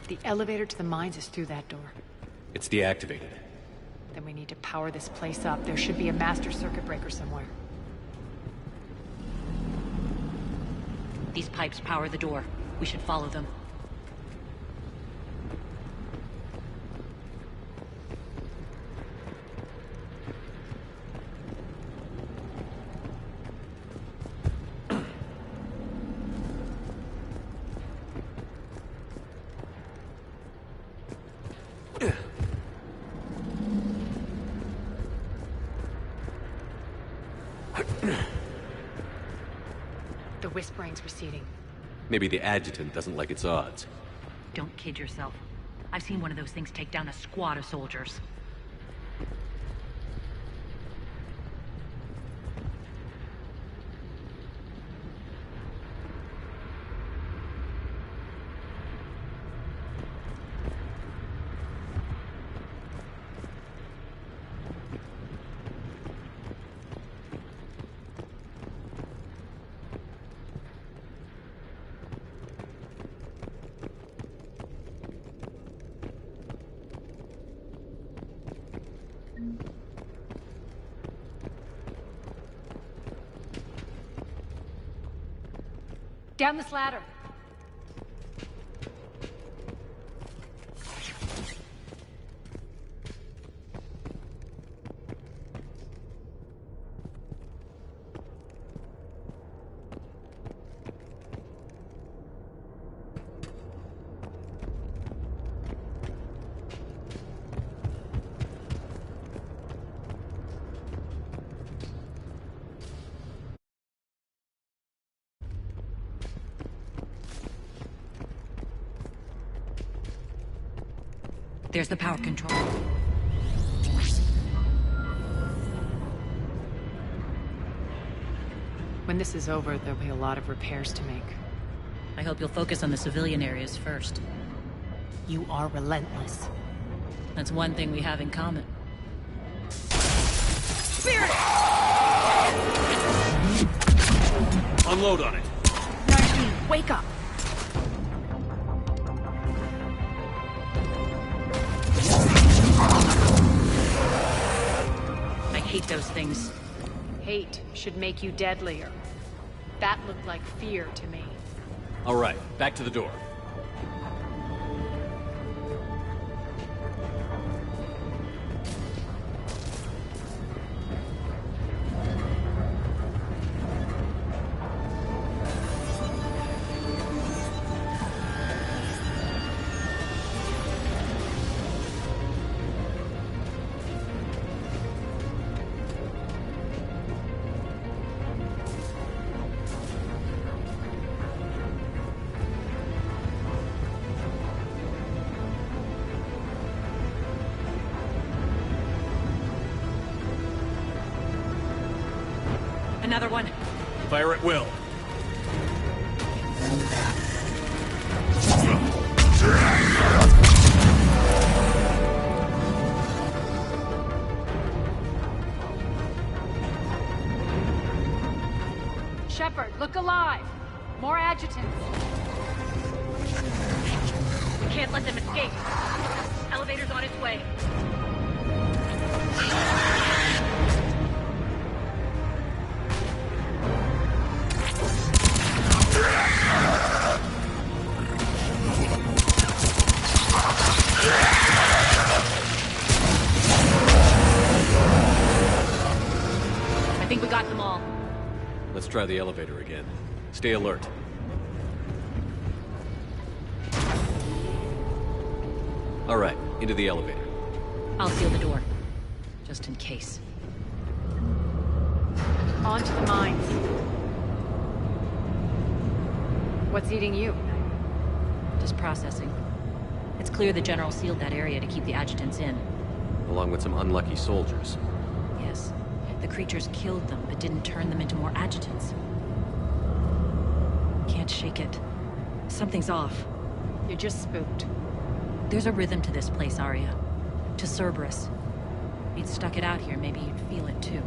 The elevator to the mines is through that door. It's deactivated. Then we need to power this place up. There should be a master circuit breaker somewhere. These pipes power the door. We should follow them. The whispering's receding. Maybe the adjutant doesn't like its odds. Don't kid yourself. I've seen one of those things take down a squad of soldiers. Down this ladder. There's the power control. When this is over, there'll be a lot of repairs to make. I hope you'll focus on the civilian areas first. You are relentless. That's one thing we have in common. Spirit! Unload on it. Nareen, wake up! I hate those things. Hate should make you deadlier. That looked like fear to me. All right, back to the door. Another one. Fire at will. Shepard, look alive! More adjutants. We can't let them escape. Elevator's on its way. I think we got them all. Let's try the elevator again. Stay alert. All right, into the elevator. I'll seal the door. Just in case. On to the mines. What's eating you? Just processing. It's clear the General sealed that area to keep the adjutants in. Along with some unlucky soldiers. Yes. The creatures killed them, but didn't turn them into more adjutants. Can't shake it. Something's off. You're just spooked. There's a rhythm to this place, Arya. To Cerberus. If you'd stuck it out here, maybe you'd feel it too.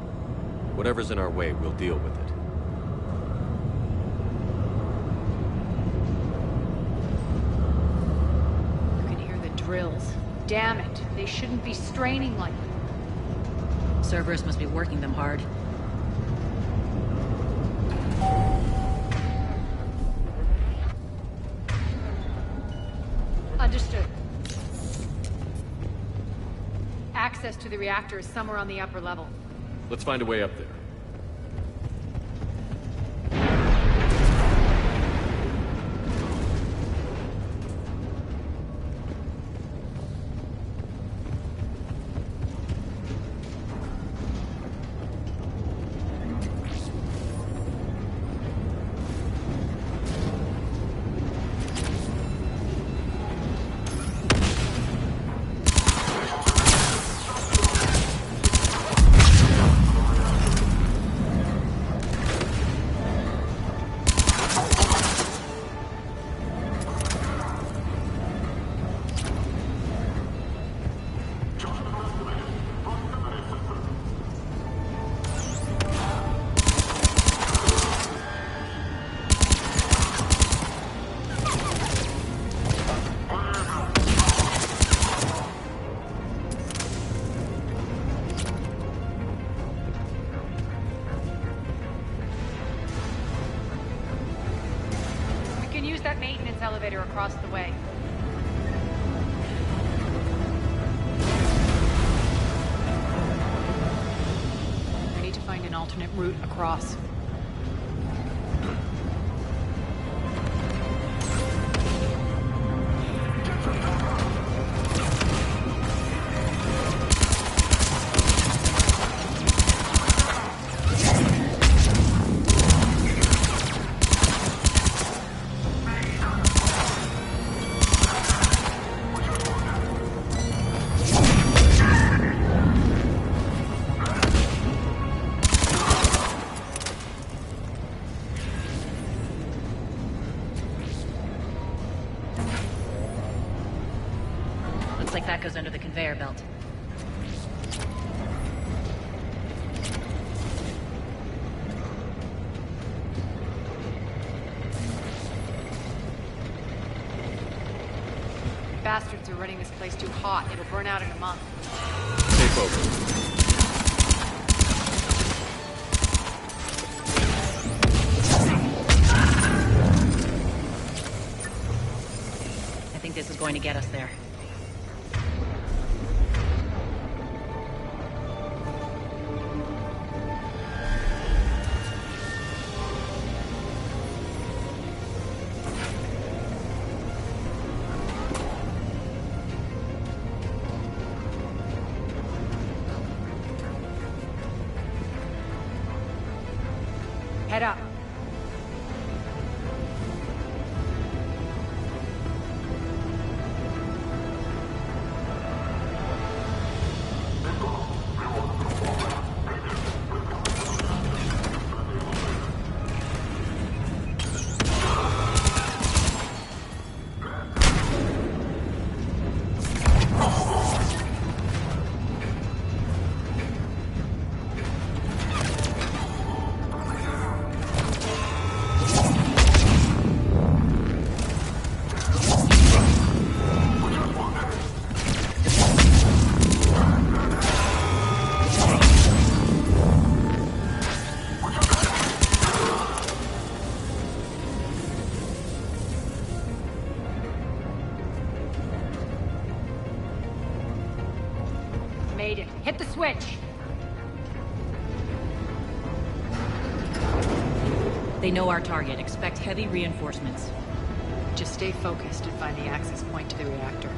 Whatever's in our way, we'll deal with it. You can hear the drills. Damn it, they shouldn't be straining like that. Cerberus must be working them hard. Understood. Access to the reactor is somewhere on the upper level. Let's find a way up there. Elevator across the way. I need to find an alternate route across. Looks like that goes under the conveyor belt. Bastards are running this place too hot. It'll burn out in a month. Stay focused. I think this is going to get us there. Head up. Made it. Hit the switch. They know our target. Expect heavy reinforcements. Just stay focused and find the access point to the reactor.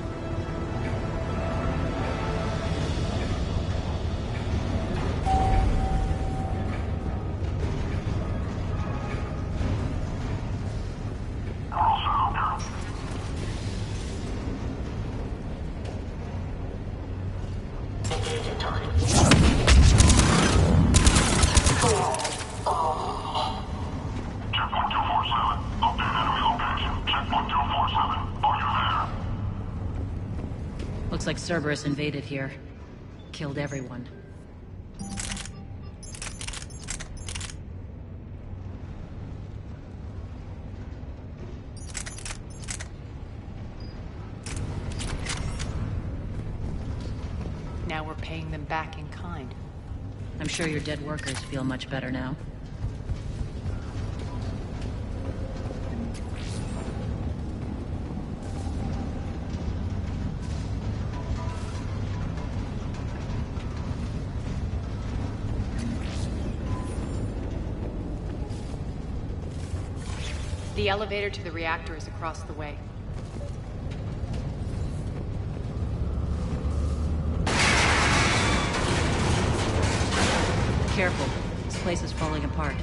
Looks like Cerberus invaded here. Killed everyone. Now we're paying them back in kind. I'm sure your dead workers feel much better now. The elevator to the reactor is across the way. Careful. This place is falling apart.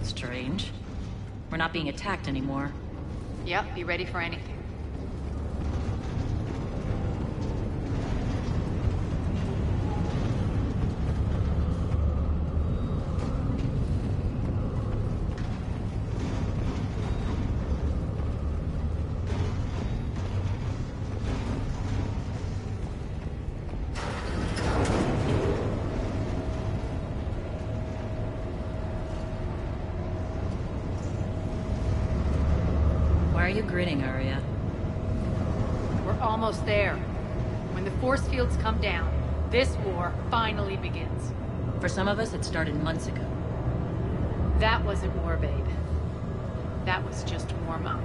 Strange. We're not being attacked anymore. Yep, be ready for anything. Why are you grinning, Arya? We're almost there. When the force fields come down, this war finally begins. For some of us, it started months ago. That wasn't war, babe. That was just warm-up.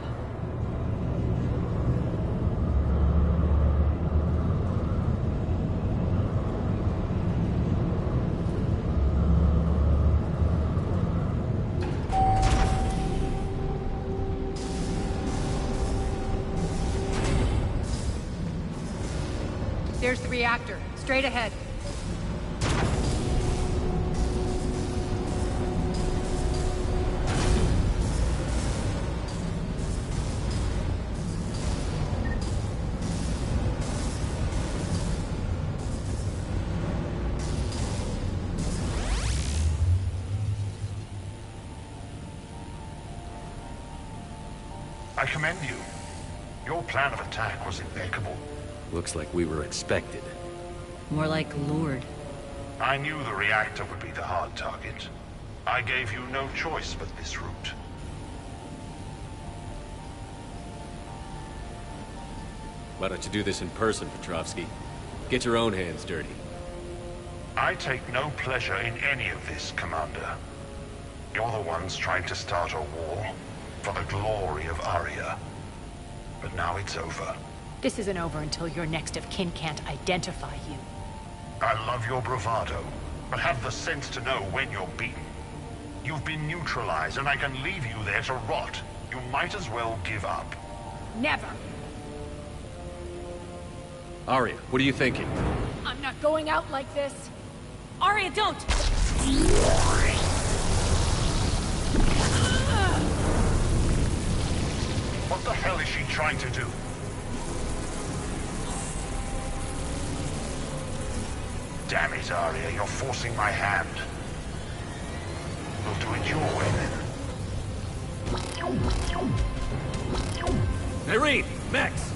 There's the reactor, straight ahead. I commend you. Your plan of attack was impeccable. Looks like we were expected. More like lured. I knew the reactor would be the hard target. I gave you no choice but this route. Why don't you do this in person, Petrovsky? Get your own hands dirty. I take no pleasure in any of this, Commander. You're the ones trying to start a war for the glory of Arya. But now it's over. This isn't over until your next of kin can't identify you. I love your bravado, but have the sense to know when you're beaten. You've been neutralized, and I can leave you there to rot. You might as well give up. Never! Arya, what are you thinking? I'm not going out like this! Arya, don't! What the hell is she trying to do? Damn it, Arya, you're forcing my hand. We'll do it your way, then. Irene! Max!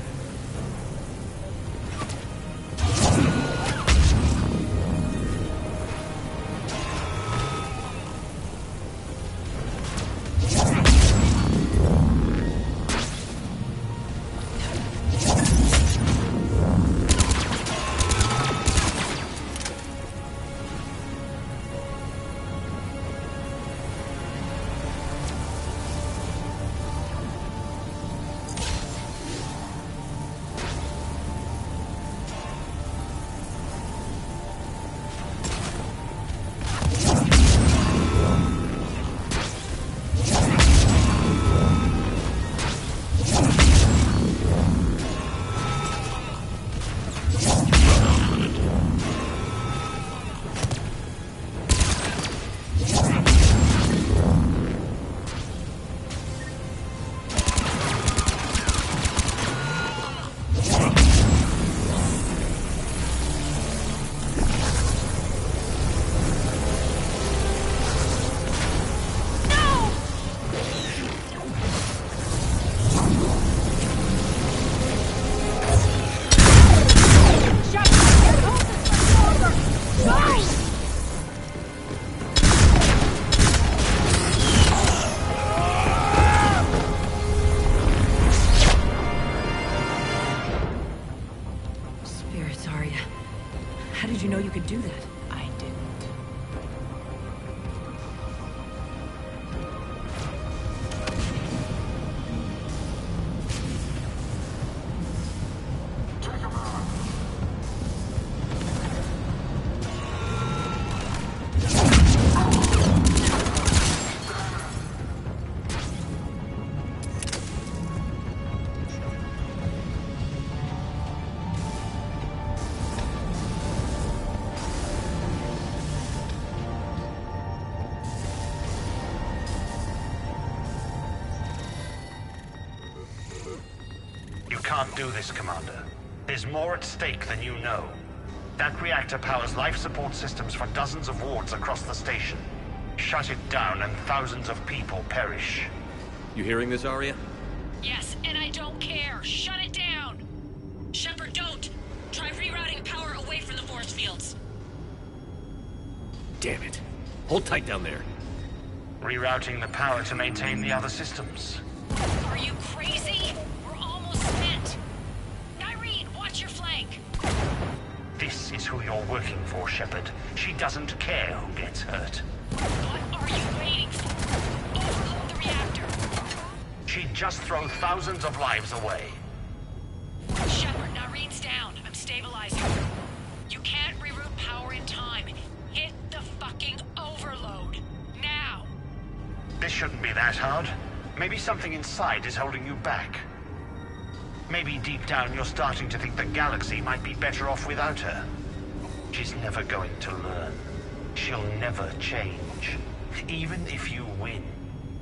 can't do this, Commander. There's more at stake than you know. That reactor powers life support systems for dozens of wards across the station. Shut it down and thousands of people perish. You hearing this, Arya? Yes, and I don't care. Shut it down! Shepard, don't! Try rerouting power away from the force fields. Damn it. Hold tight down there. Rerouting the power to maintain the other systems. Are you crazy? We're almost spent. Irene, watch your flank. This is who you're working for, Shepard. She doesn't care who gets hurt. What are you waiting for? Overload the reactor. She'd just throw thousands of lives away. Shepard, Irene's down. I'm stabilizing. You can't reroute power in time. Hit the fucking overload. Now! This shouldn't be that hard. Maybe something inside is holding you back. Maybe deep down you're starting to think the galaxy might be better off without her. She's never going to learn. She'll never change. Even if you win,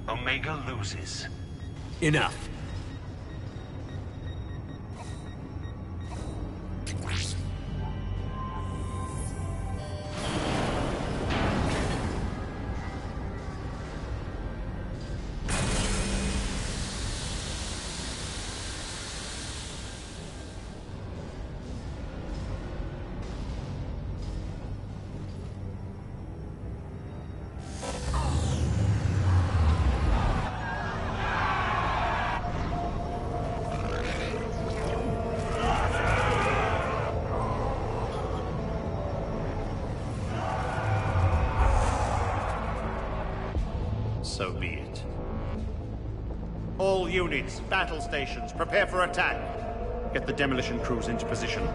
Omega loses. Enough. So be it. All units, battle stations, prepare for attack. Get the demolition crews into position.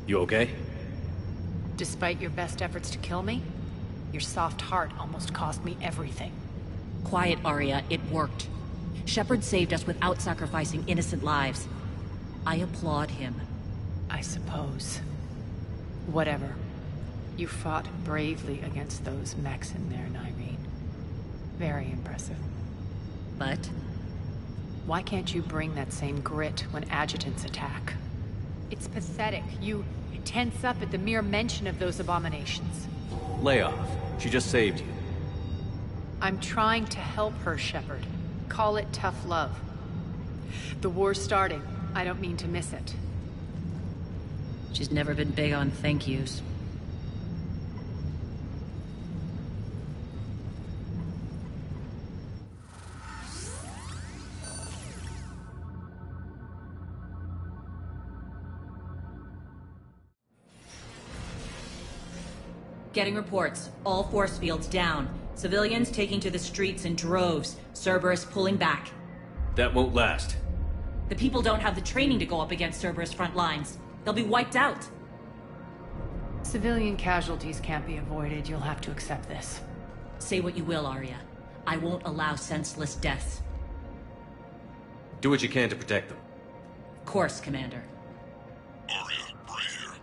You okay? Despite your best efforts to kill me, your soft heart almost cost me everything. Quiet, Arya. It worked. Shepard saved us without sacrificing innocent lives. I applaud him. I suppose. Whatever. You fought bravely against those mechs in there, Irene. Very impressive. But? Why can't you bring that same grit when adjutants attack? It's pathetic. You tense up at the mere mention of those abominations. Lay off. She just saved you. I'm trying to help her, Shepard. Call it tough love. The war's starting. I don't mean to miss it. She's never been big on thank yous. Getting reports. All force fields down. Civilians taking to the streets in droves. Cerberus pulling back. That won't last. The people don't have the training to go up against Cerberus front lines. They'll be wiped out. Civilian casualties can't be avoided. You'll have to accept this. Say what you will, Arya. I won't allow senseless deaths. Do what you can to protect them. Of course, Commander. Arya, Bray here.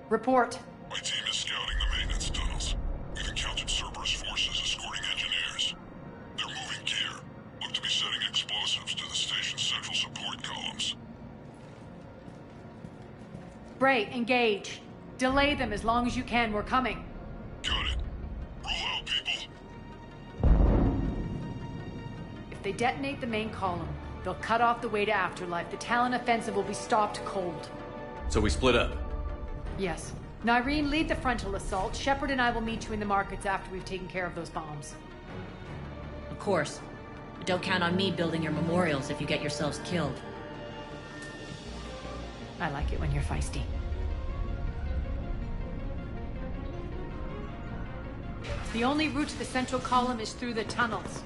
Report. My team is scouting the maintenance tunnels. We've encountered Cerberus forces escorting engineers. They're moving gear. Look to be setting explosives to the station's central support columns. Bray, engage. Delay them as long as you can. We're coming. Got it. Roll out, people. If they detonate the main column, they'll cut off the way to Afterlife. The Talon offensive will be stopped cold. So we split up. Yes. Irene, lead the frontal assault. Shepard and I will meet you in the markets after we've taken care of those bombs. Of course. But don't count on me building your memorials if you get yourselves killed. I like it when you're feisty. The only route to the central column is through the tunnels.